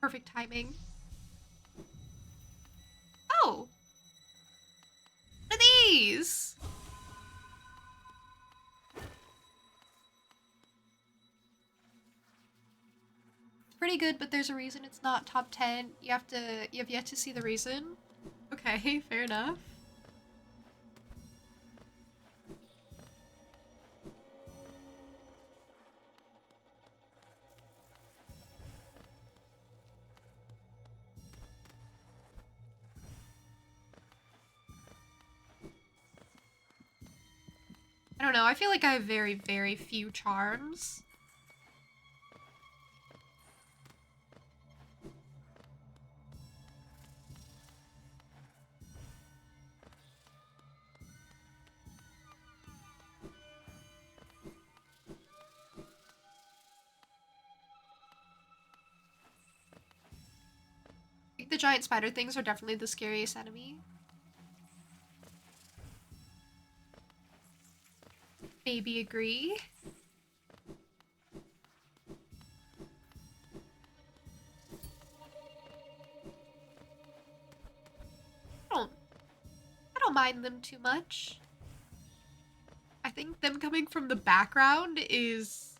Perfect timing. Oh! What are these? It's pretty good, but there's a reason it's not top 10. You have yet to see the reason. Okay, fair enough. I don't know, I feel like I have very, very few charms. I think the giant spider things are definitely the scariest enemy. Maybe agree. I don't mind them too much. I think them coming from the background is...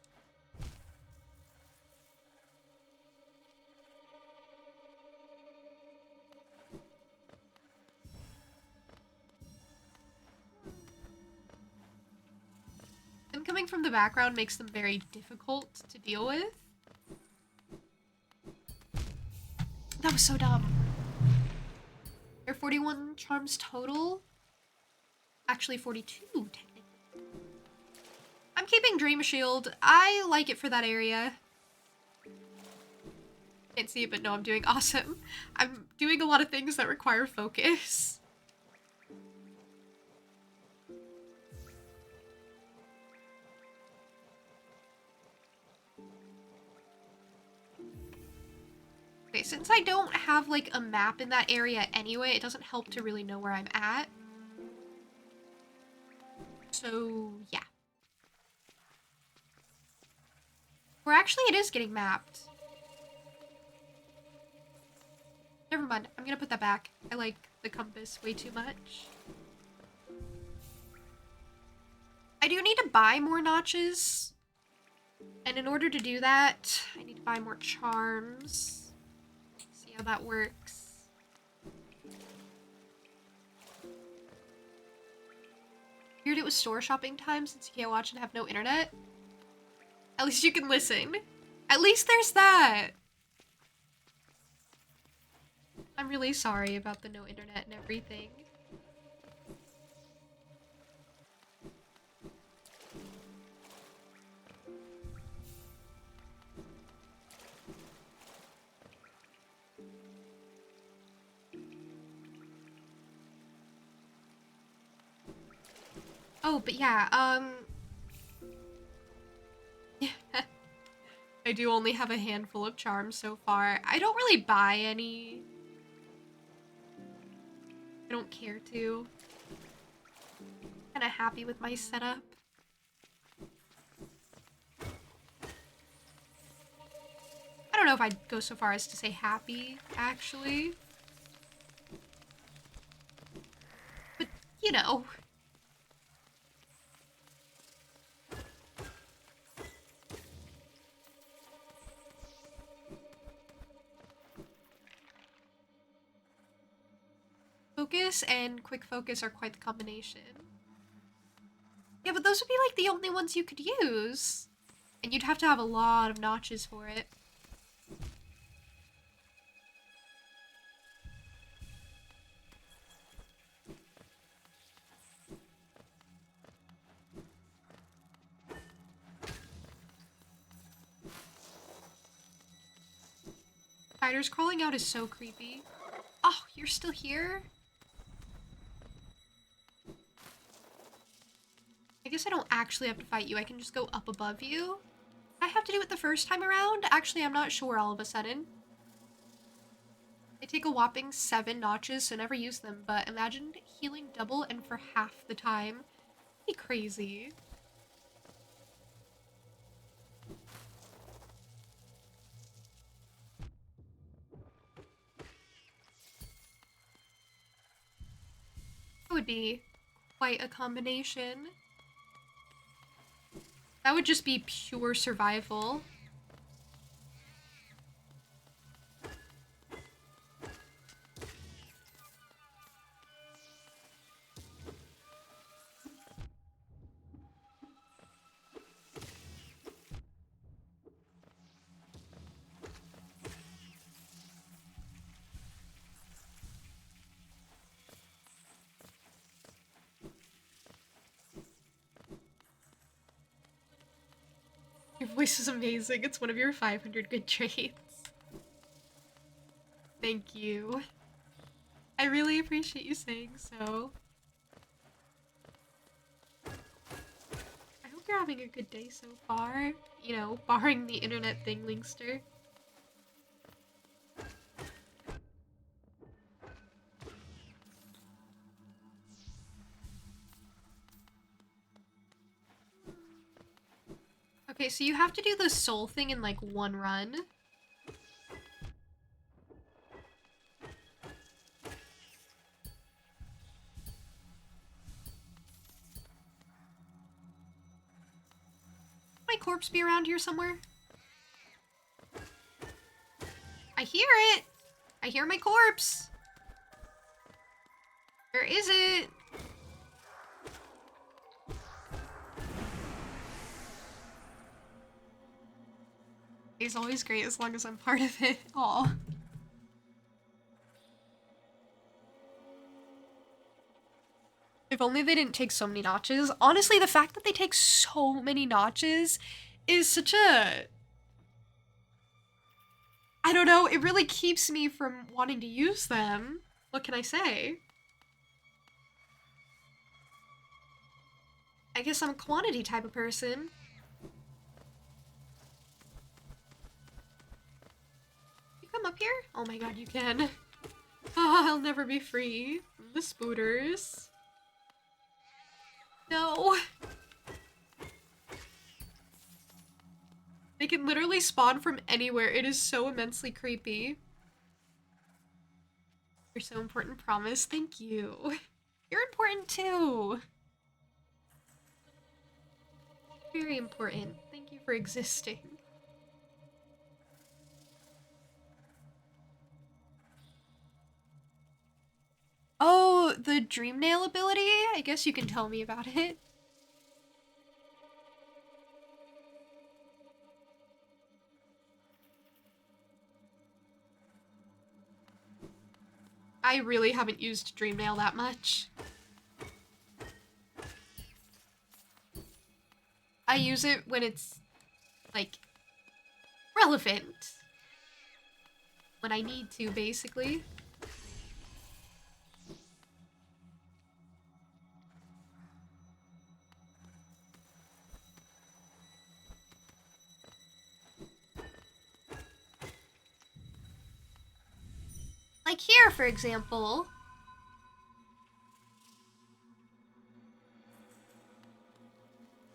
Them coming from the background makes them very difficult to deal with. That was so dumb. There are 41 charms total. Actually 42, technically. I'm keeping Dream Shield. I like it for that area. Can't see it, but no, I'm doing awesome. I'm doing a lot of things that require focus. Okay, since I don't have, like, a map in that area anyway, it doesn't help to really know where I'm at. So, yeah. Or actually, it is getting mapped. Never mind, I'm gonna put that back. I like the compass way too much. I do need to buy more notches. And in order to do that, I need to buy more charms. See how that works. Weird it was store shopping time since you can't watch and have no internet. At least you can listen. At least there's that. I'm really sorry about the no internet and everything. Oh, but yeah, yeah. I do only have a handful of charms so far. I don't really buy any. I don't care to. Kinda happy with my setup. I don't know if I'd go so far as to say happy, actually. But, you know. Focus and quick focus are quite the combination. Yeah, but those would be like the only ones you could use. And you'd have to have a lot of notches for it. Spiders crawling out is so creepy. Oh, you're still here? I guess I don't actually have to fight you. I can just go up above you. Did I have to do it the first time around? Actually, I'm not sure all of a sudden. I take a whopping 7 notches, so never use them, but imagine healing double and for half the time. Be crazy. That would be quite a combination. That would just be pure survival. Your voice is amazing. It's one of your 500 good traits. Thank you. I really appreciate you saying so. I hope you're having a good day so far. You know, barring the internet thing, Linkster. Okay, so you have to do the soul thing in like one run. My corpse be around here somewhere? I hear it! I hear my corpse! Where is it? It's always great as long as I'm part of it. Aw. If only they didn't take so many notches. Honestly, the fact that they take so many notches is such a... I don't know, it really keeps me from wanting to use them. What can I say? I guess I'm a quantity type of person. You come up here? Oh my god, you can. Oh, I'll never be free from the spooters. No. They can literally spawn from anywhere. It is so immensely creepy. You're so important, promise. Thank you. You're important too. Very important. Thank you for existing. Oh, the dream nail ability? I guess you can tell me about it. I really haven't used dream nail that much. I use it when it's, like, relevant. When I need to, basically. Like here, for example.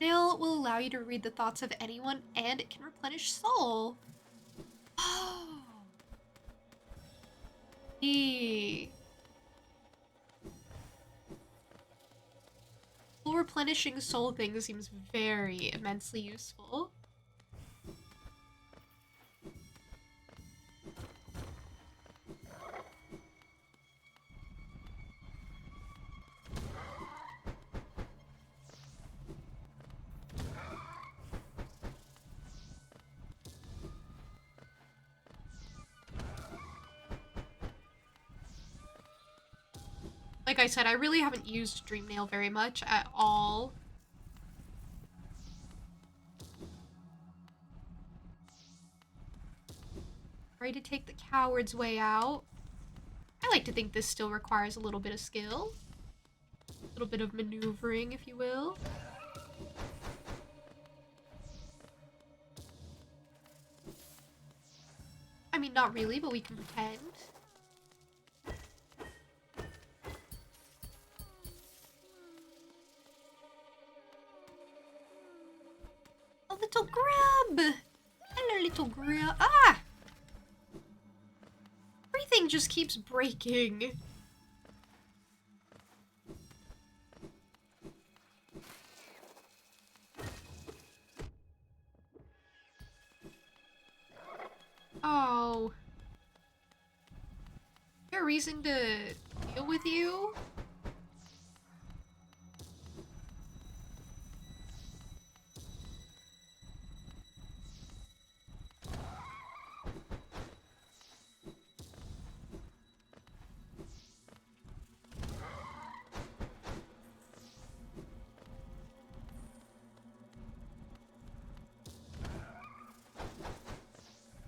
Nail will allow you to read the thoughts of anyone, and it can replenish soul. Oh. The full replenishing soul thing seems very immensely useful. Like I said, I really haven't used Dream Nail very much at all. Ready to take the coward's way out. I like to think this still requires a little bit of skill. A little bit of maneuvering, if you will. I mean, not really, but we can pretend. Metal grill. Ah! Everything just keeps breaking. Oh. Is there a reason to deal with you?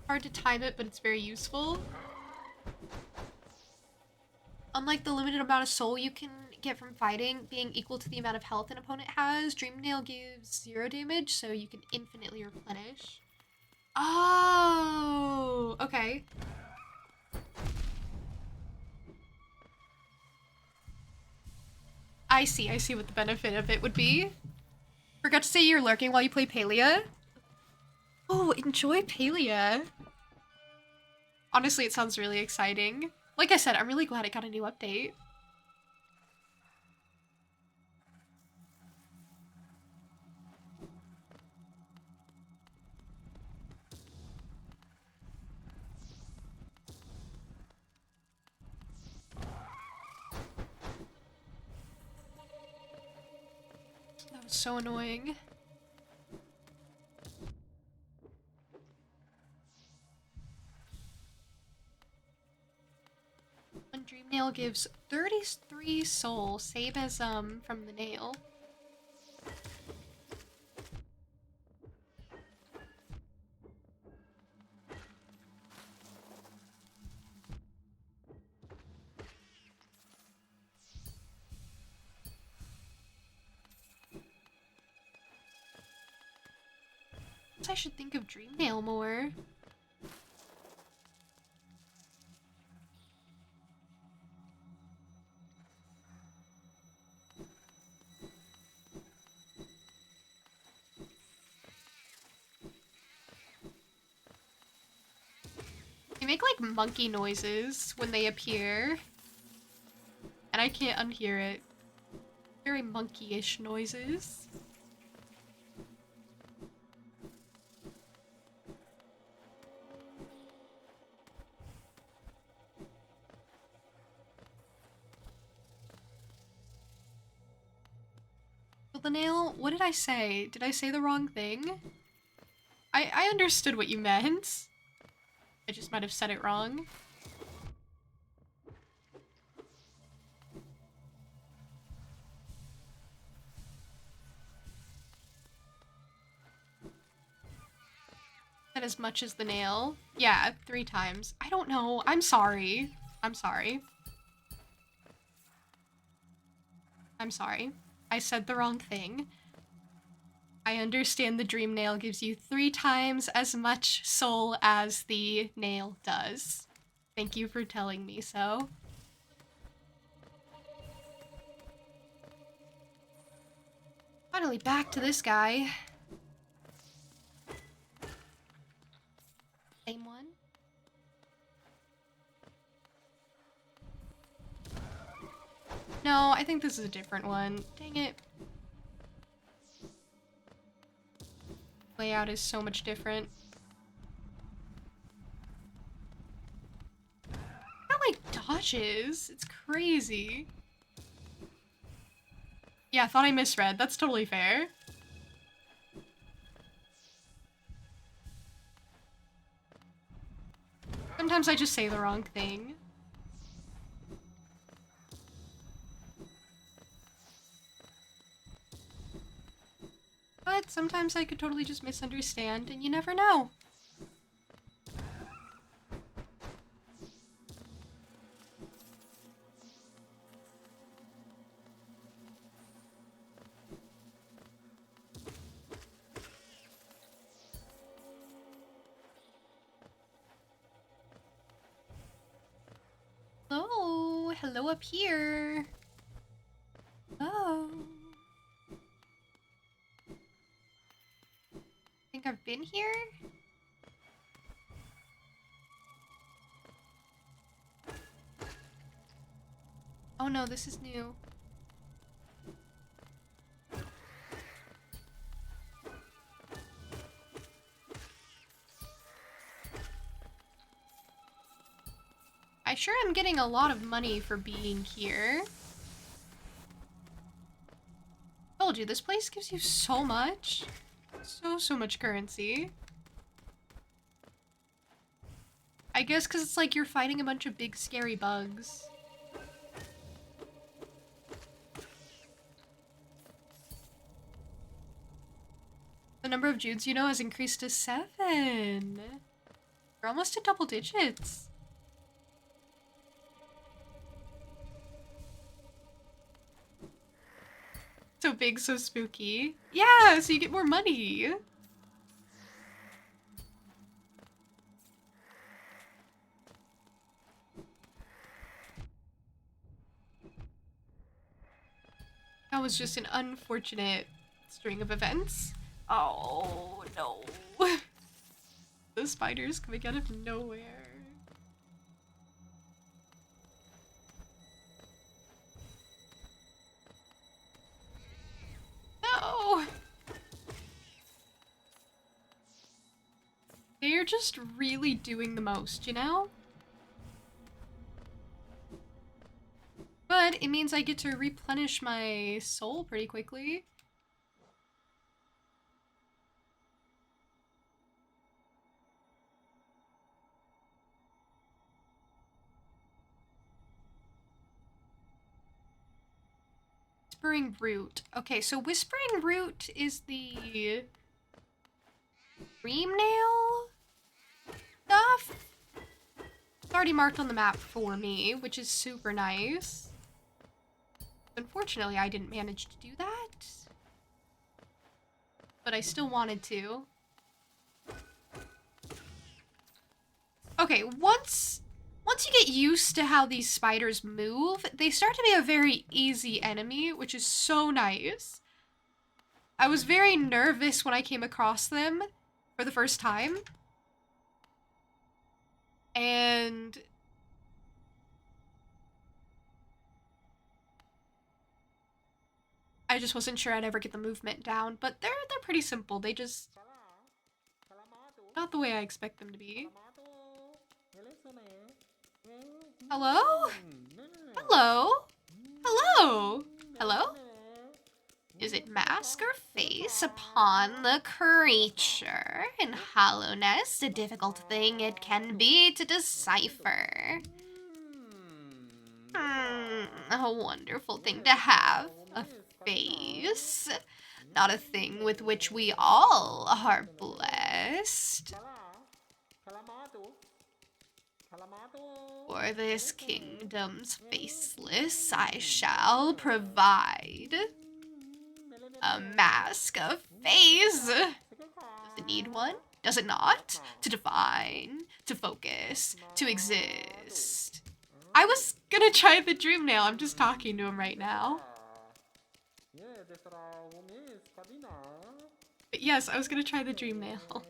Hard to time it, but it's very useful. Unlike the limited amount of soul you can get from fighting being equal to the amount of health an opponent has, Dream Nail gives 0 damage, so you can infinitely replenish. Oh, okay. I see what the benefit of it would be. Forgot to say you're lurking while you play Palia. Oh, enjoy Palia. Honestly, it sounds really exciting. Like I said, I'm really glad it got a new update. That was so annoying. One Dream Nail gives 33 soul, same as from the nail. I should think of Dream Nail more. They make like monkey noises when they appear, and I can't unhear it. Very monkey-ish noises. The nail? What did I say? Did I say the wrong thing? I understood what you meant. I just might have said it wrong. Said as much as the nail. Yeah, 3 times. I don't know. I'm sorry. I'm sorry. I'm sorry. I said the wrong thing. I understand the Dream Nail gives you 3 times as much soul as the nail does. Thank you for telling me so. Finally back to this guy. Same one. No, I think this is a different one. Dang it. Layout is so much different. Got like dodges. It's crazy. Yeah, I thought I misread. That's totally fair. Sometimes I just say the wrong thing. But sometimes I could totally just misunderstand, and you never know. Hello, hello up here. Hello. Think I've been here? Oh no, this is new. I sure am getting a lot of money for being here. Told you, this place gives you so much. So much currency. I guess because it's like you're fighting a bunch of big scary bugs. The number of Judes you know has increased to 7. We're almost at double digits. So big, so spooky. Yeah, so you get more money. That was just an unfortunate string of events. Oh, no. The spiders coming out of nowhere. No! They're just really doing the most, you know? But it means I get to replenish my soul pretty quickly. Whispering Root. Okay, so Whispering Root is the Dream Nail stuff. It's already marked on the map for me, which is super nice. Unfortunately, I didn't manage to do that. But I still wanted to. Okay, once you get used to how these spiders move, they start to be a very easy enemy, which is so nice. I was very nervous when I came across them for the first time. And I just wasn't sure I'd ever get the movement down, but they're pretty simple. They just not the way I expect them to be. Hello? Hello? Hello? Hello? Is it mask or face upon the creature? In Hollownest, a difficult thing it can be to decipher. A wonderful thing to have. A face. Not a thing with which we all are blessed. For this kingdom's faceless, I shall provide a mask of face. Does it need one? Does it not? To define, to focus, to exist. I was gonna try the Dream Nail. I'm just talking to him right now. But yes, I was gonna try the Dream Nail.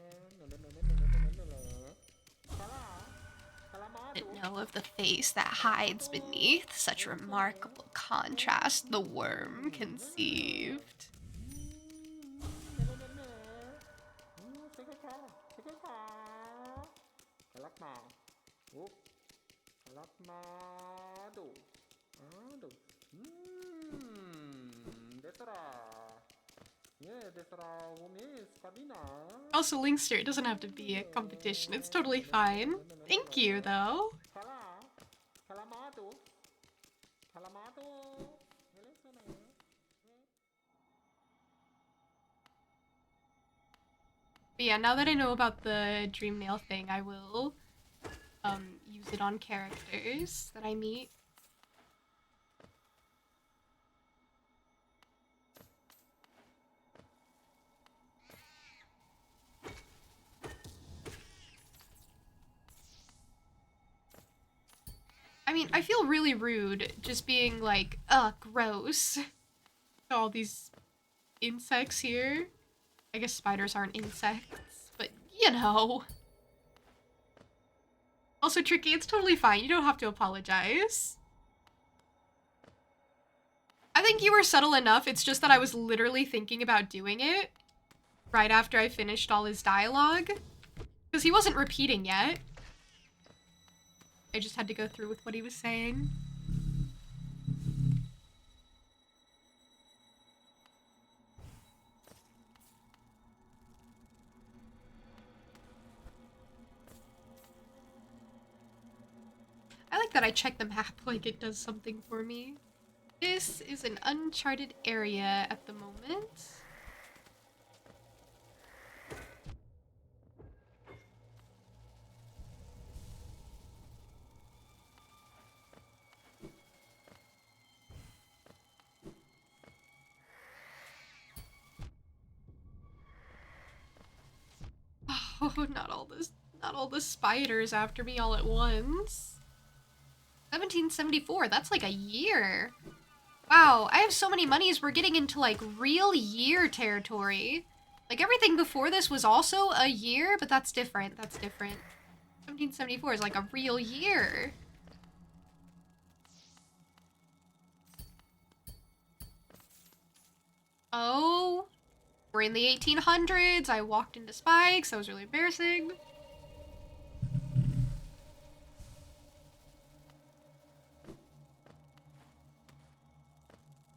Didn't know of the face that hides beneath such remarkable contrast the worm conceived. Also, Linkster, it doesn't have to be a competition. It's totally fine. Thank you, though. But yeah, now that I know about the Dream Nail thing, I will use it on characters that I meet. I mean, I feel really rude just being like, ugh, gross. All these insects here. I guess spiders aren't insects, but you know. Also, Tricky, it's totally fine. You don't have to apologize. I think you were subtle enough. It's just that I was literally thinking about doing it right after I finished all his dialogue. Because he wasn't repeating yet. I just had to go through with what he was saying. I like that I check the map like it does something for me. This is an uncharted area at the moment. Oh, not all the spiders after me all at once. 1774, that's like a year. Wow, I have so many monies, we're getting into like real year territory. Like everything before this was also a year, but that's different, 1774 is like a real year. Oh, we're in the 1800s. I walked into spikes, that was really embarrassing.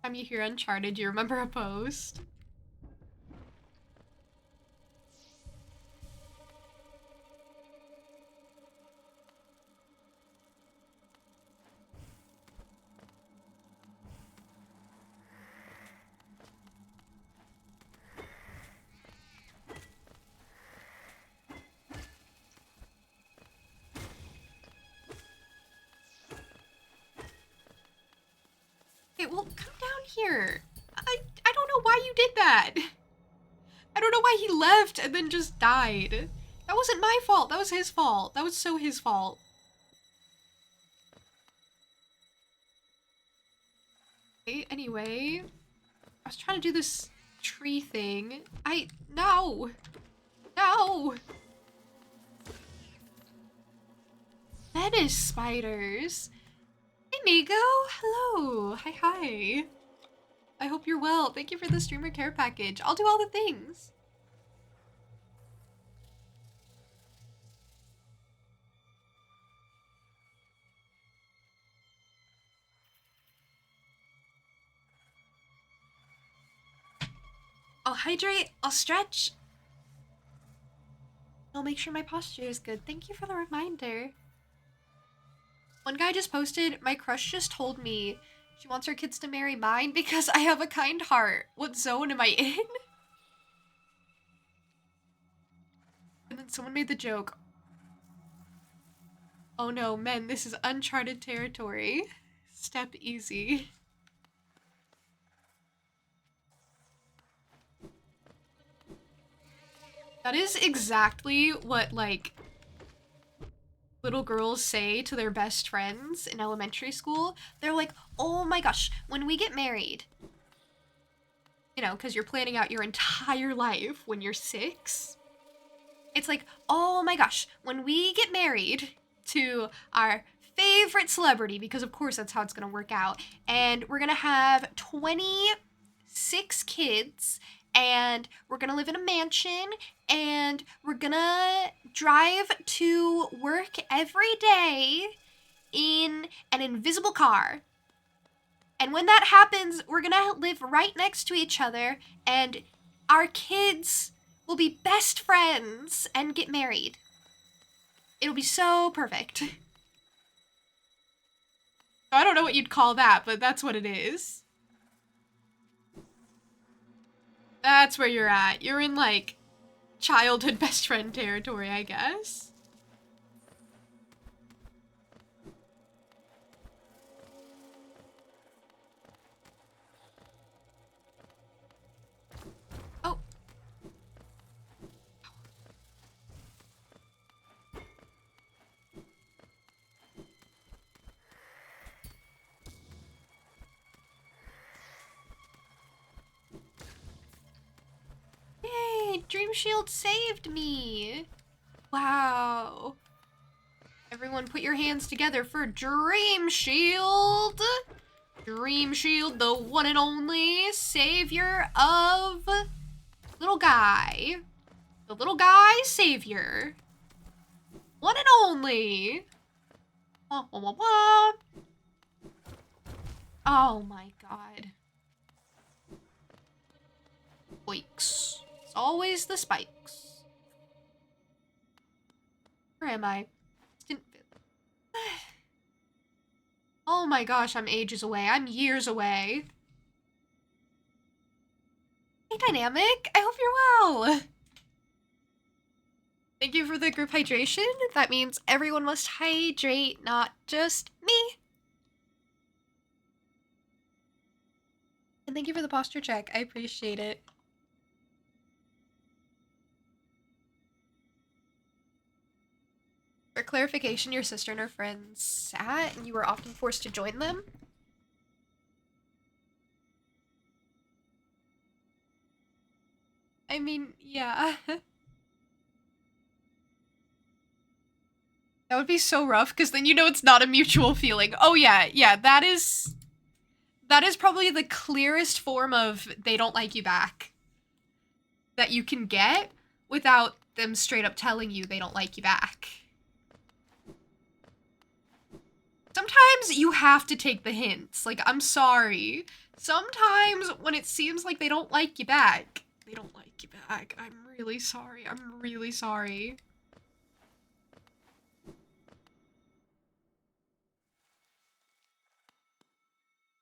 Time you hear Uncharted, you remember a post? Okay, well, come down here. I don't know why you did that. I don't know why he left and then just died. That wasn't my fault. That was his fault. That was so his fault. Okay, anyway. I was trying to do this tree thing. No! No! Menace spiders. Hey, Nigo. Hello. Hi. I hope you're well. Thank you for the streamer care package. I'll do all the things. I'll hydrate. I'll stretch. I'll make sure my posture is good. Thank you for the reminder. One guy just posted, my crush just told me she wants her kids to marry mine because I have a kind heart. What zone am I in? And then someone made the joke. Oh no, men, this is uncharted territory. Step easy. That is exactly what, like, little girls say to their best friends in elementary school. They're like, oh my gosh, when we get married, you know, because you're planning out your entire life when you're 6. It's like, oh my gosh, when we get married to our favorite celebrity, because of course that's how it's gonna work out, and we're gonna have 26 kids, and we're gonna live in a mansion, and we're gonna drive to work every day in an invisible car. And when that happens, we're gonna live right next to each other, and our kids will be best friends and get married. It'll be so perfect. I don't know what you'd call that, but that's what it is. That's where you're at. You're in, like, childhood best friend territory, I guess. Oh. Yay! Dream Shield saved me! Wow. Everyone put your hands together for Dream Shield! Dream Shield, the one and only savior of little guy. The little guy savior. One and only. Wah, wah, wah, wah. Oh my god. Spikes. It's always the spikes. Where am I? Didn't... Oh my gosh, I'm ages away. I'm years away. Hey, Dynamic. I hope you're well. Thank you for the group hydration. That means everyone must hydrate, not just me. And thank you for the posture check. I appreciate it. For clarification, your sister and her friends sat and you were often forced to join them? I mean, yeah. That would be so rough, because then you know it's not a mutual feeling. Oh yeah, that is probably the clearest form of they don't like you back that you can get without them straight up telling you they don't like you back. Sometimes you have to take the hints. Like, I'm sorry. Sometimes when it seems like they don't like you back, they don't like you back. I'm really sorry. I'm really sorry.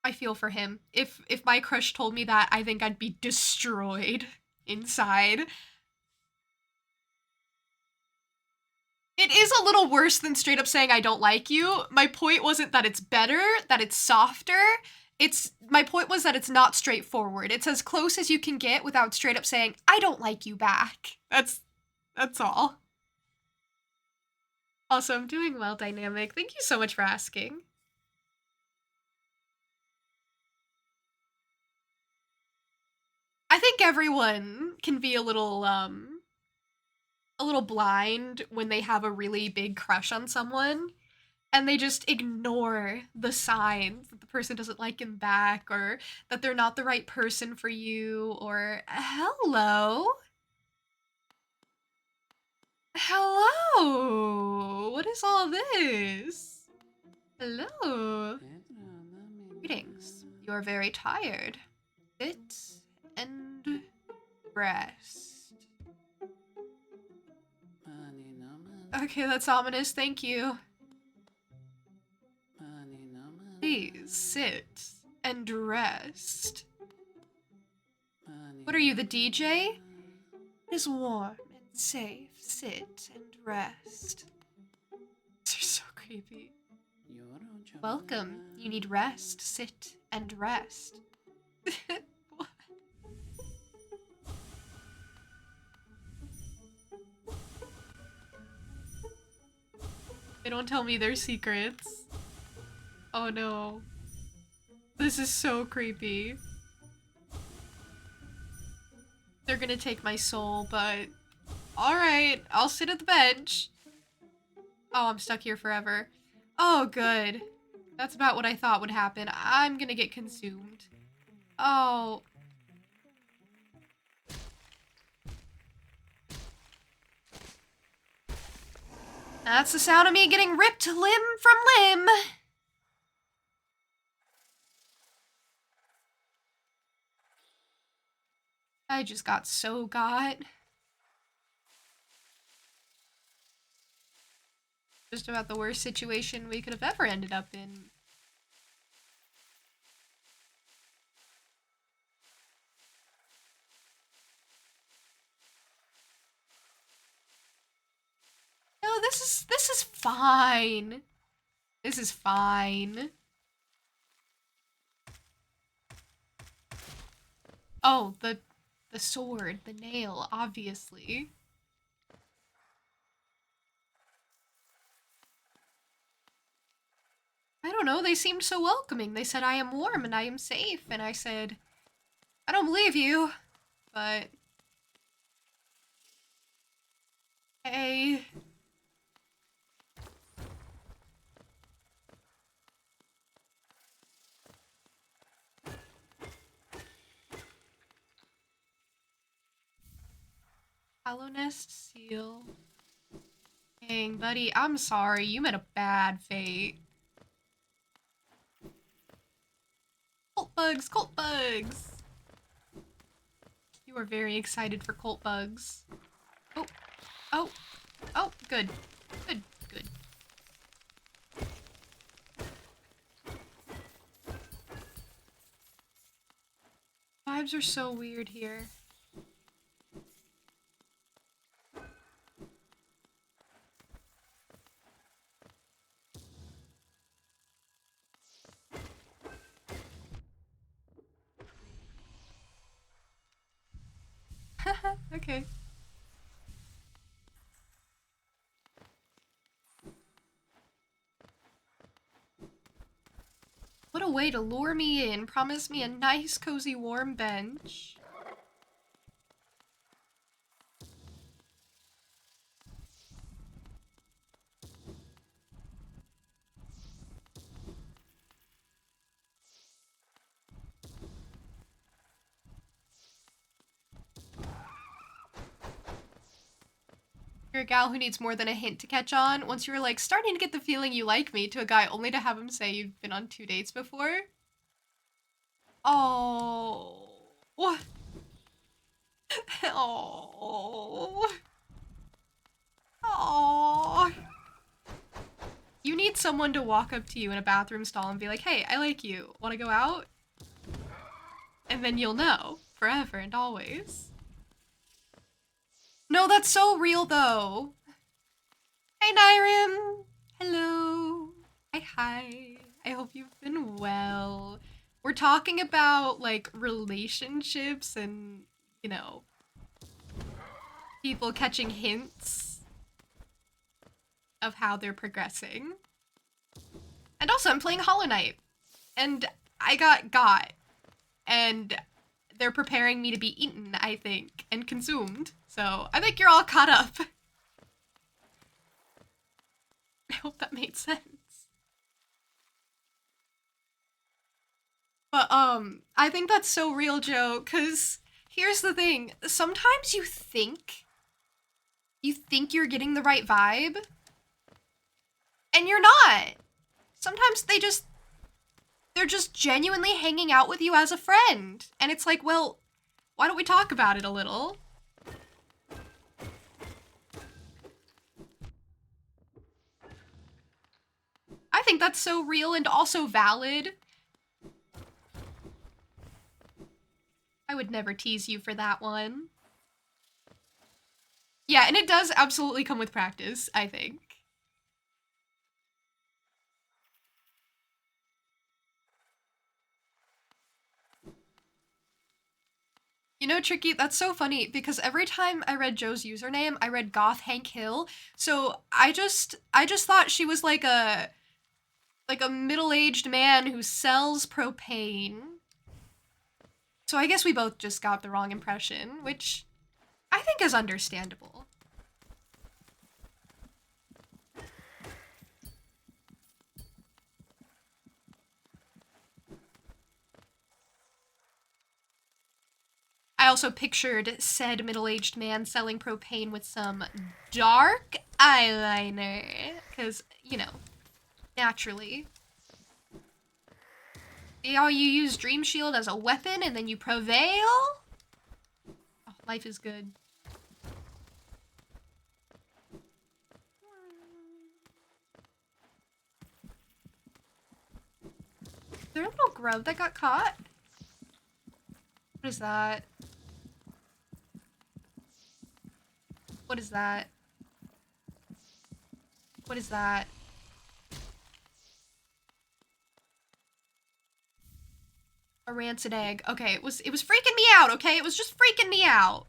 I feel for him. If my crush told me that, I think I'd be destroyed inside. It is a little worse than straight up saying I don't like you. My point wasn't that it's better, that it's softer. My point was that it's not straightforward. It's as close as you can get without straight up saying I don't like you back. That's all. Also, I'm doing well, Dynamic. Thank you so much for asking. I think everyone can be a little blind when they have a really big crush on someone and they just ignore the signs that the person doesn't like them back or that they're not the right person for you or hello. Hello. What is all this? Hello. Greetings. You're very tired. Sit and rest. Okay, that's ominous. Thank you. Please sit and rest. What are you, the DJ? It is warm and safe. Sit and rest. These are so creepy. Welcome. You need rest. Sit and rest. What? They don't tell me their secrets. Oh no. This is so creepy. They're gonna take my soul, but... Alright, I'll sit at the bench. Oh, I'm stuck here forever. Oh, good. That's about what I thought would happen. I'm gonna get consumed. Oh. That's the sound of me getting ripped limb from limb. I just got so got. Just about the worst situation we could have ever ended up in. No, this is fine. This is fine. Oh, the sword, the nail, obviously. I don't know, they seemed so welcoming. They said I am warm and I am safe, and I said, I don't believe you, but... Hey... Hollow Nest seal. Dang, buddy, I'm sorry. You met a bad fate. Cult bugs, cult bugs! You are very excited for cult bugs. Oh, oh, oh, good. Good, good. Vibes are so weird here. Okay. What a way to lure me in. Promise me a nice, cozy, warm bench. You're a gal who needs more than a hint to catch on. Once you were like starting to get the feeling you like me to a guy only to have him say you've been on 2 dates before. Oh. Oh. Oh. You need someone to walk up to you in a bathroom stall and be like, hey, I like you. Wanna go out? And then you'll know. Forever and always. No, that's so real though. Hey, Nyrim. Hello. Hi. I hope you've been well. We're talking about, like, relationships and, you know, people catching hints of how they're progressing. And also, I'm playing Hollow Knight. And I got. And they're preparing me to be eaten, I think, and consumed. So, I think you're all caught up. I hope that made sense. But, I think that's so real, Joe, because here's the thing. Sometimes you think you're getting the right vibe, and you're not. Sometimes they're just genuinely hanging out with you as a friend. And it's like, well, why don't we talk about it a little? I think that's so real and also valid. I would never tease you for that one. Yeah, and it does absolutely come with practice, I think. You know, Tricky, that's so funny because every time I read Joe's username, I read Goth Hank Hill. So I just thought she was like a middle-aged man who sells propane. So I guess we both just got the wrong impression, which I think is understandable. I also pictured said middle-aged man selling propane with some dark eyeliner. Because, you know, naturally. Yeah, you use Dream Shield as a weapon and then you prevail? Oh, life is good. Is there a little grub that got caught? What is that? What is that? What is that? A rancid egg. Okay, it was freaking me out, okay? It was just freaking me out.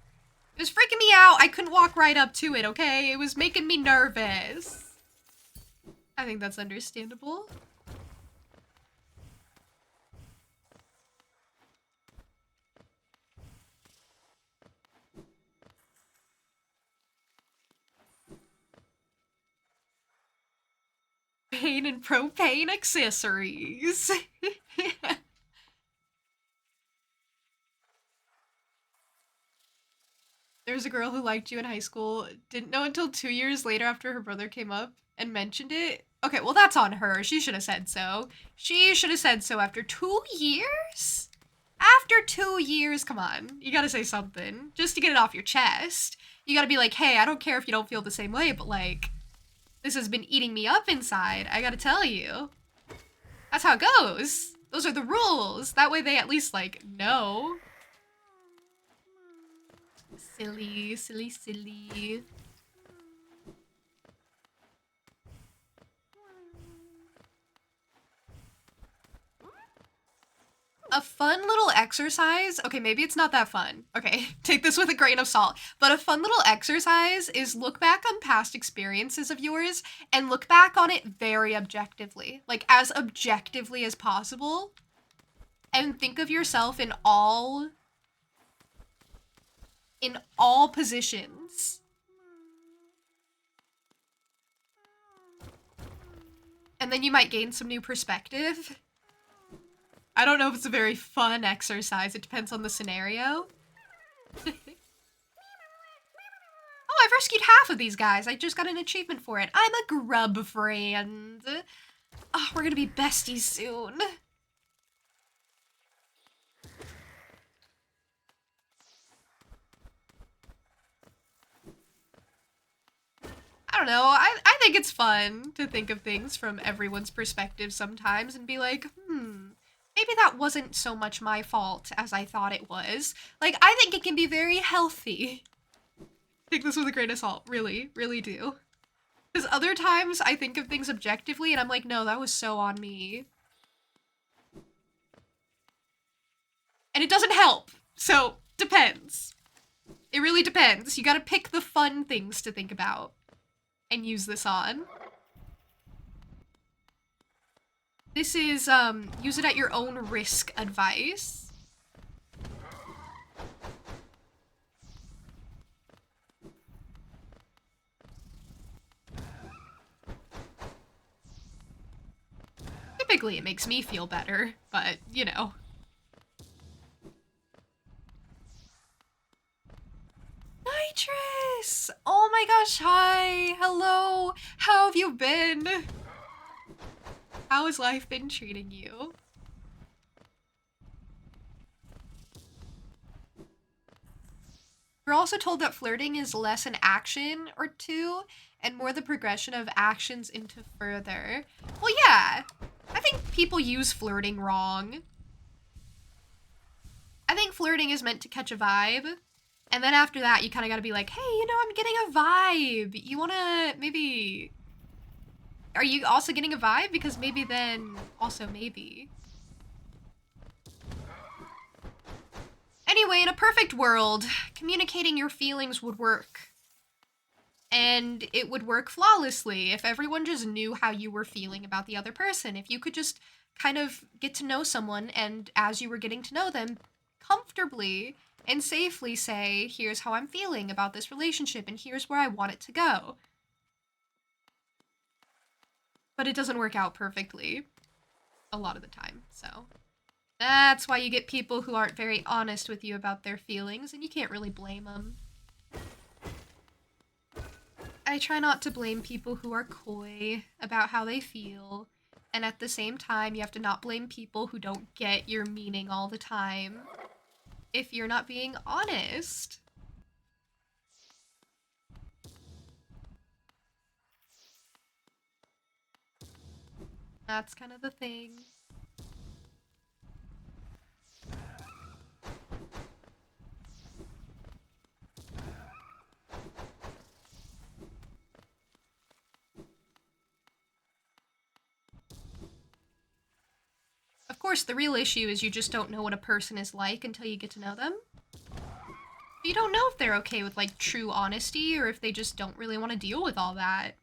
It was freaking me out. I couldn't walk right up to it, okay? It was making me nervous. I think that's understandable. Pain and propane accessories. There's a girl who liked you in high school, didn't know until 2 years later after her brother came up and mentioned it. Okay, well, that's on her. She should have said so. She should have said so after 2 years? After 2 years, come on. You gotta say something. Just to get it off your chest. You gotta be like, hey, I don't care if you don't feel the same way, but like, this has been eating me up inside. I gotta tell you. That's how it goes. Those are the rules. That way they at least, like, know. Silly, silly, silly. A fun little exercise. Okay, maybe it's not that fun. Okay, take this with a grain of salt. But a fun little exercise is look back on past experiences of yours and look back on it very objectively. Like, as objectively as possible. And think of yourself in all positions. And then you might gain some new perspective. I don't know if it's a very fun exercise. It depends on the scenario. Oh, I've rescued half of these guys. I just got an achievement for it. I'm a grub friend. Oh, we're gonna be besties soon. I don't know. I think it's fun to think of things from everyone's perspective sometimes and be like, maybe that wasn't so much my fault as I thought it was. Like, I think it can be very healthy. Take this with a grain of salt. Really, really do. Because other times I think of things objectively and I'm like, no, that was so on me. And it doesn't help. So, depends. It really depends. You gotta pick the fun things to think about and use this on. This is, use it at your own risk advice. Typically, it makes me feel better, but, you know. Nitrous! Oh my gosh, hi! Hello! How have you been? How has life been treating you? We're also told that flirting is less an action or two and more the progression of actions into further. Well, yeah. I think people use flirting wrong. I think flirting is meant to catch a vibe. And then after that, you kind of got to be like, hey, you know, I'm getting a vibe. You want to maybe... Are you also getting a vibe? Because maybe then also maybe. Anyway, in a perfect world, communicating your feelings would work. And it would work flawlessly if everyone just knew how you were feeling about the other person. If you could just kind of get to know someone and as you were getting to know them, comfortably and safely say, here's how I'm feeling about this relationship and here's where I want it to go. But it doesn't work out perfectly a lot of the time, so that's why you get people who aren't very honest with you about their feelings, and you can't really blame them. I try not to blame people who are coy about how they feel, and at the same time, you have to not blame people who don't get your meaning all the time if you're not being honest. That's kind of the thing. Of course, the real issue is you just don't know what a person is like until you get to know them. You don't know if they're okay with, like, true honesty or if they just don't really want to deal with all that.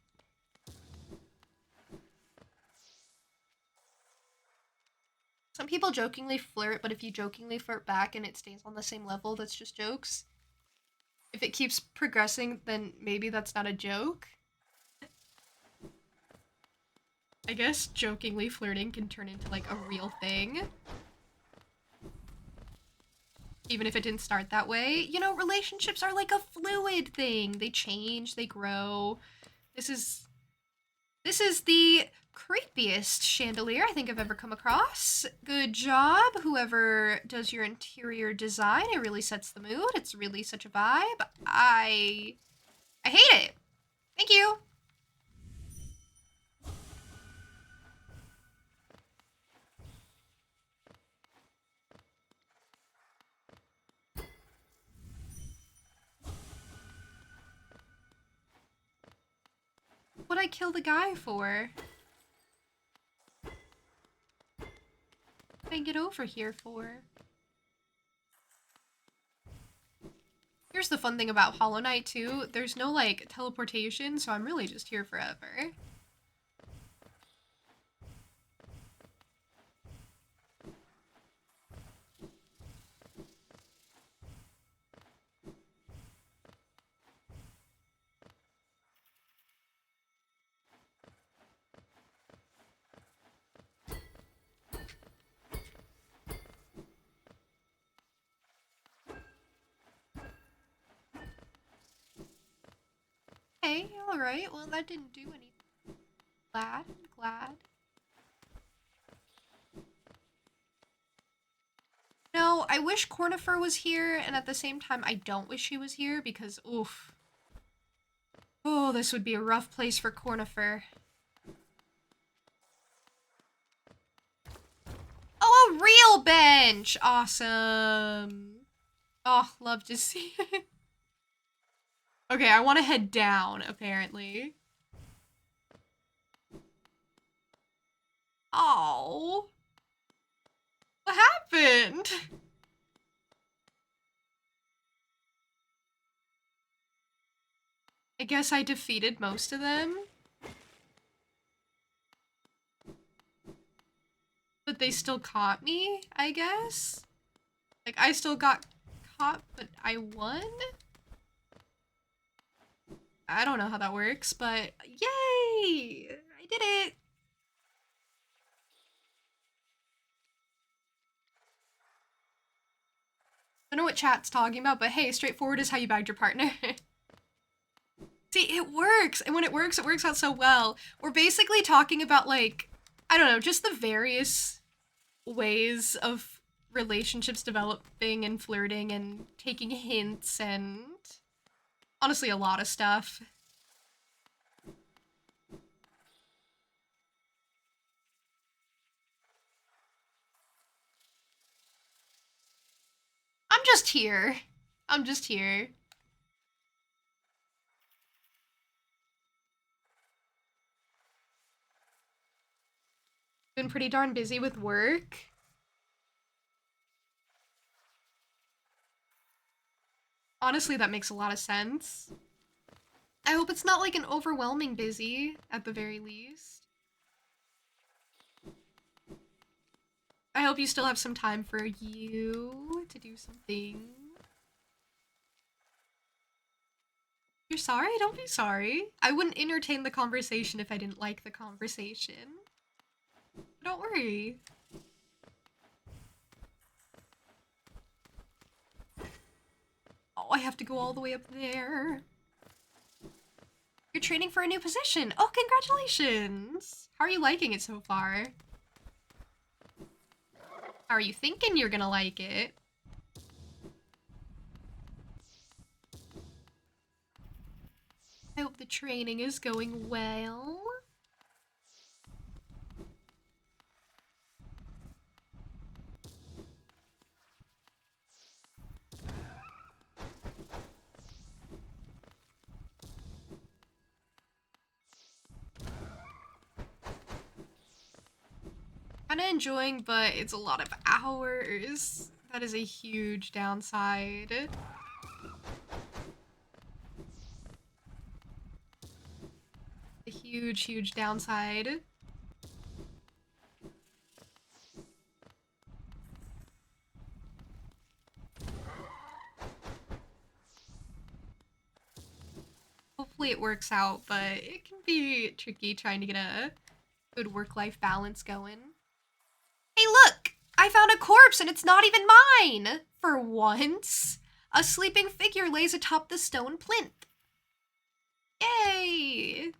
Some people jokingly flirt, but if you jokingly flirt back and it stays on the same level, that's just jokes. If it keeps progressing, then maybe that's not a joke. I guess jokingly flirting can turn into, like, a real thing. even if it didn't start that way. You know, relationships are like a fluid thing. They change, they grow. This is the creepiest chandelier I think I've ever come across. Good job, whoever does your interior design. It really sets the mood. It's really such a vibe. I hate it. Thank you. What'd I kill the guy for? What did I get over here for? Here's the fun thing about Hollow Knight too. There's no like teleportation, so I'm really just here forever. Hey, alright. Well, that didn't do anything. Glad. No, I wish Cornifer was here, and at the same time, I don't wish she was here because, oof. Oh, this would be a rough place for Cornifer. Oh, a real bench! Awesome. Oh, love to see it. Okay, I want to head down, apparently. Oh. What happened? I guess I defeated most of them. But they still caught me, I guess? Like, I still got caught, but I won? I don't know how that works, but yay! I did it! I don't know what chat's talking about, but hey, straightforward is how you bagged your partner. See, it works! And when it works out so well. We're basically talking about, like, I don't know, just the various ways of relationships developing and flirting and taking hints and honestly a lot of stuff. I'm just here. I'm just here. Been pretty darn busy with work. Honestly, that makes a lot of sense. I hope it's not like an overwhelming busy, at the very least. I hope you still have some time for you to do something. You're sorry? Don't be sorry. I wouldn't entertain the conversation if I didn't like the conversation. Don't worry. Oh, I have to go all the way up there. You're training for a new position. Oh, congratulations. How are you liking it so far? How are you thinking you're gonna like it? I hope the training is going well. Kinda enjoying, but it's a lot of hours. That is a huge downside. A huge, huge downside. Hopefully it works out, but it can be tricky trying to get a good work-life balance going. Hey, look! I found a corpse and it's not even mine! For once. A sleeping figure lays atop the stone plinth. Yay!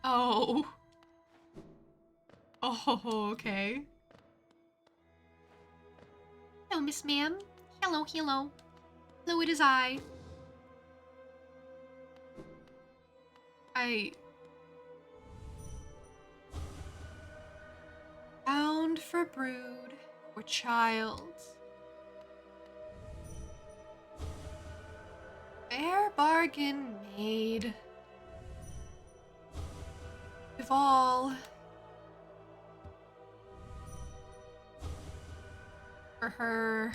Oh. Oh, okay. Hello, Miss Ma'am. Hello, hello. Hello, it is I. Bound for brood or child. Fair bargain made. With all. For her.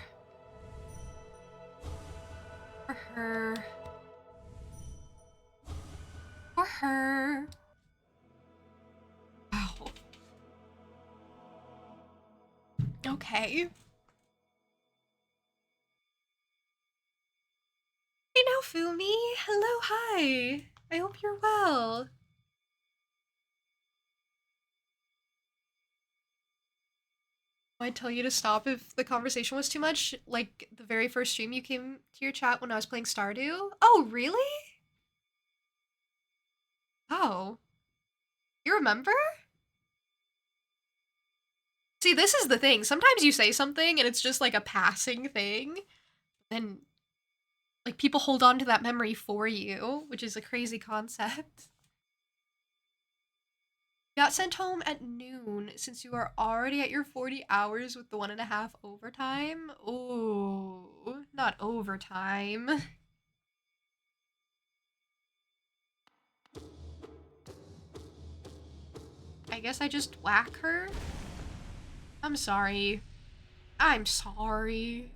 For her. For her. Wow. Okay. Hey now, Fumi. Hello, hi. I hope you're well. I'd tell you to stop if the conversation was too much. Like the very first stream you came to your chat when I was playing Stardew. Oh, really? Oh. You remember? See, this is the thing. Sometimes you say something and it's just like a passing thing. Then, like, people hold on to that memory for you, which is a crazy concept. Got sent home at noon since you are already at your 40 hours with the 1.5 overtime. Ooh, not overtime. I guess I just whack her? I'm sorry. I'm sorry.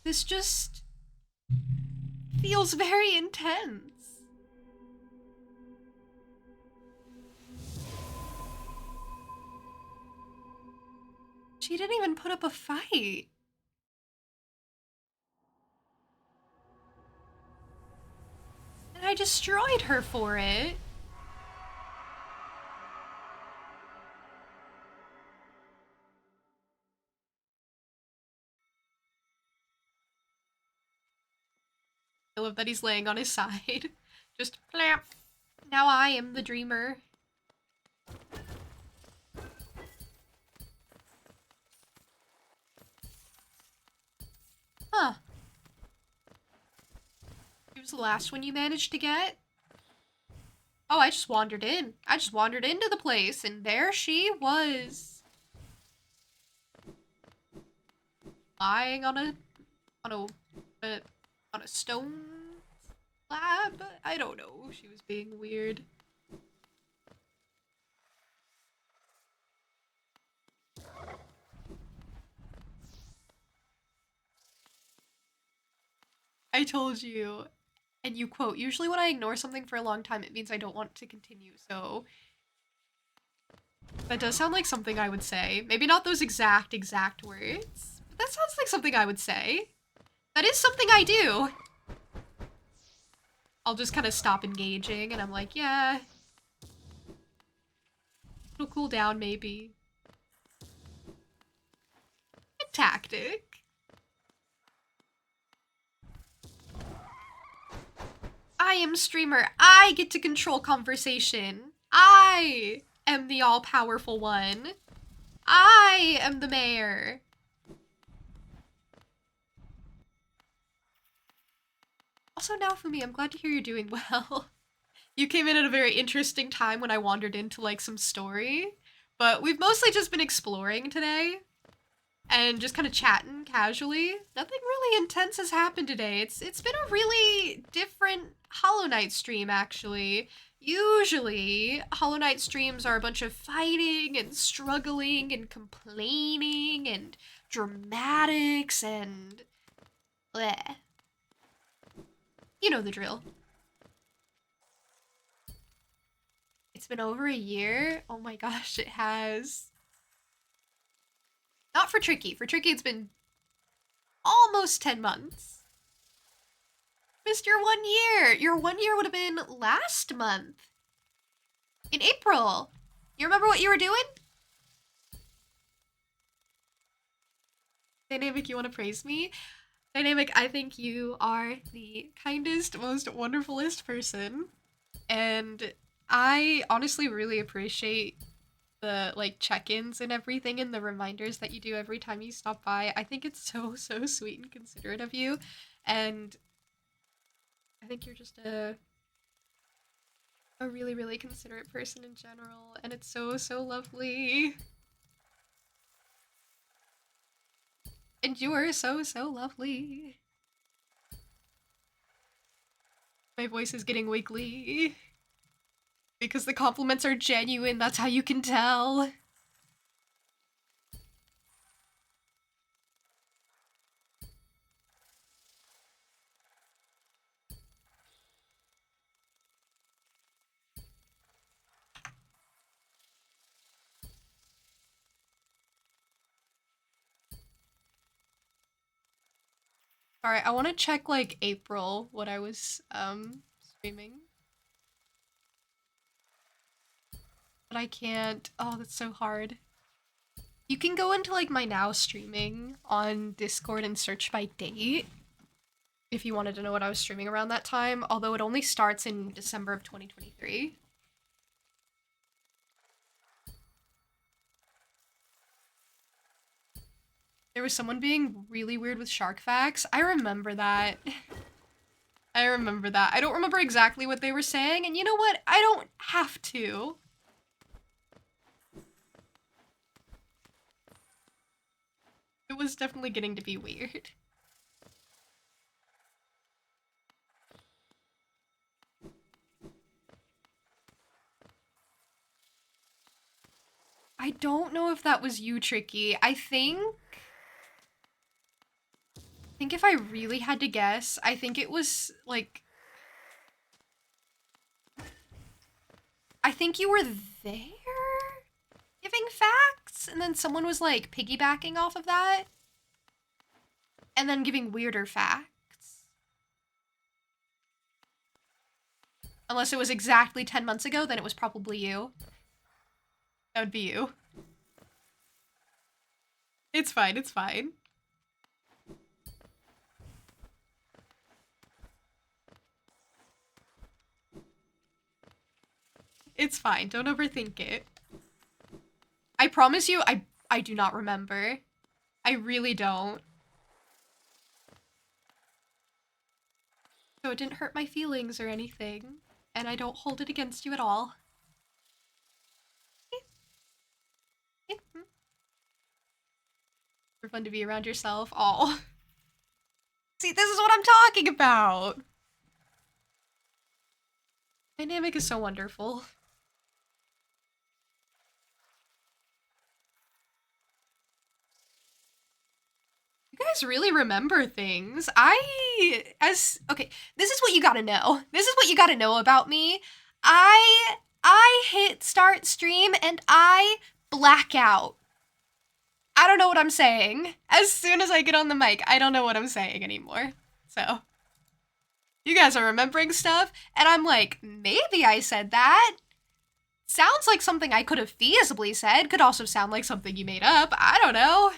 This just feels very intense. She didn't even put up a fight. And I destroyed her for it. I love that he's laying on his side. Just plamp. Now I am the dreamer. Huh. It was the last one you managed to get? Oh, I just wandered in. I just wandered into the place, and there she was. Lying on a stone slab? I don't know. She was being weird. I told you. And you quote, usually when I ignore something for a long time, it means I don't want to continue, so... That does sound like something I would say. Maybe not those exact words, but that sounds like something I would say. That is something I do. I'll just kind of stop engaging, and I'm like, yeah. It'll cool down, maybe. A tactic. I am streamer. I get to control conversation. I am the all-powerful one. I am the mayor. Also, now Fumi, I'm glad to hear you're doing well. You came in at a very interesting time when I wandered into, like, some story. But we've mostly just been exploring today. And just kind of chatting casually. Nothing really intense has happened today. It's been a really different Hollow Knight stream, actually. Usually, Hollow Knight streams are a bunch of fighting and struggling and complaining and dramatics and... bleh. You know the drill. It's been over a year? Oh my gosh, it has. Not for Tricky. For Tricky, it's been almost 10 months. Missed your 1 year. Your 1 year would have been last month. In April. You remember what you were doing? Dynamic, you want to praise me? Dynamic, I think you are the kindest, most wonderfulest person. And I honestly really appreciate the like check-ins and everything and the reminders that you do every time you stop by. I think it's so sweet and considerate of you. And I think you're just a really considerate person in general, and it's so lovely. And you are so lovely. My voice is getting wiggly. Because the compliments are genuine, that's how you can tell. Alright, I want to check, like, April, what I was, streaming. But I can't. Oh, that's so hard. You can go into, like, my now streaming on Discord and search by date. If you wanted to know what I was streaming around that time, although it only starts in December of 2023. There was someone being really weird with shark facts. I remember that. I remember that. I don't remember exactly what they were saying, and you know what? I don't have to. It was definitely getting to be weird. I don't know if that was you, Tricky. I think if I really had to guess, I think it was, like... I think you were there? Giving facts? And then someone was, like, piggybacking off of that? And then giving weirder facts? Unless it was exactly 10 months ago, then it was probably you. That would be you. It's fine, it's fine. It's fine, don't overthink it. I promise you, I do not remember. I really don't. So it didn't hurt my feelings or anything, and I don't hold it against you at all. For fun to be around yourself. Aw. See, this is what I'm talking about! Dynamic is so wonderful. You guys really remember things. Okay, this is what you gotta know. This is what you gotta know about me. I hit start stream and I black out. I don't know what I'm saying. As soon as I get on the mic, I don't know what I'm saying anymore. So, you guys are remembering stuff, and I'm like, maybe I said that. Sounds like something I could have feasibly said. Could also sound like something you made up. I don't know.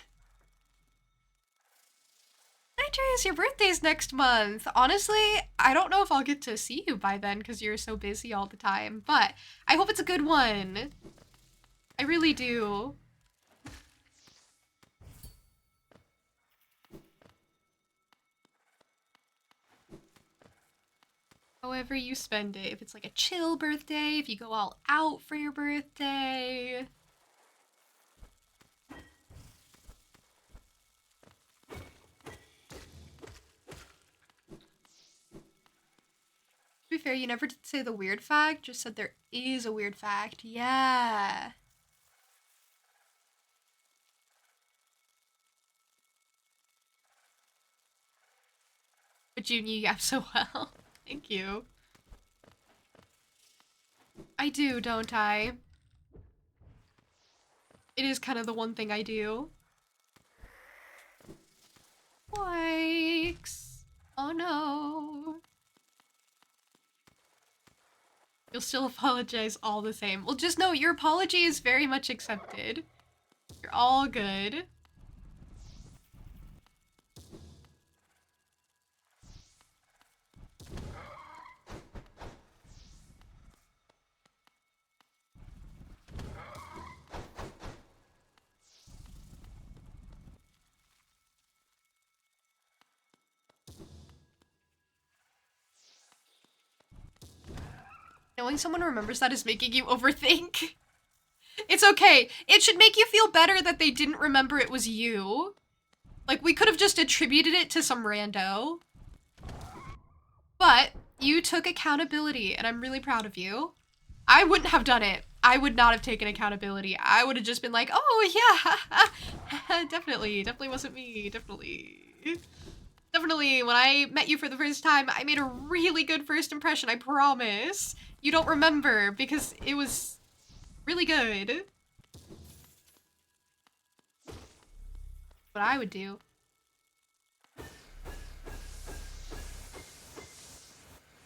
Nitrous, your birthday's next month. Honestly, I don't know if I'll get to see you by then because you're so busy all the time, but I hope it's a good one. I really do. However you spend it. If it's like a chill birthday, if you go all out for your birthday. To be fair, you never did say the weird fact, just said there is a weird fact. Yeah. But you knew Yap so well. Thank you. I do, don't I? It is kind of the one thing I do. Oh no. You'll still apologize all the same. Well, just know your apology is very much accepted. You're all good. Knowing someone remembers that is making you overthink. It's okay. It should make you feel better that they didn't remember it was you. Like, we could have just attributed it to some rando. But you took accountability, and I'm really proud of you. I wouldn't have done it. I would not have taken accountability. I would have just been like, oh, yeah. Definitely wasn't me. Definitely, when I met you for the first time, I made a really good first impression, I promise. You don't remember, because it was really good. What I would do.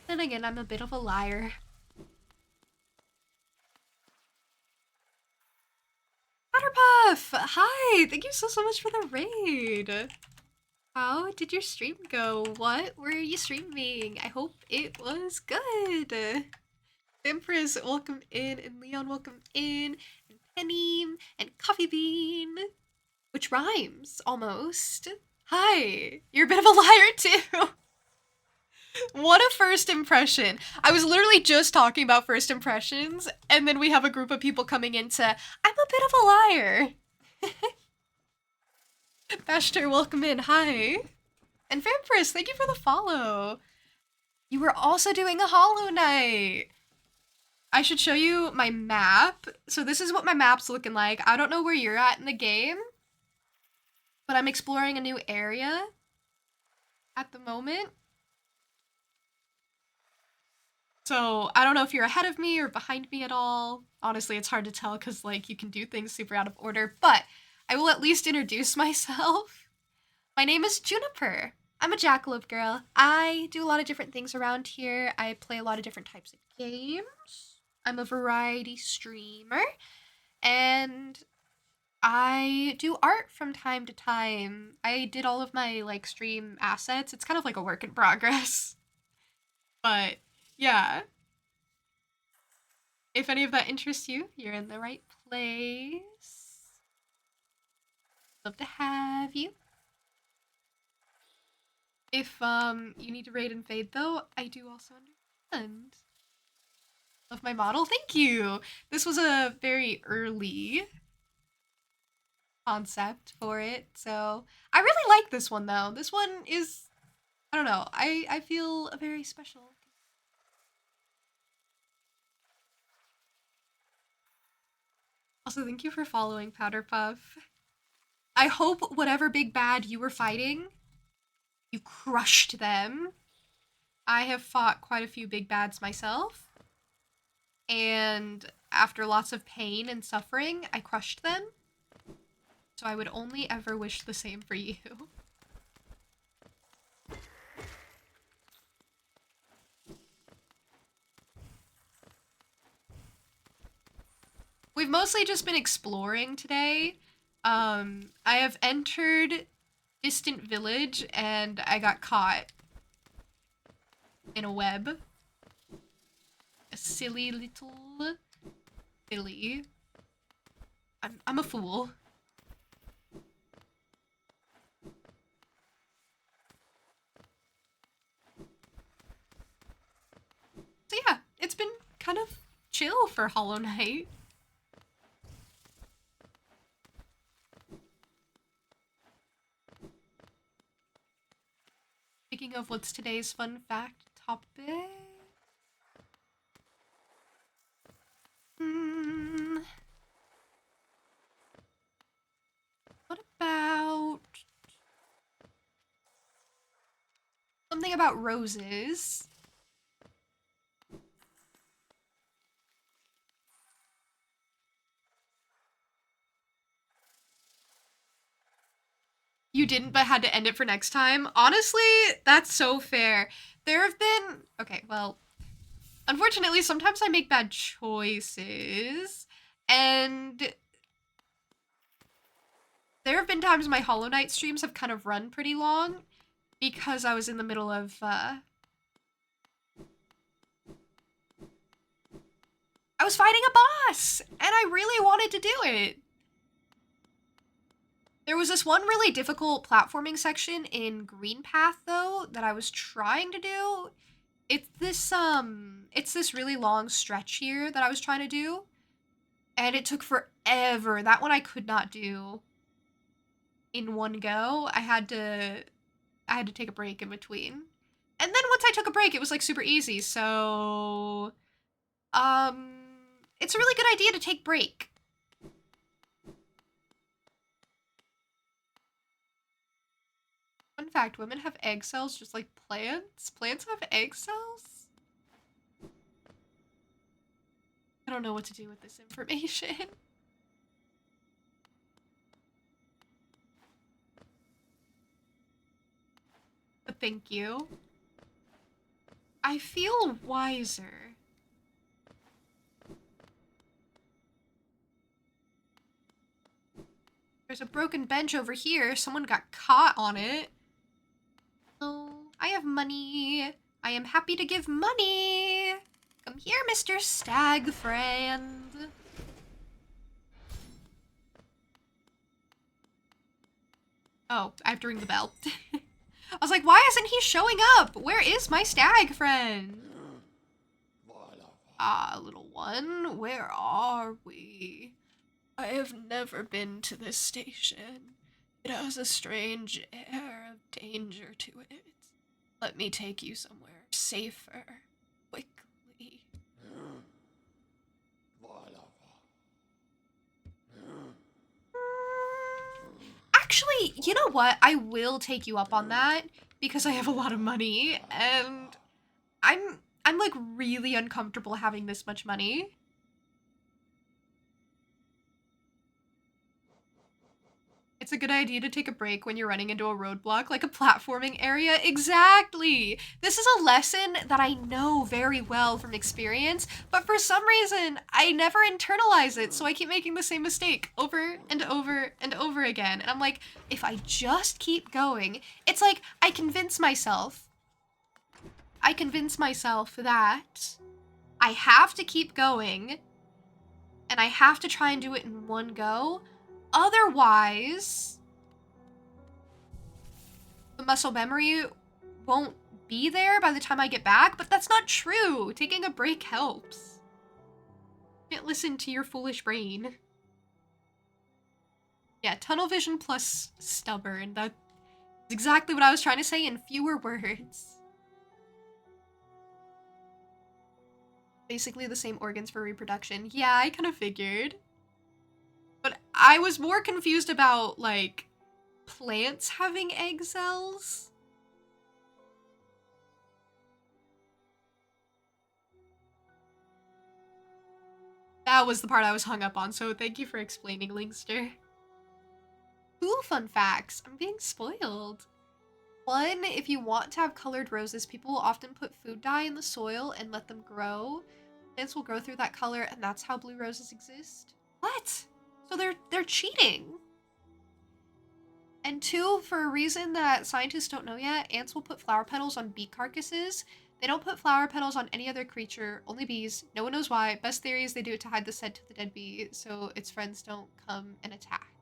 Then again, I'm a bit of a liar. Powderpuff! Hi! Thank you so much for the raid! How did your stream go? What were you streaming? I hope it was good! Empress, welcome in, and Leon, welcome in, and Penny, and Coffee Bean, which rhymes, almost. Hi! You're a bit of a liar, too! What a first impression. I was literally just talking about first impressions, and then we have a group of people coming into, I'm a bit of a liar. Bashter, welcome in. Hi. And Vampirus, thank you for the follow. You were also doing a Hollow Knight. I should show you my map. So this is what my map's looking like. I don't know where you're at in the game, but I'm exploring a new area at the moment. So I don't know if you're ahead of me or behind me at all. Honestly, it's hard to tell because, like, you can do things super out of order, but I will at least introduce myself. My name is Juniper. I'm a Jackalope girl. I do a lot of different things around here. I play a lot of different types of games. I'm a variety streamer, and I do art from time to time. I did all of my, like, stream assets. It's kind of like a work in progress. But yeah, if any of that interests you, you're in the right place. Love to have you. If you need to raid and fade though, I do also understand. Love my model, thank you. This was a very early concept for it, so I really like this one though. This one is, I don't know, I feel very special. Also, thank you for following, Powderpuff. I hope whatever big bad you were fighting, you crushed them. I have fought quite a few big bads myself, and after lots of pain and suffering, I crushed them. So I would only ever wish the same for you. We've mostly just been exploring today. I have entered Distant Village and I got caught in a web. A silly little silly. I'm a fool. So yeah, it's been kind of chill for Hollow Knight. Speaking of what's today's fun fact topic? What about something about roses? You didn't, but had to end it for next time. Honestly, that's so fair. There have been... Okay, well... Unfortunately, sometimes I make bad choices. And... There have been times my Hollow Knight streams have kind of run pretty long. Because I was in the middle of, I was fighting a boss! And I really wanted to do it! There was this one really difficult platforming section in Green Path, though, that I was trying to do. It's this really long stretch here that I was trying to do. And it took forever. That one I could not do in one go. I had to take a break in between. And then once I took a break, it was like super easy. So, it's a really good idea to take break. Fun fact, women have egg cells just like plants. Plants have egg cells? I don't know what to do with this information. But thank you. I feel wiser. There's a broken bench over here. Someone got caught on it. Oh, I have money. I am happy to give money. Come here, Mr. Stag friend. Oh, I have to ring the bell. I was like, why isn't he showing up? Where is my stag friend? Ah, little one, where are we? I have never been to this station. It has a strange air of danger to it. Let me take you somewhere safer, quickly. Actually, you know what? I will take you up on that because I have a lot of money and I'm like really uncomfortable having this much money. It's a good idea to take a break when you're running into a roadblock, like a platforming area. Exactly! This is a lesson that I know very well from experience, but for some reason, I never internalize it, so I keep making the same mistake over and over and over again. And I'm like, if I just keep going, it's like I convince myself that I have to keep going, and I have to try and do it in one go. Otherwise, the muscle memory won't be there by the time I get back, but that's not true. Taking a break helps. You can't listen to your foolish brain. Yeah, tunnel vision plus stubborn. That's exactly what I was trying to say in fewer words. Basically the same organs for reproduction. Yeah, I kind of figured. But I was more confused about, like, plants having egg cells. That was the part I was hung up on, so thank you for explaining, Linkster. Cool fun facts. I'm being spoiled. One, if you want to have colored roses, people will often put food dye in the soil and let them grow. Plants will grow through that color, and that's how blue roses exist. What? So they're cheating. And two, for a reason that scientists don't know yet, ants will put flower petals on bee carcasses. They don't put flower petals on any other creature, only bees. No one knows why. Best theory is they do it to hide the scent of the dead bee, so its friends don't come and attack.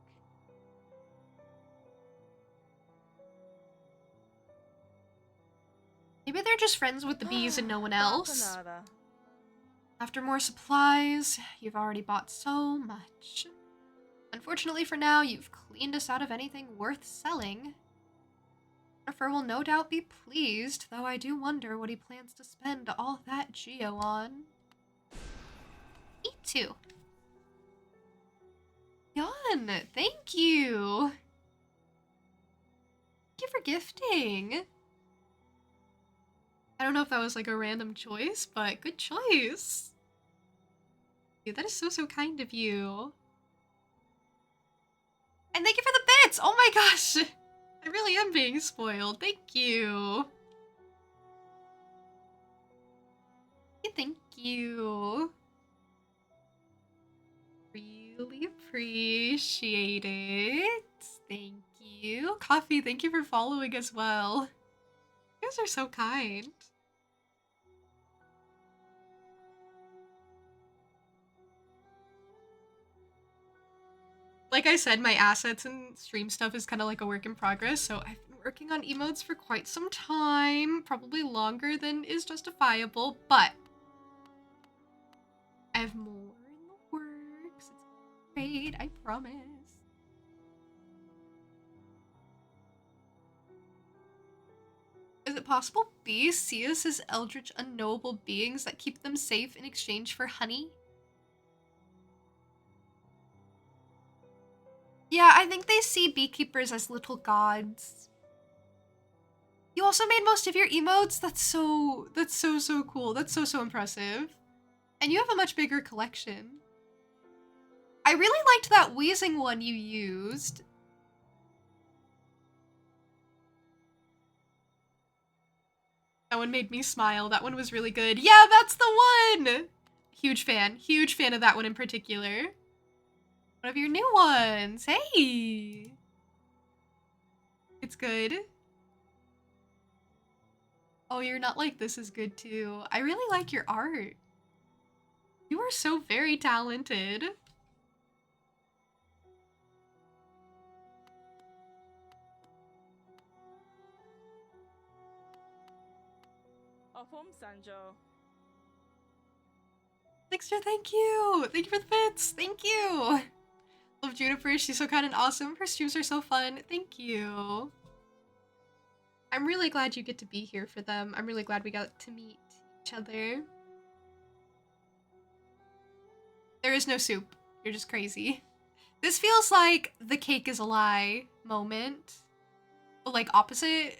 Maybe they're just friends with the bees and no one else. After more supplies, you've already bought so much. Unfortunately for now, you've cleaned us out of anything worth selling. Jennifer will no doubt be pleased, though I do wonder what he plans to spend all that geo on. Me too. Yon, thank you. Thank you for gifting. I don't know if that was like a random choice, but good choice. Dude, that is so kind of you. And thank you for the bits! Oh my gosh! I really am being spoiled. Thank you. Thank you. Really appreciate it. Thank you. Coffee, thank you for following as well. You guys are so kind. Like I said, my assets and stream stuff is kind of like a work in progress, so I've been working on emotes for quite some time, probably longer than is justifiable, but I have more in the works. It's great, I promise. Is it possible bees see us as eldritch unknowable beings that keep them safe in exchange for honey? Yeah, I think they see beekeepers as little gods. You also made most of your emotes? That's so cool. That's so impressive. And you have a much bigger collection. I really liked that wheezing one you used. That one made me smile. That one was really good. Yeah, that's the one! Huge fan of that one in particular. One of your new ones. Hey! It's good. Oh, you're not like this is good too. I really like your art. You are so very talented. Opum Sanjo. Dexter, thank you! Thank you for the bits! Thank you! Love Juniper, she's so kind and awesome. Her streams are so fun. Thank you. I'm really glad you get to be here for them. I'm really glad we got to meet each other. There is no soup. You're just crazy. This feels like the cake is a lie moment. But like opposite.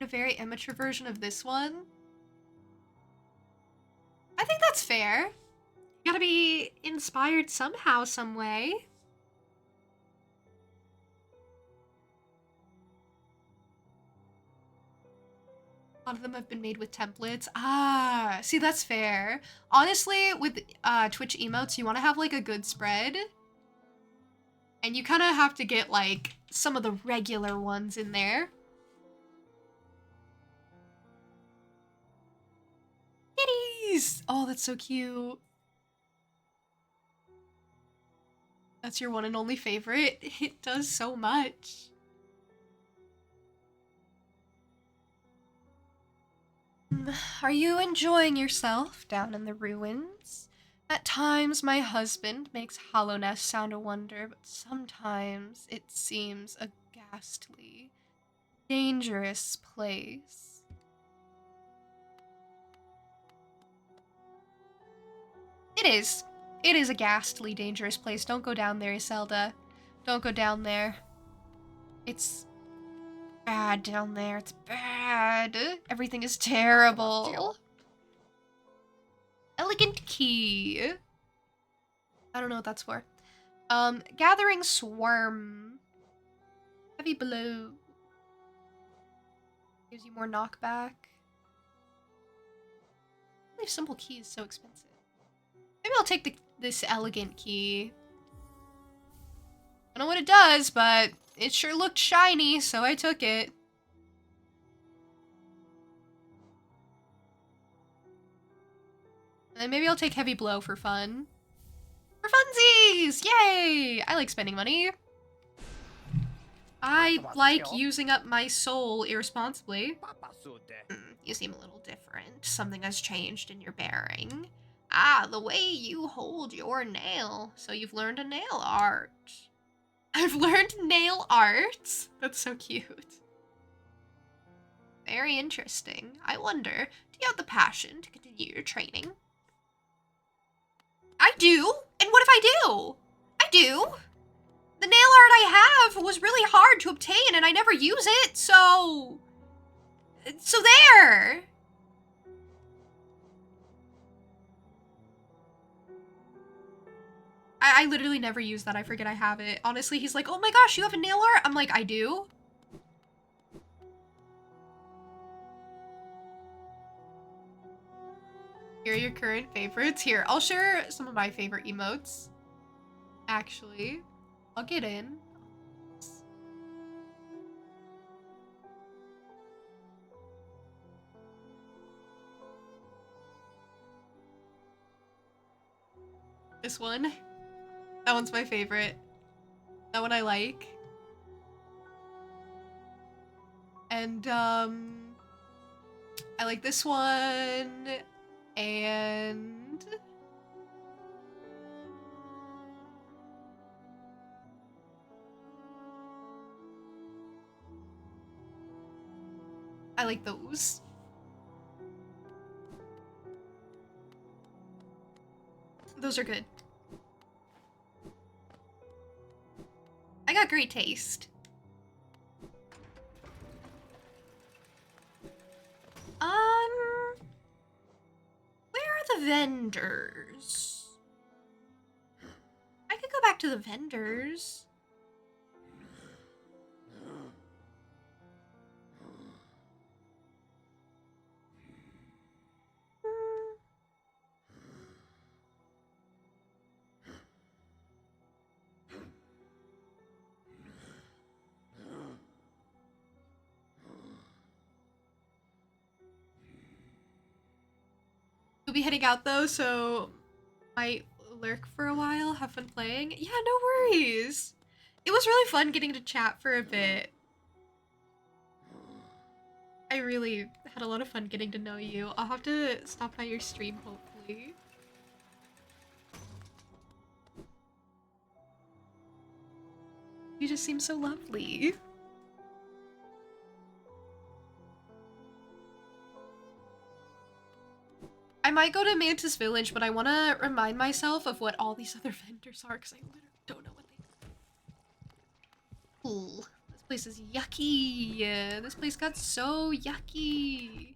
A very immature version of this one. I think that's fair. You gotta be inspired somehow, some way. A lot of them have been made with templates. Ah, see, that's fair. Honestly, with Twitch emotes, you want to have like a good spread. And you kind of have to get like some of the regular ones in there. Kitties! Oh, that's so cute. That's your one and only favorite. It does so much. Are you enjoying yourself down in the ruins? At times, my husband makes Hallownest sound a wonder, but sometimes it seems a ghastly, dangerous place. It is. It is a ghastly, dangerous place. Don't go down there, Iselda. Don't go down there. It's bad down there. It's bad. Everything is terrible. Elegant key. I don't know what that's for. Gathering swarm. Heavy blow. Gives you more knockback. I believe simple key is so expensive. Maybe I'll take this elegant key. I don't know what it does, but it sure looked shiny, so I took it. And then maybe I'll take heavy blow for fun. For funsies! Yay! I like spending money. I like using up my soul irresponsibly. You seem a little different. Something has changed in your bearing. Ah, the way you hold your nail. So you've learned a nail art. I've learned nail art? That's so cute. Very interesting. I wonder, do you have the passion to continue your training? I do. And what if I do? I do. The nail art I have was really hard to obtain and I never use it, so there. I literally never use that. I forget I have it. Honestly, he's like, oh my gosh, you have a nail art? I'm like, I do. Here are your current favorites. Here, I'll share some of my favorite emotes. Actually, I'll get in. This one. That one's my favorite. That one I like. And, I like this one. And... I like those. Those are good. I got great taste. Where are the vendors? I could go back to the vendors. We'll be heading out though, so might lurk for a while, have fun playing. Yeah, no worries. It was really fun getting to chat for a bit. I really had a lot of fun getting to know you. I'll have to stop by your stream, hopefully. You just seem so lovely. I might go to Mantis Village, but I want to remind myself of what all these other vendors are, because I literally don't know what they are. Ooh, this place is yucky. This place got so yucky.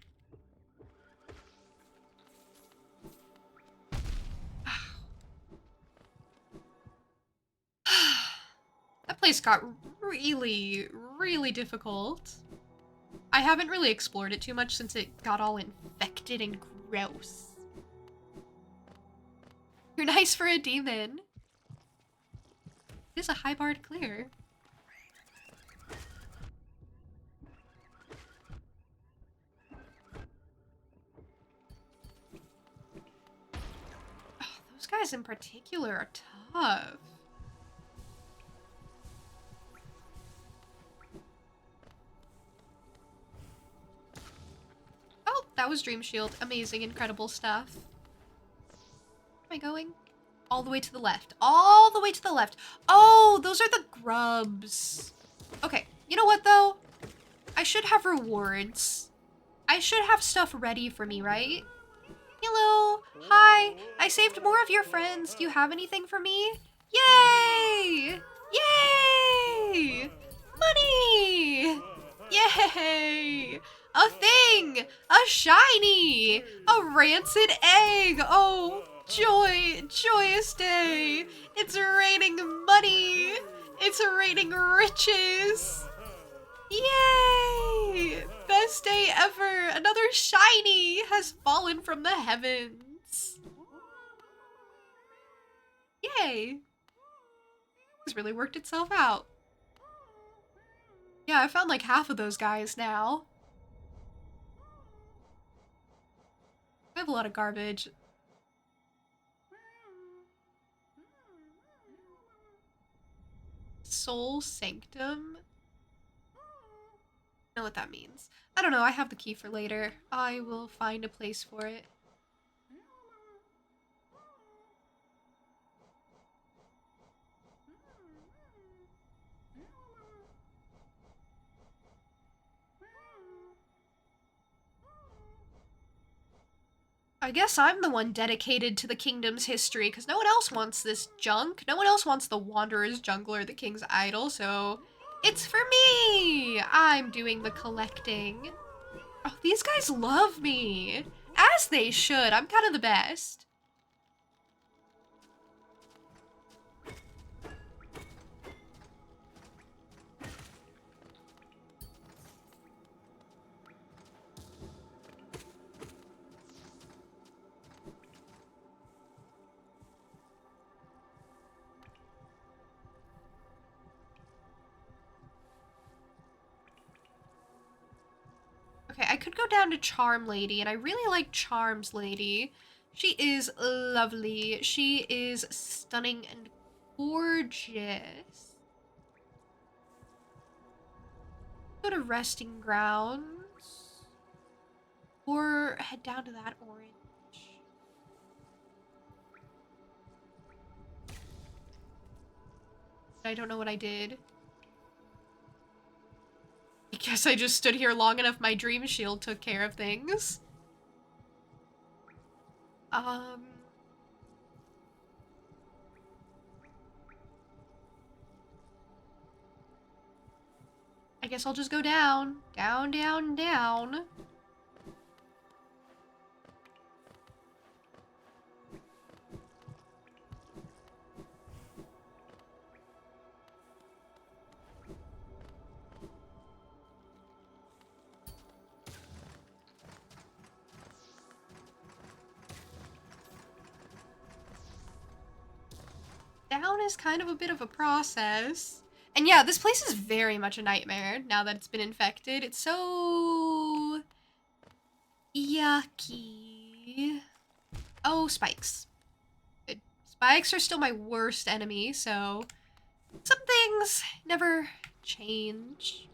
That place got really, really difficult. I haven't really explored it too much since it got all infected and gross. You're nice for a demon. It is a high bar to clear. Oh, those guys in particular are tough. Oh, that was Dream Shield. Amazing, incredible stuff. Where am I going? All the way to the left. All the way to the left. Oh, those are the grubs. Okay, you know what though? I should have rewards. I should have stuff ready for me, right? Hello. Hi. I saved more of your friends. Do you have anything for me? Yay! Yay! Money! Yay! A thing! A shiny! A rancid egg! Oh, joy! Joyous day! It's raining money! It's raining riches! Yay! Best day ever! Another shiny has fallen from the heavens! Yay! This really worked itself out. Yeah, I found like half of those guys now. I have a lot of garbage. Soul Sanctum? I don't know what that means. I don't know, I have the key for later. I will find a place for it. I guess I'm the one dedicated to the kingdom's history, because no one else wants this junk. No one else wants the Wanderer's Jungler, the king's idol, so it's for me! I'm doing the collecting. Oh, these guys love me! As they should, I'm kind of the best. Okay, I could go down to Charm Lady, and I really like Charms Lady. She is lovely. She is stunning and gorgeous. Go to Resting Grounds. Or head down to that orange. I don't know what I did. I guess I just stood here long enough my dream shield took care of things. I guess I'll just go down. Down, down, down. Down is kind of a bit of a process. And yeah, this place is very much a nightmare now that it's been infected. It's so yucky. Oh, spikes. Good. Spikes are still my worst enemy, so some things never change.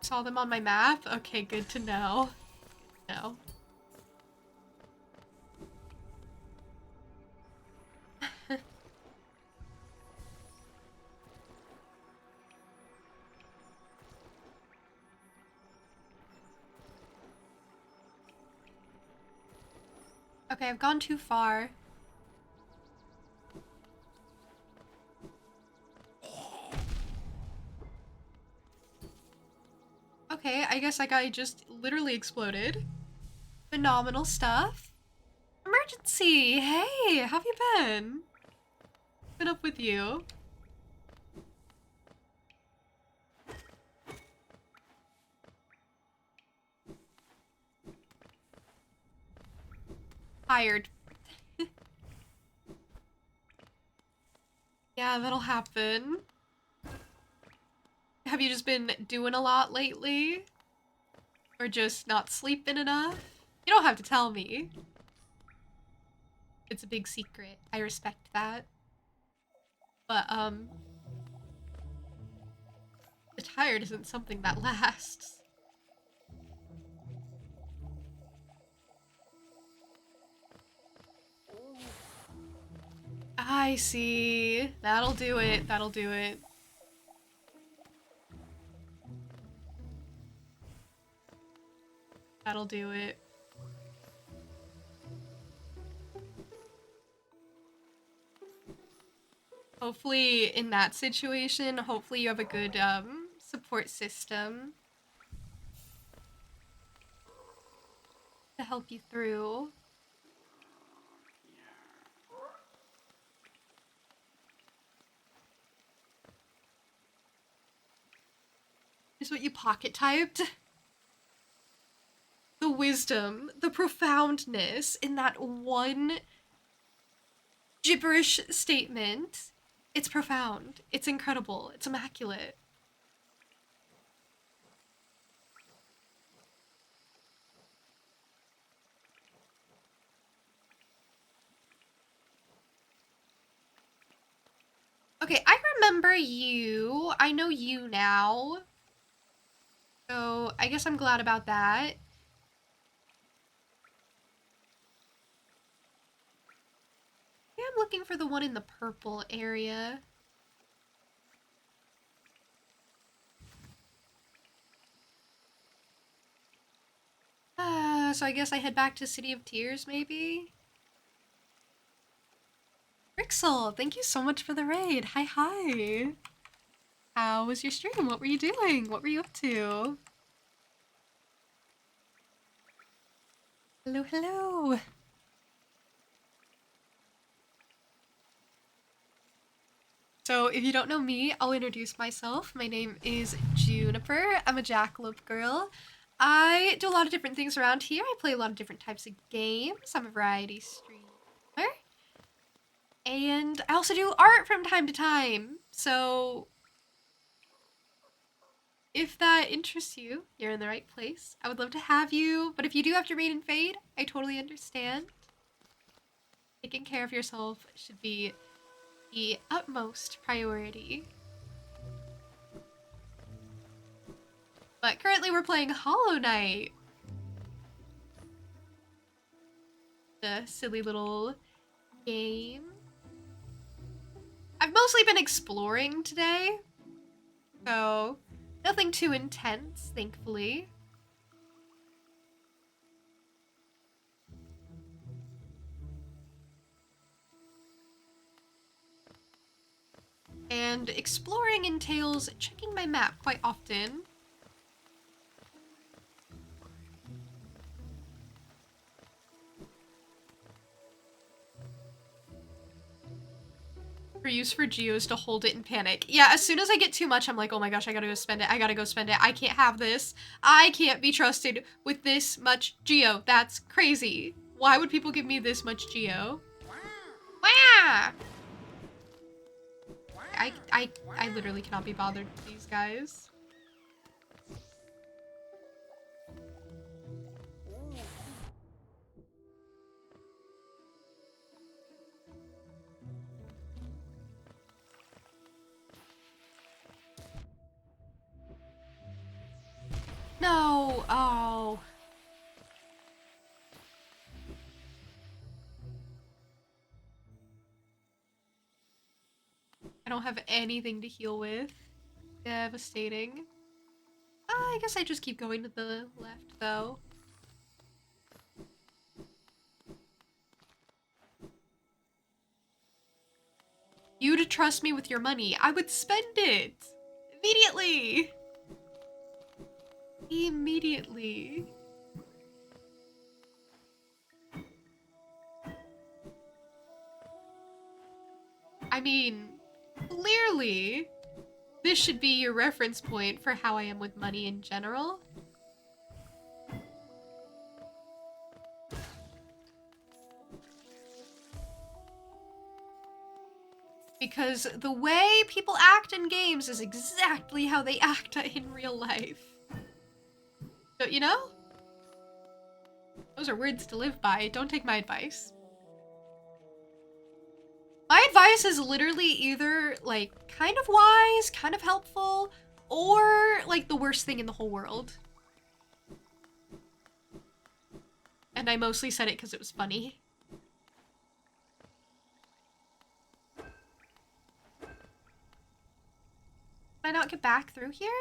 Saw them on my map? Okay, good to know. Good to know. Okay, I've gone too far. Okay, I guess that guy just literally exploded. Phenomenal stuff. Emergency! Hey, how have you been? What's been up with you? Tired. Yeah, that'll happen. Have you just been doing a lot lately? Or just not sleeping enough? You don't have to tell me. It's a big secret. I respect that. But, the tired isn't something that lasts. I see. That'll do it. That'll do it. That'll do it. Hopefully, in that situation, hopefully you have a good, support system to help you through. Is what you pocket typed. The wisdom, the profoundness in that one gibberish statement. It's profound. It's incredible. It's immaculate. Okay, I remember you. I know you now. So I guess I'm glad about that. I'm looking for the one in the purple area. So I guess I head back to City of Tears, maybe? Rixel, thank you so much for the raid. Hi, hi. How was your stream? What were you doing? What were you up to? Hello, hello. So if you don't know me, I'll introduce myself. My name is Juniper. I'm a Jackalope girl. I do a lot of different things around here. I play a lot of different types of games. I'm a variety streamer. And I also do art from time to time. So if that interests you, you're in the right place. I would love to have you, but if you do have to raid and fade, I totally understand. Taking care of yourself should be the utmost priority. But currently we're playing Hollow Knight. The silly little game. I've mostly been exploring today, so nothing too intense, thankfully. And exploring entails checking my map quite often. For use for geos to hold it in panic. Yeah, as soon as I get too much, I'm like, oh my gosh, I gotta go spend it. I gotta go spend it. I can't have this. I can't be trusted with this much geo. That's crazy. Why would people give me this much geo? Wah! I literally cannot be bothered with these guys. No, oh. I don't have anything to heal with. Devastating. I guess I just keep going to the left, though. You to trust me with your money. I would spend it. Immediately. Immediately. I mean, clearly, this should be your reference point for how I am with money in general. Because the way people act in games is exactly how they act in real life. Don't you know? Those are words to live by. Don't take my advice. My advice is literally either, like, kind of wise, kind of helpful, or, like, the worst thing in the whole world. And I mostly said it because it was funny. Can I not get back through here?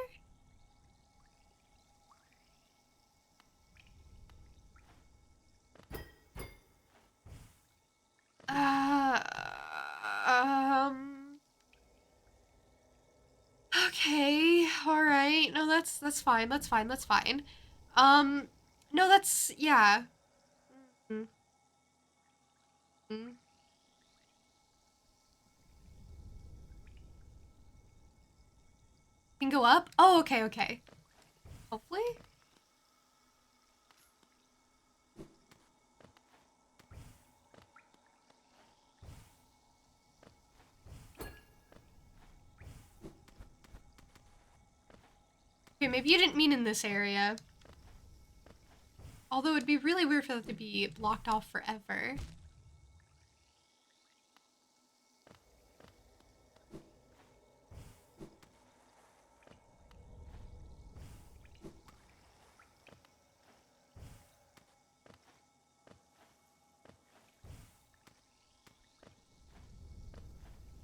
Okay, alright. No, that's fine, that's fine, that's fine. No, that's, yeah. Mm. Mm. Can go up? Oh, okay, okay. Hopefully? Okay, maybe you didn't mean in this area. Although it'd be really weird for that to be blocked off forever.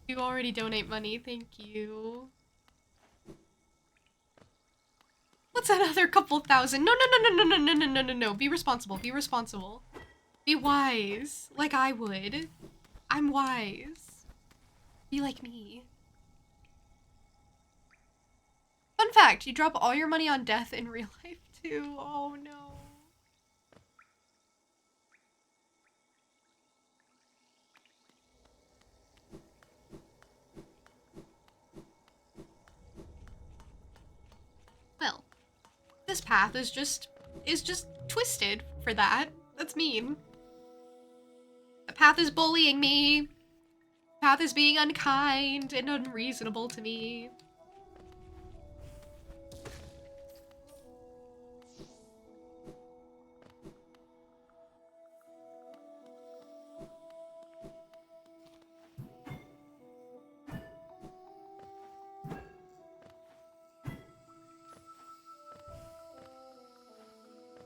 You already donate money, thank you. What's another couple thousand? No, no, no, no, no, no, no, no, no, no. Be responsible, be responsible. Be wise, like I would. I'm wise. Be like me. Fun fact, you drop all your money on death in real life too. Oh no. Well, this path is just twisted for that. That's mean. The path is bullying me. The path is being unkind and unreasonable to me.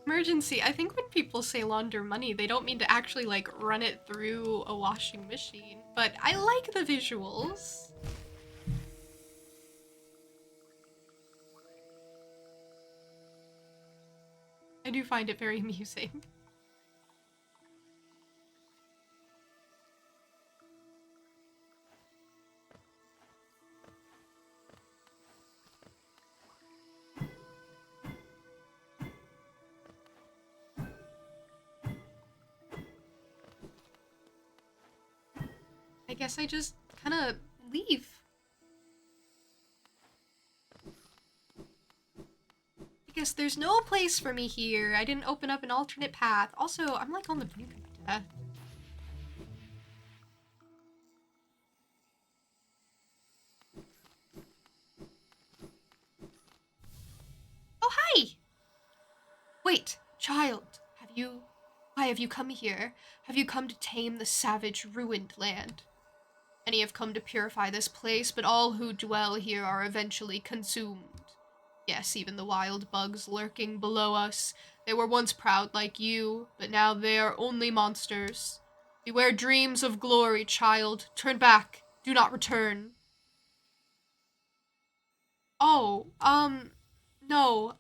Emergency. I think when people say launder money, they don't mean to actually like run it through a washing machine, but I like the visuals. I do find it very amusing. I guess I just kind of leave. I guess there's no place for me here. I didn't open up an alternate path. Also, I'm like on the brink of death. Oh, hi! Wait, child, why have you come here? Have you come to tame the savage, ruined land? Many have come to purify this place, but all who dwell here are eventually consumed. Yes, even the wild bugs lurking below us. They were once proud like you, but now they are only monsters. Beware dreams of glory, child. Turn back. Do not return. Oh, no,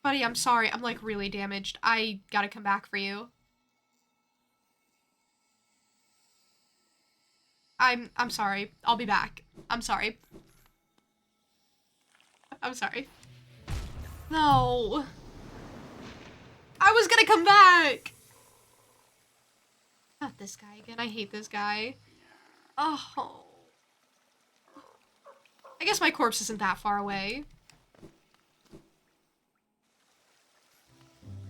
buddy, I'm sorry. I'm like really damaged. I gotta come back for you. I'm sorry. I'll be back. I'm sorry. I'm sorry. No. I was gonna come back! Not this guy again. I hate this guy. Oh. I guess my corpse isn't that far away.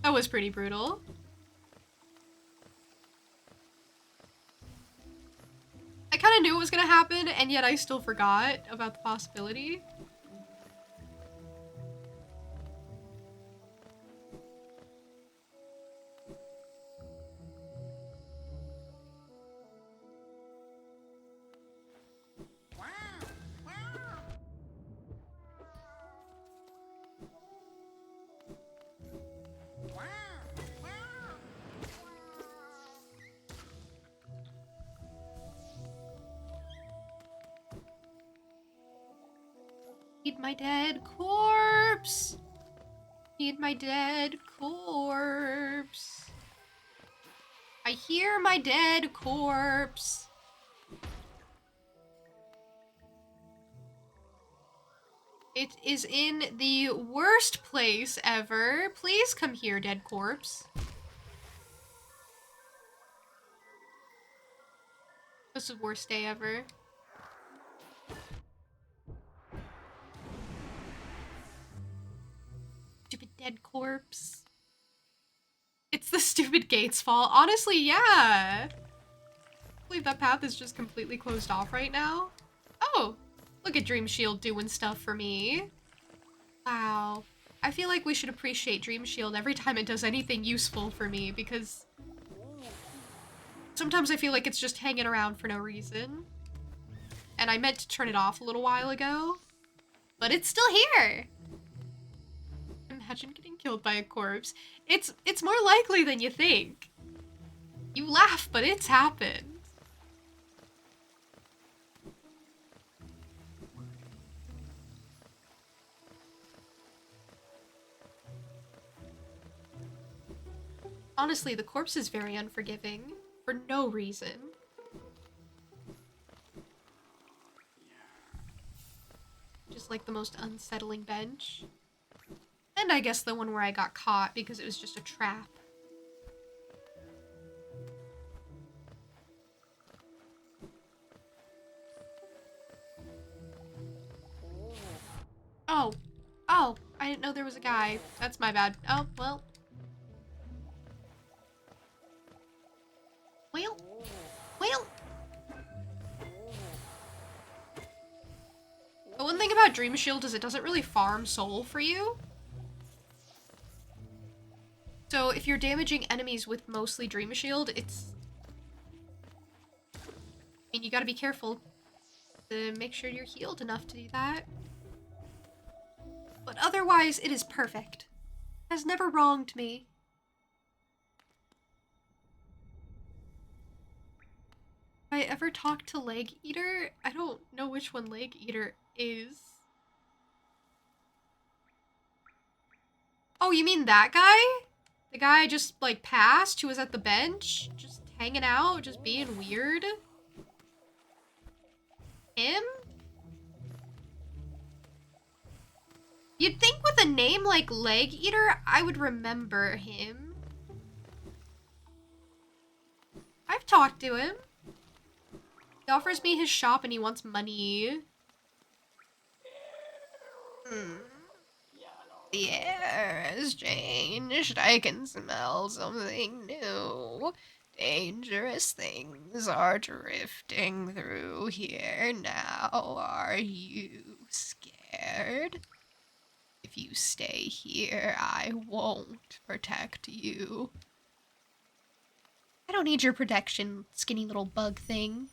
That was pretty brutal. I kind of knew it was gonna happen, and yet I still forgot about the possibility. Feed my dead corpse. Feed my dead corpse. I hear my dead corpse. It is in the worst place ever. Please come here, dead corpse. This is the worst day ever. Stupid dead corpse. It's the stupid gate's fault. Honestly, yeah. I believe that path is just completely closed off right now. Oh, look at Dream Shield doing stuff for me. Wow. I feel like we should appreciate Dream Shield every time it does anything useful for me, because sometimes I feel like it's just hanging around for no reason. And I meant to turn it off a little while ago, but it's still here. Imagine getting killed by a corpse. It's more likely than you think. You laugh, but it's happened. Honestly, the corpse is very unforgiving for no reason. Just like the most unsettling bench. And I guess the one where I got caught because it was just a trap. Oh. Oh. I didn't know there was a guy. That's my bad. Oh, well. Well. Well. The one thing about Dream Shield is it doesn't really farm soul for you. So if you're damaging enemies with mostly Dream Shield, it's... I mean, you gotta be careful to make sure you're healed enough to do that. But otherwise, it is perfect. Has never wronged me. Have I ever talked to Leg Eater? I don't know which one Leg Eater is. Oh, you mean that guy? The guy I just, like, passed who was at the bench? Just hanging out, just being weird? Him? You'd think with a name like Leg Eater, I would remember him. I've talked to him. He offers me his shop and he wants money. The air has changed. I can smell something new. Dangerous things are drifting through here now. Are you scared? If you stay here, I won't protect you. I don't need your protection, skinny little bug thing.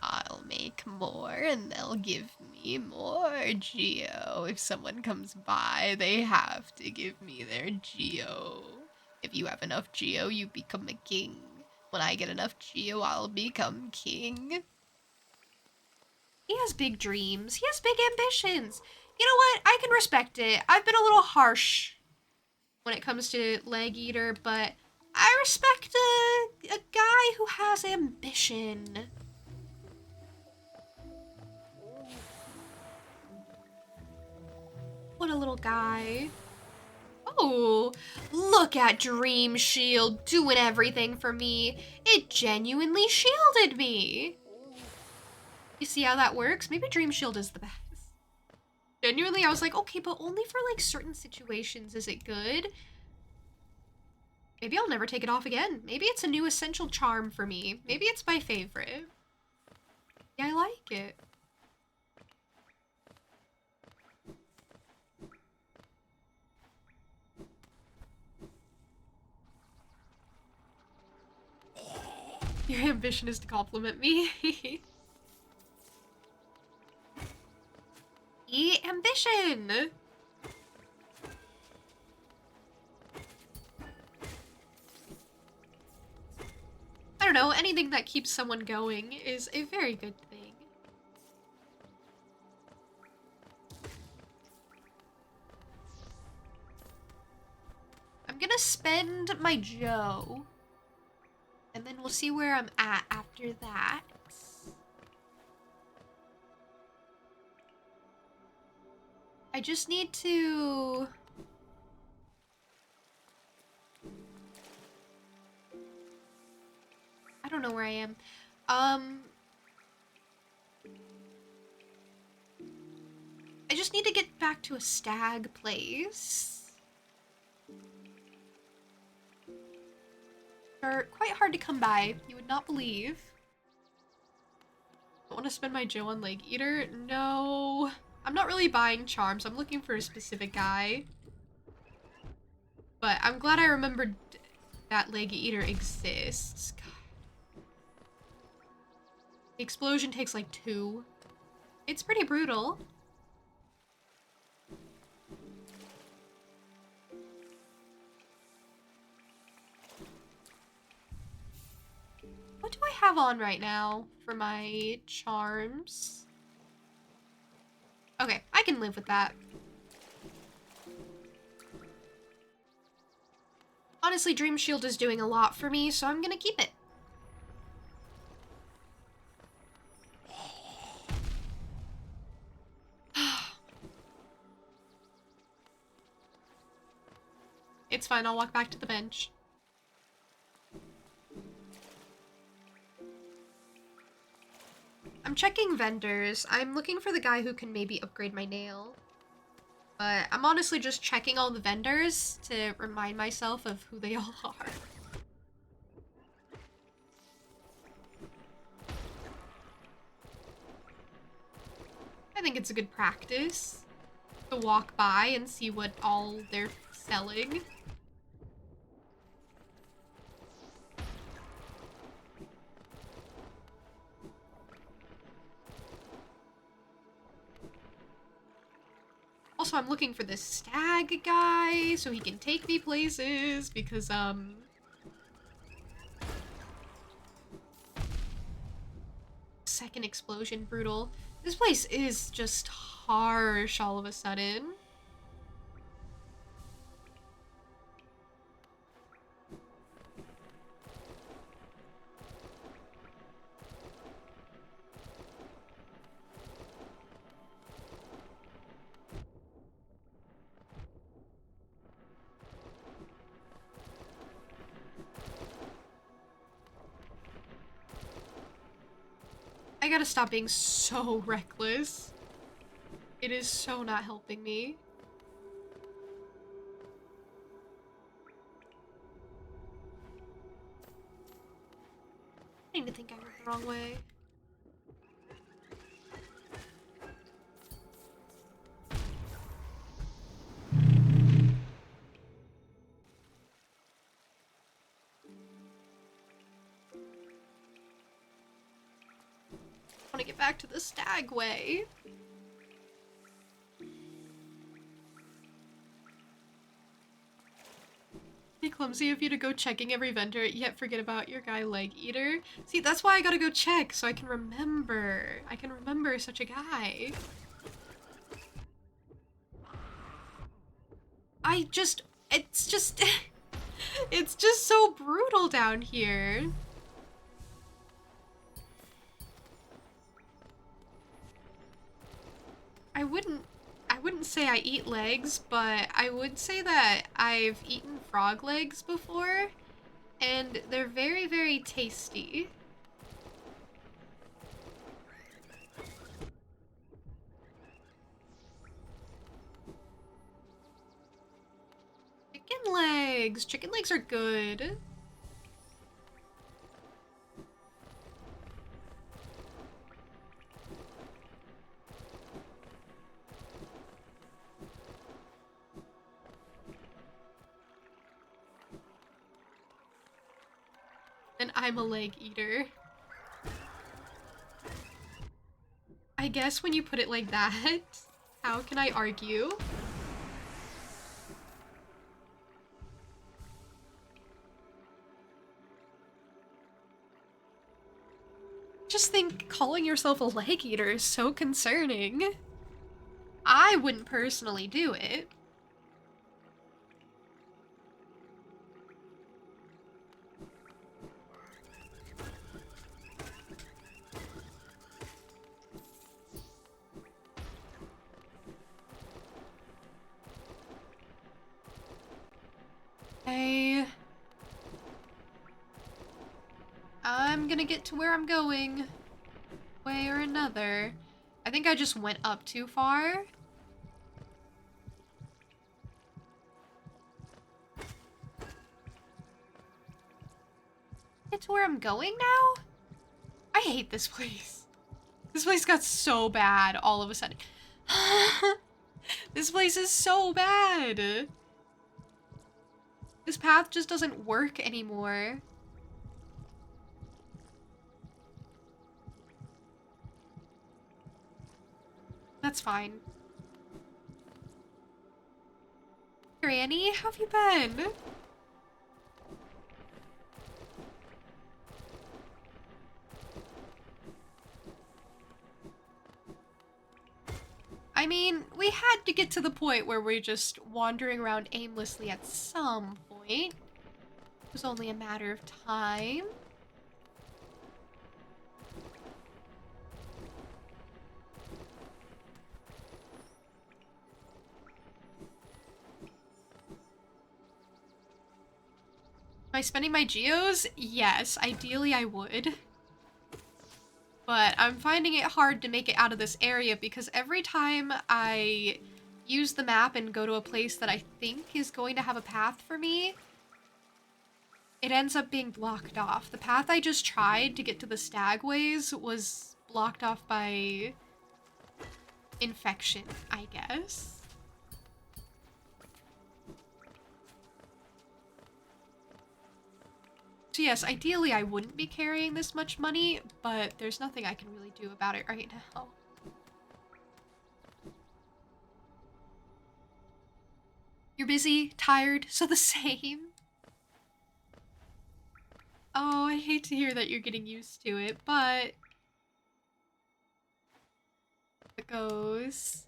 I'll make more and they'll give me more Geo. If someone comes by, they have to give me their Geo. If you have enough Geo, you become a king. When I get enough Geo, I'll become king. He has big dreams. He has big ambitions. You know what? I can respect it. I've been a little harsh when it comes to Leg Eater, but I respect a guy who has ambition. What a little guy. Oh, look at Dream Shield doing everything for me. It genuinely shielded me. You see how that works? Maybe Dream Shield is the best. Genuinely, I was like, okay, but only for like certain situations is it good. Maybe I'll never take it off again. Maybe it's a new essential charm for me. Maybe it's my favorite. Yeah, I like it. Your ambition is to compliment me. Ambition! I don't know, anything that keeps someone going is a very good thing. I'm gonna spend my Joe, and then we'll see where I'm at after that. I just need to... I don't know where I am. I just need to get back to a stag place. They're quite hard to come by, you would not believe. I want to spend my Joe on Leg Eater? No. I'm not really buying charms. I'm looking for a specific guy. But I'm glad I remembered that Leg Eater exists. God. The explosion takes like 2. It's pretty brutal. What do I have on right now for my charms? Okay, I can live with that. Honestly, Dream Shield is doing a lot for me, so I'm gonna keep it. It's fine, I'll walk back to the bench. I'm checking vendors. I'm looking for the guy who can maybe upgrade my nail. But I'm honestly just checking all the vendors to remind myself of who they all are. I think it's a good practice to walk by and see what all they're selling. Also, I'm looking for this stag guy so he can take me places because, second explosion, brutal. This place is just harsh all of a sudden. I gotta stop being so reckless. It is so not helping me. I need to think I went the wrong way. I want to get back to the stag way. Be clumsy of you to go checking every vendor, yet forget about your guy Leg Eater. See, that's why I gotta go check, so I can remember. I can remember such a guy. It's just, it's just so brutal down here. I wouldn't say I eat legs, but I would say that I've eaten frog legs before, and they're very, very tasty. Chicken legs! Chicken legs are good. And I'm a leg eater. I guess when you put it like that, how can I argue? Just think calling yourself a leg eater is so concerning. I wouldn't personally do it. Hey. I'm gonna get to where I'm going. Way or another. I think I just went up too far. Get to where I'm going now? I hate this place. This place got so bad all of a sudden. This place is so bad. This path just doesn't work anymore. That's fine. Granny, how have you been? I mean, we had to get to the point where we're just wandering around aimlessly at some point. It was only a matter of time. Am I spending my geos? Yes, ideally I would. But I'm finding it hard to make it out of this area because every time I use the map and go to a place that I think is going to have a path for me, it ends up being blocked off. The path I just tried to get to the Stagways was blocked off by infection, I guess. So yes, ideally I wouldn't be carrying this much money, but there's nothing I can really do about it right now. You're busy, tired, so the same. Oh, I hate to hear that you're getting used to it, but it goes.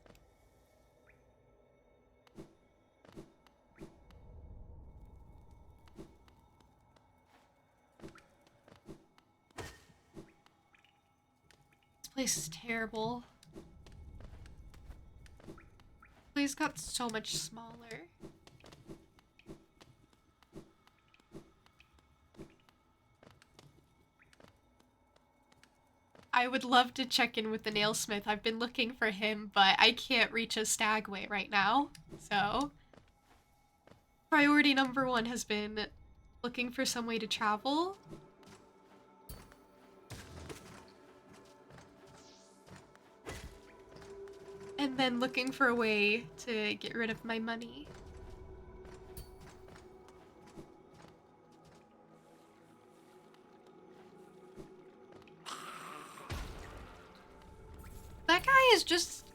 This place is terrible. This place got so much smaller. I would love to check in with the nailsmith. I've been looking for him, but I can't reach a Stagway right now. So, priority number 1 has been looking for some way to travel. And then looking for a way to get rid of my money. That guy is just...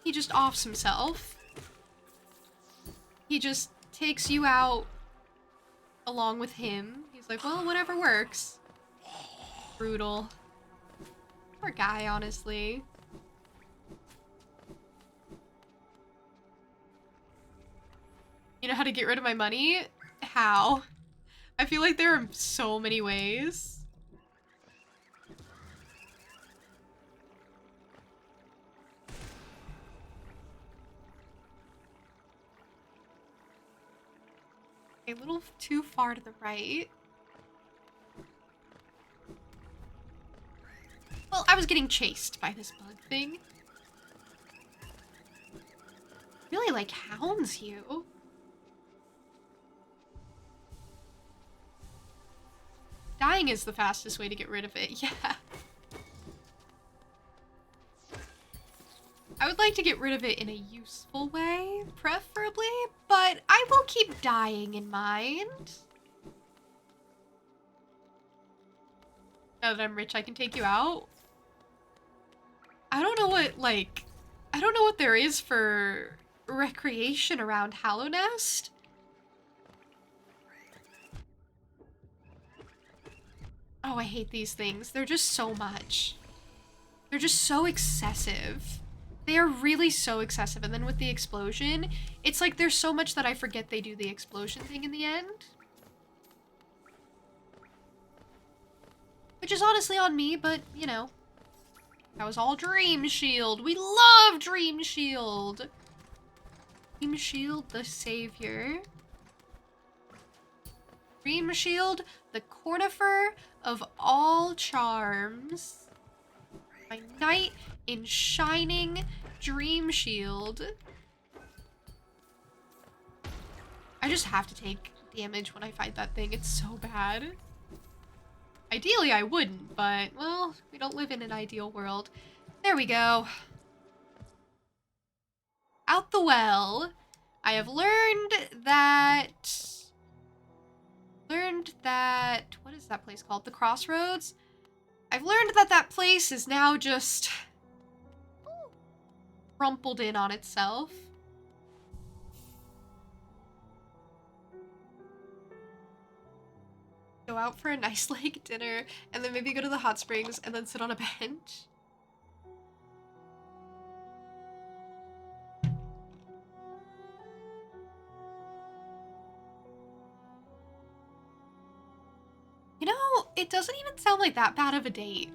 He just offs himself. He just takes you out along with him. He's like, well, whatever works. Brutal. Poor guy, honestly. You know how to get rid of my money? How? I feel like there are so many ways. A little too far to the right. Well, I was getting chased by this bug thing. Really like hounds you. Dying is the fastest way to get rid of it, yeah. I would like to get rid of it in a useful way, preferably, but I will keep dying in mind. Now that I'm rich, I can take you out. I don't know what there is for recreation around Hallownest. Oh, I hate these things. They're just so much. They're just so excessive. They are really so excessive. And then with the explosion, it's like there's so much that I forget they do the explosion thing in the end. Which is honestly on me, but, you know. That was all Dream Shield. We love Dream Shield. Dream Shield, the savior. Dream Shield, the cornifer of all charms. My knight in shining Dream Shield. I just have to take damage when I fight that thing. It's so bad. Ideally, I wouldn't, but, well, we don't live in an ideal world. There we go. Out the well. I have learned that... What is that place called? The Crossroads? I've learned that that place is now just... crumpled in on itself. Go out for a nice lake dinner, and then maybe go to the hot springs, and then sit on a bench. You know, it doesn't even sound like that bad of a date.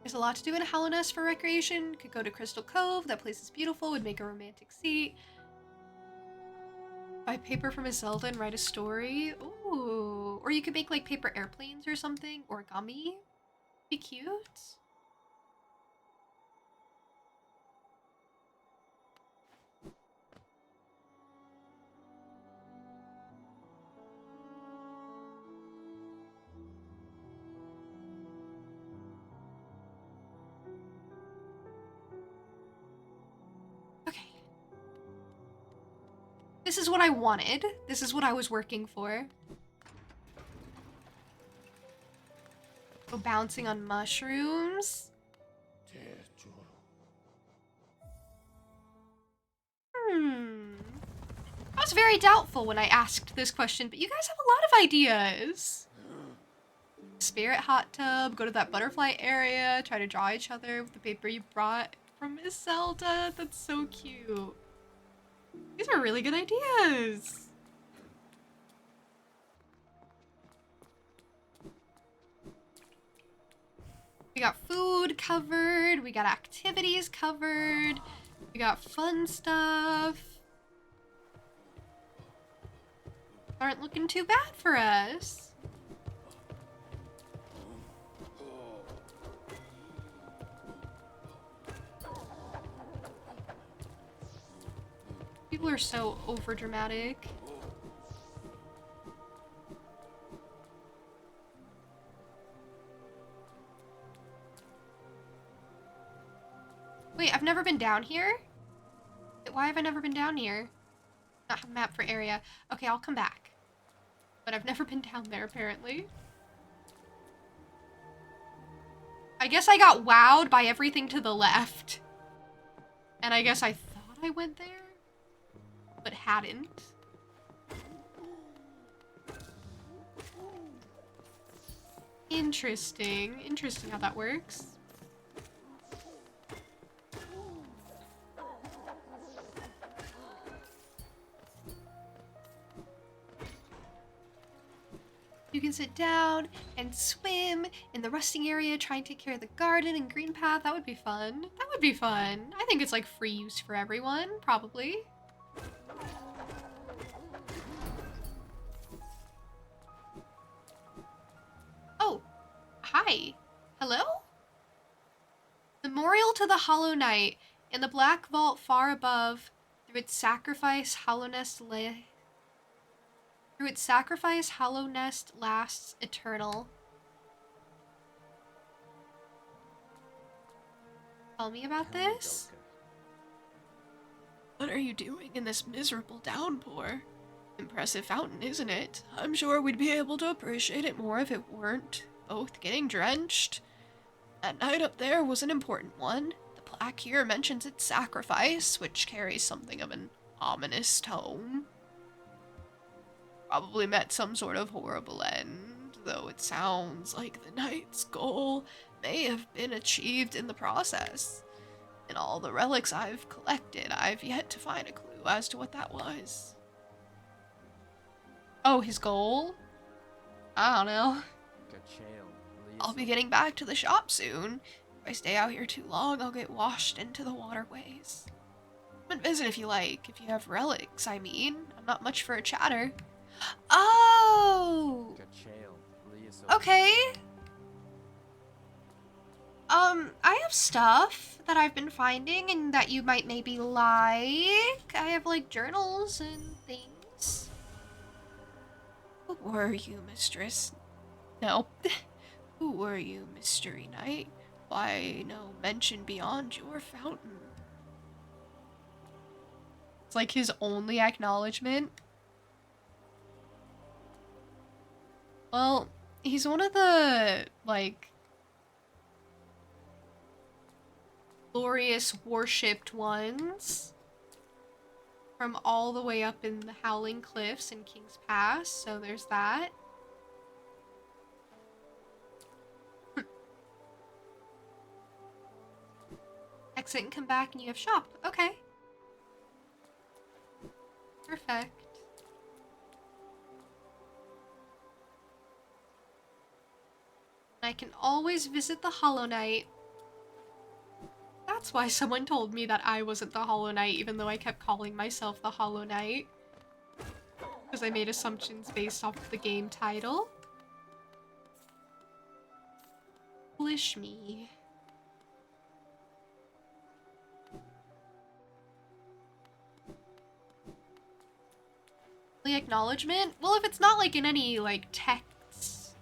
There's a lot to do in Hallownest for recreation. Could go to Crystal Cove. That place is beautiful. Would make a romantic seat. Buy paper from a Zelda and write a story. Ooh. Or you could make like paper airplanes or something. Origami. Be cute. Okay. This is what I wanted. This is what I was working for. Go bouncing on mushrooms. I was very doubtful when I asked this question, but you guys have a lot of ideas. Spirit hot tub, go to that butterfly area, try to draw each other with the paper you brought from Miss Zelda. That's so cute. These are really good ideas. We got food covered, we got activities covered, we got fun stuff. Aren't looking too bad for us. People are so overdramatic. Wait, I've never been down here? Why have I never been down here? Not have a map for area. Okay, I'll come back. But I've never been down there, apparently. I guess I got wowed by everything to the left. And I guess I thought I went there, but hadn't. Interesting. Interesting how that works. You can sit down and swim in the rusting area, try and take care of the garden and green path. That would be fun. That would be fun. I think it's like free use for everyone, probably. Oh, hi. Hello? Memorial to the Hollow Knight. In the black vault far above, through its sacrifice, Hallownest lay. Through its sacrifice, Hallownest lasts eternal. Tell me about this. What are you doing in this miserable downpour? Impressive fountain, isn't it? I'm sure we'd be able to appreciate it more if it weren't both getting drenched. That night up there was an important one. The plaque here mentions its sacrifice, which carries something of an ominous tone. Probably met some sort of horrible end, though it sounds like the knight's goal may have been achieved in the process. In all the relics I've collected, I've yet to find a clue as to what that was. Oh, his goal? I don't know. I'll be getting back to the shop soon. If I stay out here too long, I'll get washed into the waterways. Come and visit if you like, if you have relics, I mean. I'm not much for a chatter. Oh! Okay. I have stuff that I've been finding and that you might maybe like. I have, like, journals and things. Who were you, mistress? No. Who were you, Mystery Knight? Why no mention beyond your fountain? It's like his only acknowledgement. Well, he's one of the, like, glorious worshipped ones from all the way up in the Howling Cliffs in King's Pass, so there's that. Exit and come back and you have shop. Okay. Perfect. I can always visit the Hollow Knight. That's why someone told me that I wasn't the Hollow Knight, even though I kept calling myself the Hollow Knight. Because I made assumptions based off of the game title. Foolish me. The acknowledgement? Well, if it's not like in any like texts,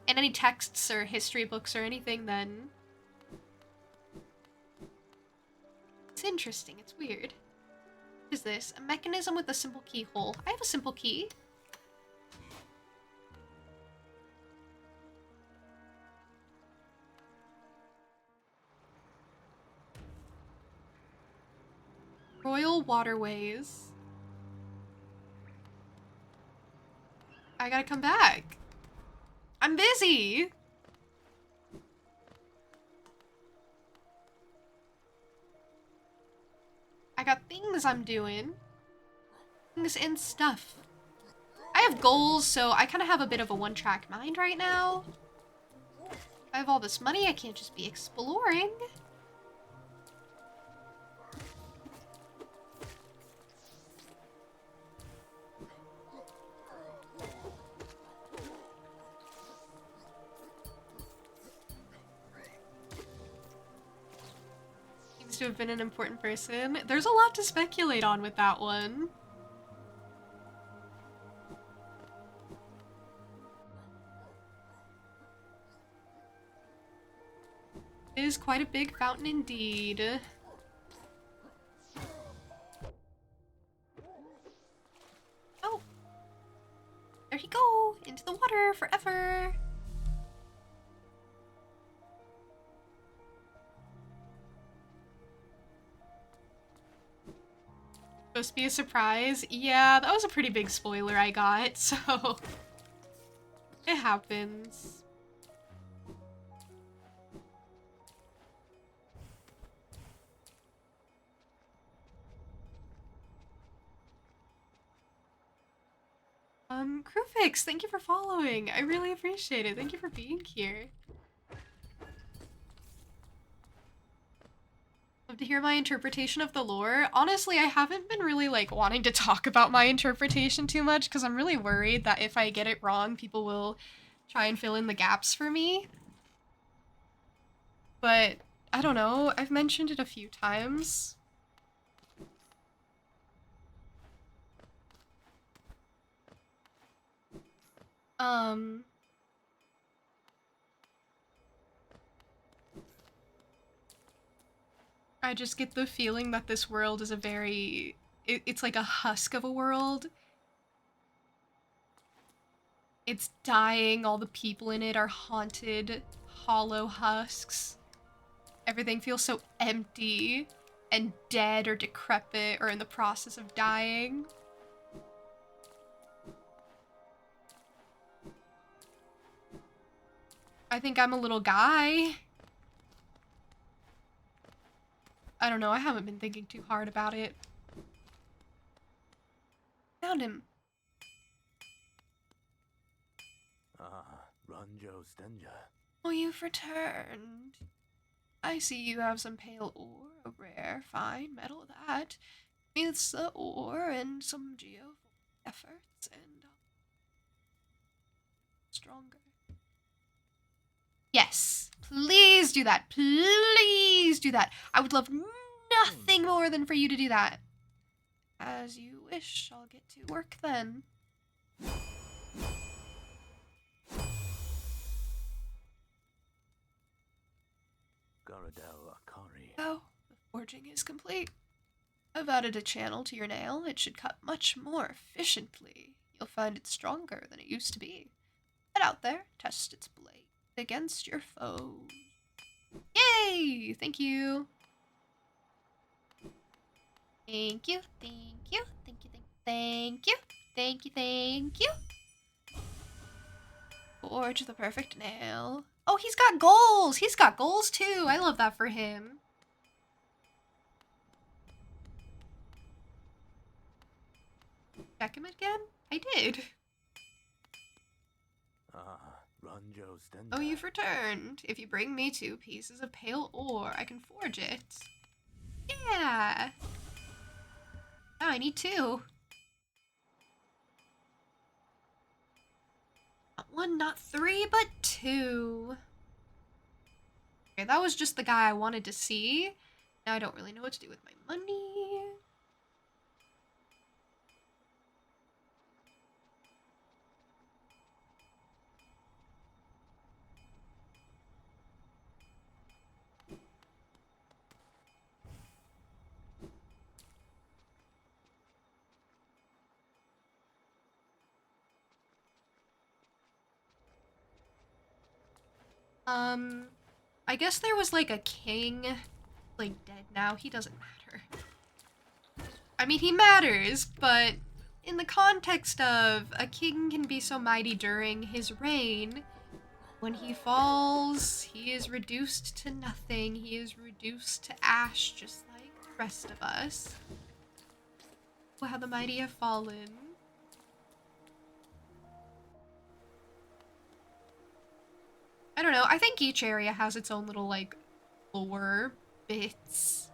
in any texts or history books or anything, then it's interesting. It's weird. What is this? A mechanism with a simple keyhole. I have a simple key. Royal Waterways. I gotta come back. I'm busy. I got things I'm doing. Things and stuff. I have goals, so I kind of have a bit of a one-track mind right now. I have all this money, I can't just be exploring. To have been an important person. There's a lot to speculate on with that one. It is quite a big fountain indeed. Oh. There you go. Into the water forever. Supposed to be a surprise. Yeah, that was a pretty big spoiler I got, so it happens. Crewfix, thank you for following. I really appreciate it. Thank you for being here. Love to hear my interpretation of the lore. Honestly, I haven't been really like wanting to talk about my interpretation too much because I'm really worried that if I get it wrong, people will try and fill in the gaps for me. But I don't know, I've mentioned it a few times. I just get the feeling that this world is a very... It's like a husk of a world. It's dying, all the people in it are haunted, hollow husks. Everything feels so empty and dead or decrepit or in the process of dying. I think I'm a little guy. I don't know, I haven't been thinking too hard about it. Found him. Ah, Ranjo Stenja. Oh, you've returned. I see you have some pale ore, a rare, fine metal that. It's the ore and some geo efforts and stronger. Yes, please do that. Please do that. I would love nothing more than for you to do that. As you wish, I'll get to work then. Garadel Akari. Oh, the forging is complete. I've added a channel to your nail. It should cut much more efficiently. You'll find it stronger than it used to be. Head out there, test its blade against your foes. Yay! Thank you. Thank you, thank you, thank you, thank you, thank you, thank you. Forge the perfect nail. Oh, he's got goals! He's got goals too! I love that for him. Check him again? I did. Ah, Ranjo Stenja. Oh, you've returned. If you bring me 2 pieces of pale ore, I can forge it. Yeah! Now I need 2. Not 1, not 3, but 2. Okay, that was just the guy I wanted to see. Now I don't really know what to do with my money. I guess there was like a king, like dead now. He doesn't matter. I mean, he matters, but in the context of a king can be so mighty during his reign, when he falls, he is reduced to nothing. He is reduced to ash, just like the rest of us. Oh, how the mighty have fallen. I don't know. I think each area has its own little, like, lore bits.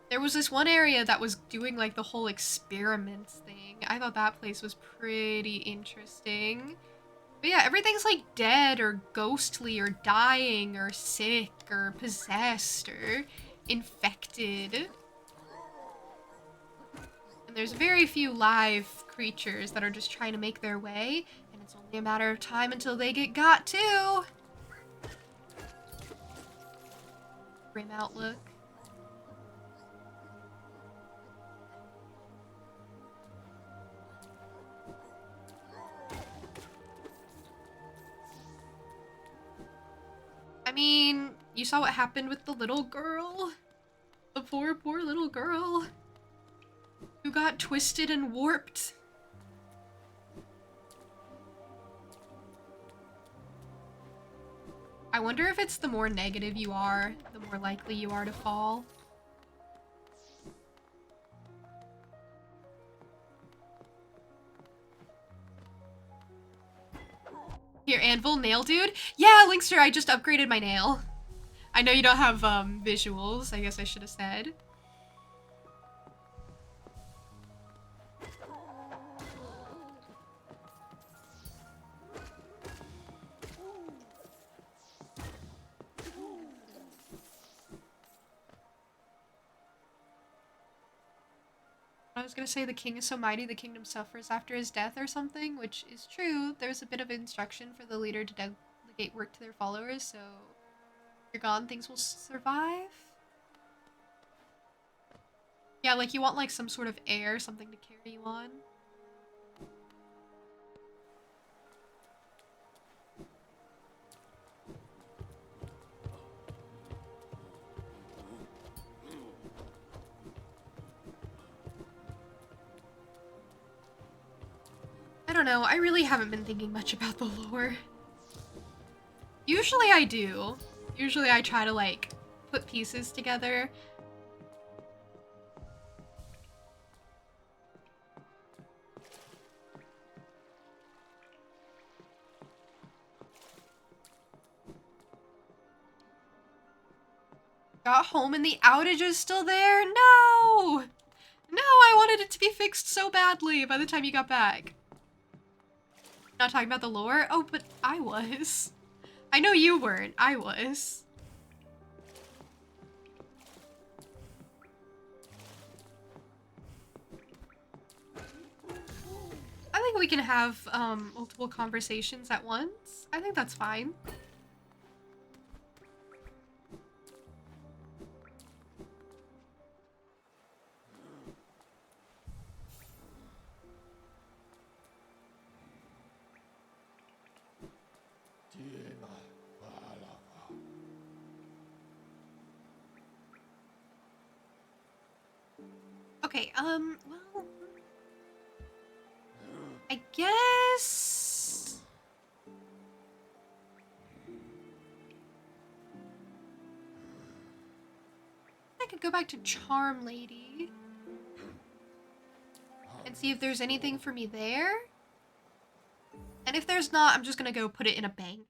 There was this one area that was doing, like, the whole experiments thing. I thought that place was pretty interesting. But yeah, everything's, like, dead or ghostly or dying or sick or possessed or infected. And there's very few live creatures that are just trying to make their way. And it's only a matter of time until they get got too. Grim outlook. I mean, you saw what happened with the little girl? The poor, poor little girl who got twisted and warped. I wonder if it's the more negative you are, the more likely you are to fall. Here, Anvil, nail dude? Yeah, Linkster, I just upgraded my nail. I know you don't have visuals, I guess I should have said. I was gonna say the king is so mighty the kingdom suffers after his death or something, which is true. There's a bit of instruction for the leader to delegate work to their followers, so if you're gone, things will survive. Yeah, like you want like some sort of heir, something to carry you on. I don't know, I really haven't been thinking much about the lore. Usually I do. Usually I try to like put pieces together. Got home and the outage is still there? No! No, I wanted it to be fixed so badly by the time you got back. Not talking about the lore? Oh, but I was. I know you weren't. I was. I think we can have multiple conversations at once. I think that's fine. Okay, well, I guess I could go back to Charm Lady and see if there's anything for me there. And if there's not, I'm just gonna go put it in a bank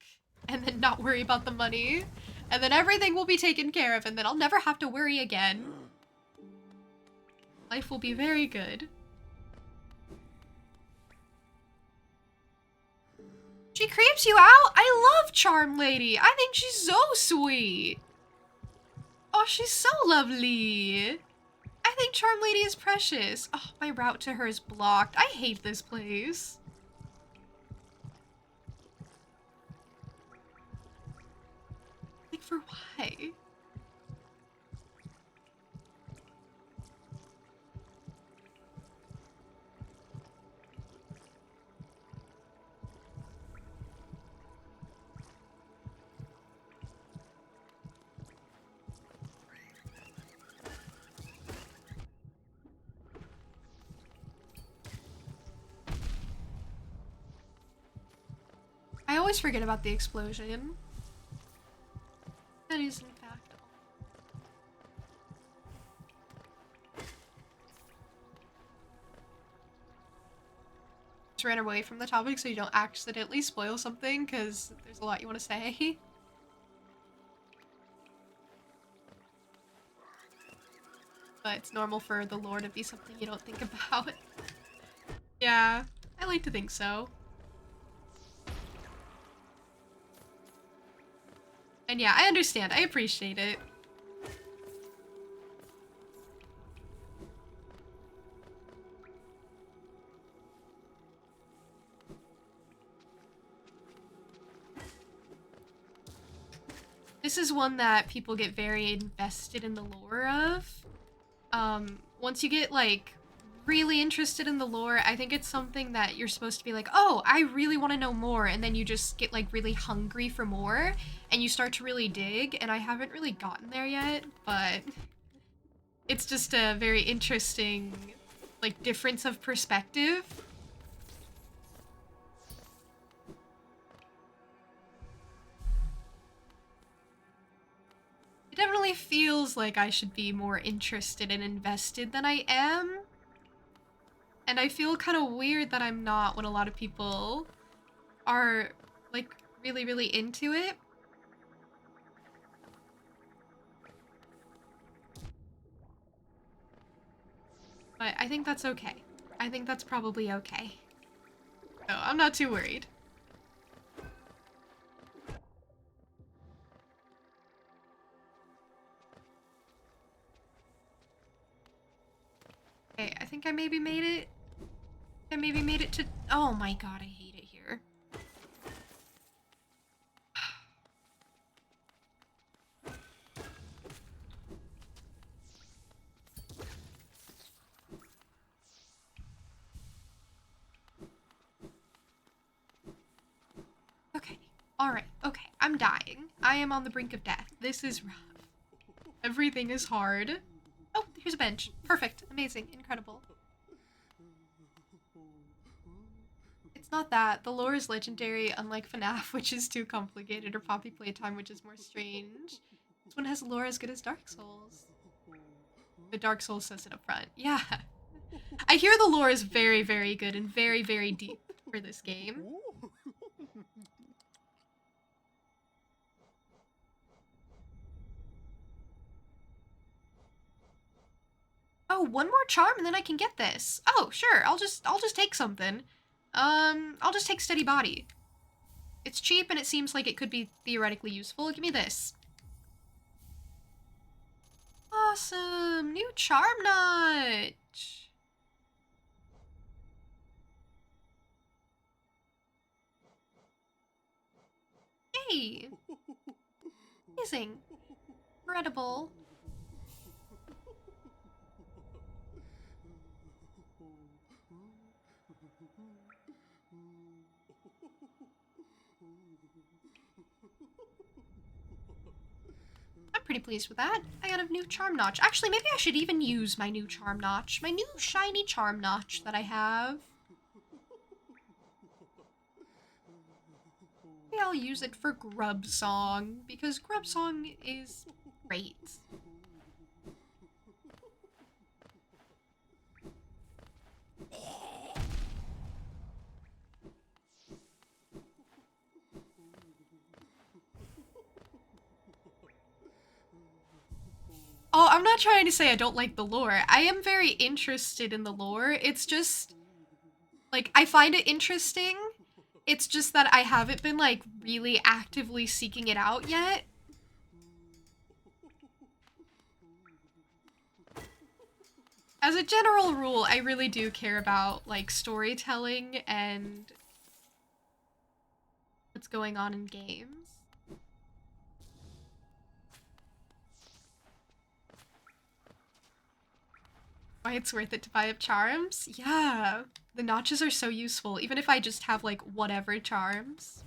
and then not worry about the money. And then everything will be taken care of and then I'll never have to worry again. Life will be very good. She creeps you out? I love Charm Lady. I think she's so sweet. Oh, she's so lovely. I think Charm Lady is precious. Oh, my route to her is blocked. I hate this place. Like, for why? I always forget about the explosion. That is, in fact, just ran away from the topic so you don't accidentally spoil something, because there's a lot you want to say. But it's normal for the lore to be something you don't think about. Yeah, I like to think so. And yeah, I understand. I appreciate it. This is one that people get very invested in the lore of. Once you get, like, really interested in the lore, I think it's something that you're supposed to be like, oh, I really want to know more, and then you just get, like, really hungry for more, and you start to really dig, and I haven't really gotten there yet, but it's just a very interesting, like, difference of perspective. It definitely feels like I should be more interested and invested than I am. And I feel kind of weird that I'm not when a lot of people are, like, really, really into it. But I think that's okay. I think that's probably okay. So I'm not too worried. Okay, I think I maybe made it. I maybe made it to... Oh my god, I hate it here. Okay, alright, okay, I'm dying. I am on the brink of death. This is rough. Everything is hard. Oh, here's a bench. Perfect, amazing, incredible. It's not that. The lore is legendary, unlike FNAF, which is too complicated, or Poppy Playtime, which is more strange. This one has lore as good as Dark Souls. The Dark Souls says it up front. Yeah. I hear the lore is very, very good and very, very deep for this game. Oh, one more charm and then I can get this. Oh, sure. I'll just take something. I'll just take Steady Body. It's cheap and it seems like it could be theoretically useful. Give me this. Awesome! New Charm Notch! Yay! Amazing. Incredible. I'm pretty pleased with that. I got a new Charm Notch. Actually, maybe I should even use my new Charm Notch. My new shiny Charm Notch that I have. Maybe I'll use it for Grub Song, because Grub Song is great. Oh, I'm not trying to say I don't like the lore. I am very interested in the lore. It's just, like, I find it interesting It's just that I haven't been, like, really actively seeking it out yet. As a general rule, I really do care about, like, storytelling and what's going on in games. Why it's worth it to buy up charms? Yeah, the notches are so useful, even if I just have, like, whatever charms.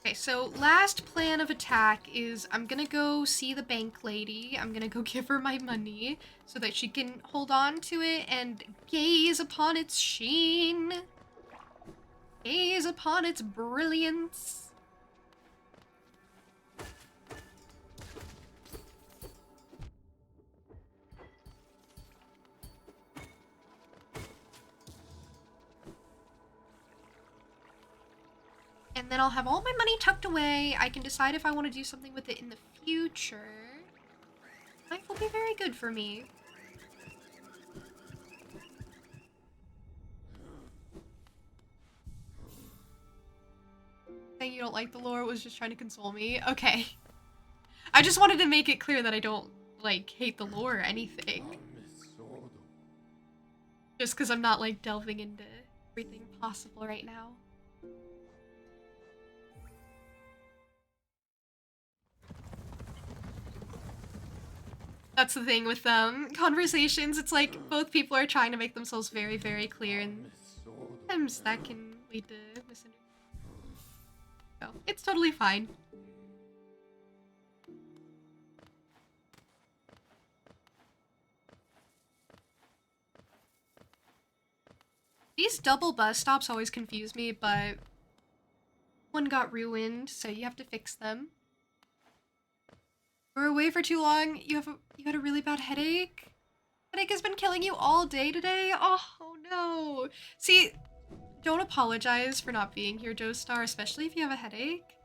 Okay, so last plan of attack is I'm gonna go see the bank lady. I'm gonna go give her my money so that she can hold on to it and gaze upon its sheen. Gaze upon its brilliance. And then I'll have all my money tucked away. I can decide if I want to do something with it in the future. Life will be very good for me. Saying you don't like the lore was just trying to console me. Okay. I just wanted to make it clear that I don't, like, hate the lore or anything. Just because I'm not, like, delving into everything possible right now. That's the thing with conversations. It's like both people are trying to make themselves very, very clear, and sometimes that can lead to misunderstanding. So, it's totally fine. These double bus stops always confuse me, but one got ruined, so you have to fix them. We're away for too long. You had a really bad headache? Headache has been killing you all day today? Oh no. See, don't apologize for not being here, Joestar, especially if you have a headache.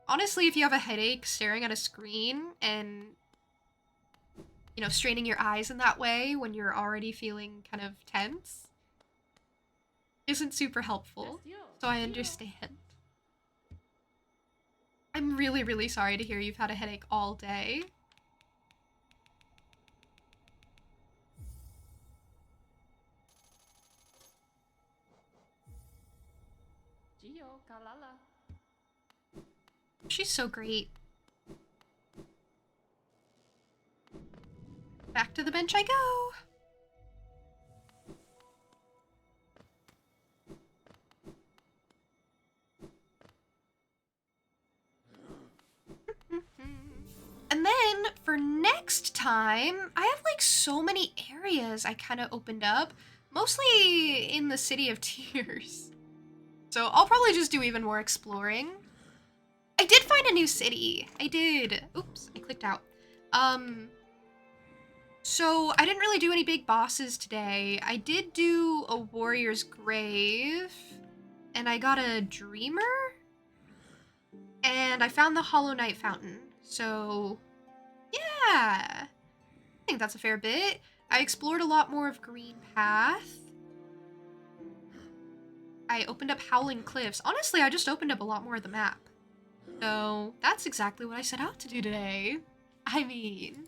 Honestly, if you have a headache, staring at a screen and, you know, straining your eyes in that way when you're already feeling kind of tense isn't super helpful. So I understand. I'm really, really sorry to hear you've had a headache all day. She's so great. Back to the bench I go. And then for next time, I have like so many areas I kind of opened up, mostly in the City of Tears. So I'll probably just do even more exploring. I did find a new city. I did. Oops, I clicked out. So I didn't really do any big bosses today. I did do a warrior's grave, and I got a dreamer, and I found the Hollow Knight fountain. So yeah, I think that's a fair bit. I explored a lot more of Green Path. I opened up Howling Cliffs. Honestly, I just opened up a lot more of the map. So that's exactly what I set out to do today. I mean,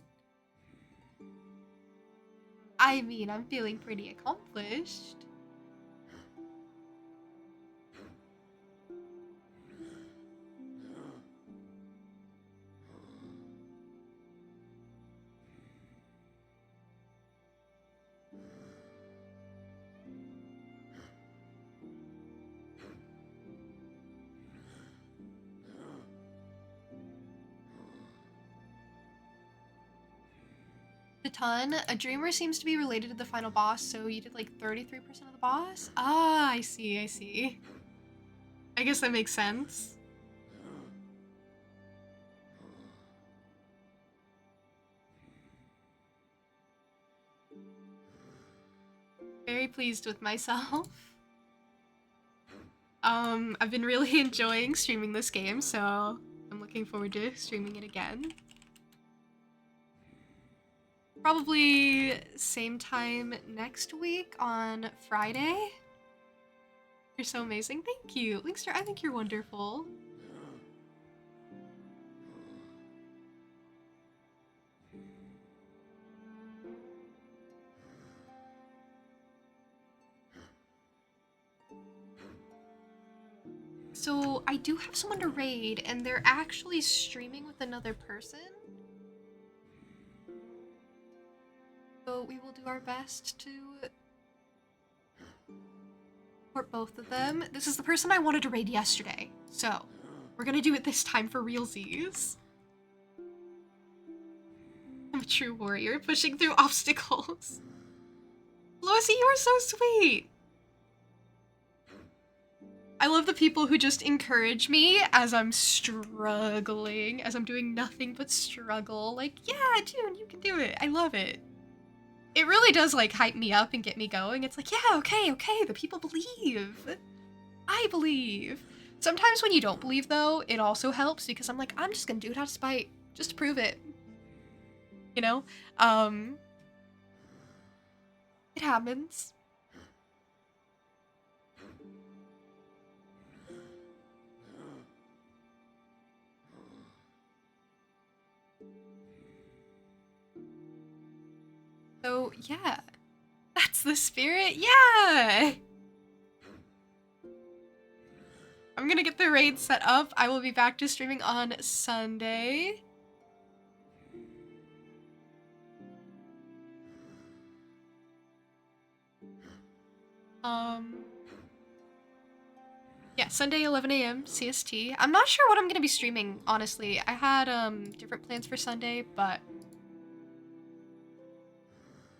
I'm feeling pretty accomplished. A ton. A dreamer seems to be related to the final boss, so you did like 33% of the boss? Ah, I see, I see. I guess that makes sense. Very pleased with myself. I've been really enjoying streaming this game, so I'm looking forward to streaming it again. Probably same time next week on Friday. You're so amazing. Thank you. Linkster, I think you're wonderful. So I do have someone to raid, and they're actually streaming with another person. So we will do our best to support both of them. This is the person I wanted to raid yesterday, so we're gonna do it this time for realsies. I'm a true warrior, pushing through obstacles. Lucy, you are so sweet! I love the people who just encourage me as I'm struggling, as I'm doing nothing but struggle. Like, yeah, June, you can do it. I love it. It really does, like, hype me up and get me going. It's like, yeah, okay, the people believe. I believe. Sometimes when you don't believe, though, it also helps because I'm like, I'm just gonna do it out of spite, just to prove it. You know? It happens. So, yeah. That's the spirit? Yeah! I'm gonna get the raid set up. I will be back to streaming on Sunday. Yeah, Sunday 11 a.m. CST. I'm not sure what I'm gonna be streaming, honestly. I had different plans for Sunday, but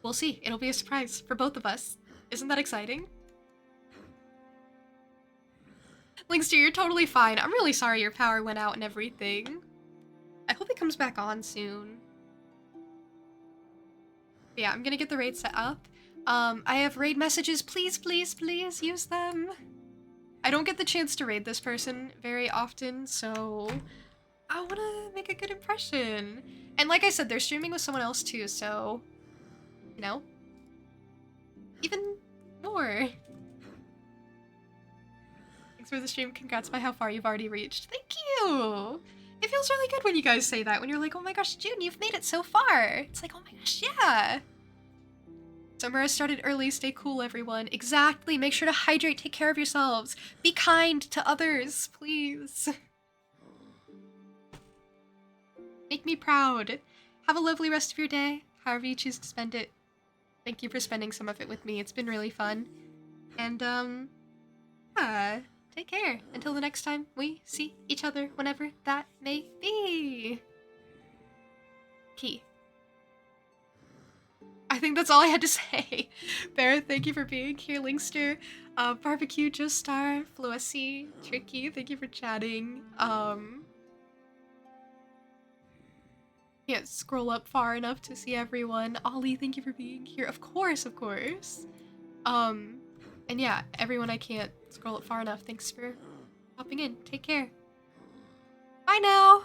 we'll see. It'll be a surprise for both of us. Isn't that exciting? Linkster, you're totally fine. I'm really sorry your power went out and everything. I hope it comes back on soon. But yeah, I'm gonna get the raid set up. I have raid messages. Please, please, please use them. I don't get the chance to raid this person very often, so I want to make a good impression. And like I said, they're streaming with someone else too, so, you know, even more. Thanks for the stream. Congrats by how far you've already reached. Thank you. It feels really good when you guys say that, when you're like, oh my gosh, June, you've made it so far. It's like, oh my gosh, yeah. Summer has started early. Stay cool, everyone. Exactly. Make sure to hydrate. Take care of yourselves. Be kind to others, please. Make me proud. Have a lovely rest of your day, however you choose to spend it. Thank you for spending some of it with me. It's been really fun. And, yeah, take care. Until the next time we see each other, whenever that may be. Key. I think that's all I had to say. Bear, thank you for being here. Linkster, Barbecue, Joestar, Floessy, Tricky, thank you for chatting. Can't scroll up far enough to see everyone. Ollie, thank you for being here. Of course, of course. And yeah, everyone, I can't scroll up far enough. Thanks for hopping in. Take care. Bye now.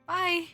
Bye.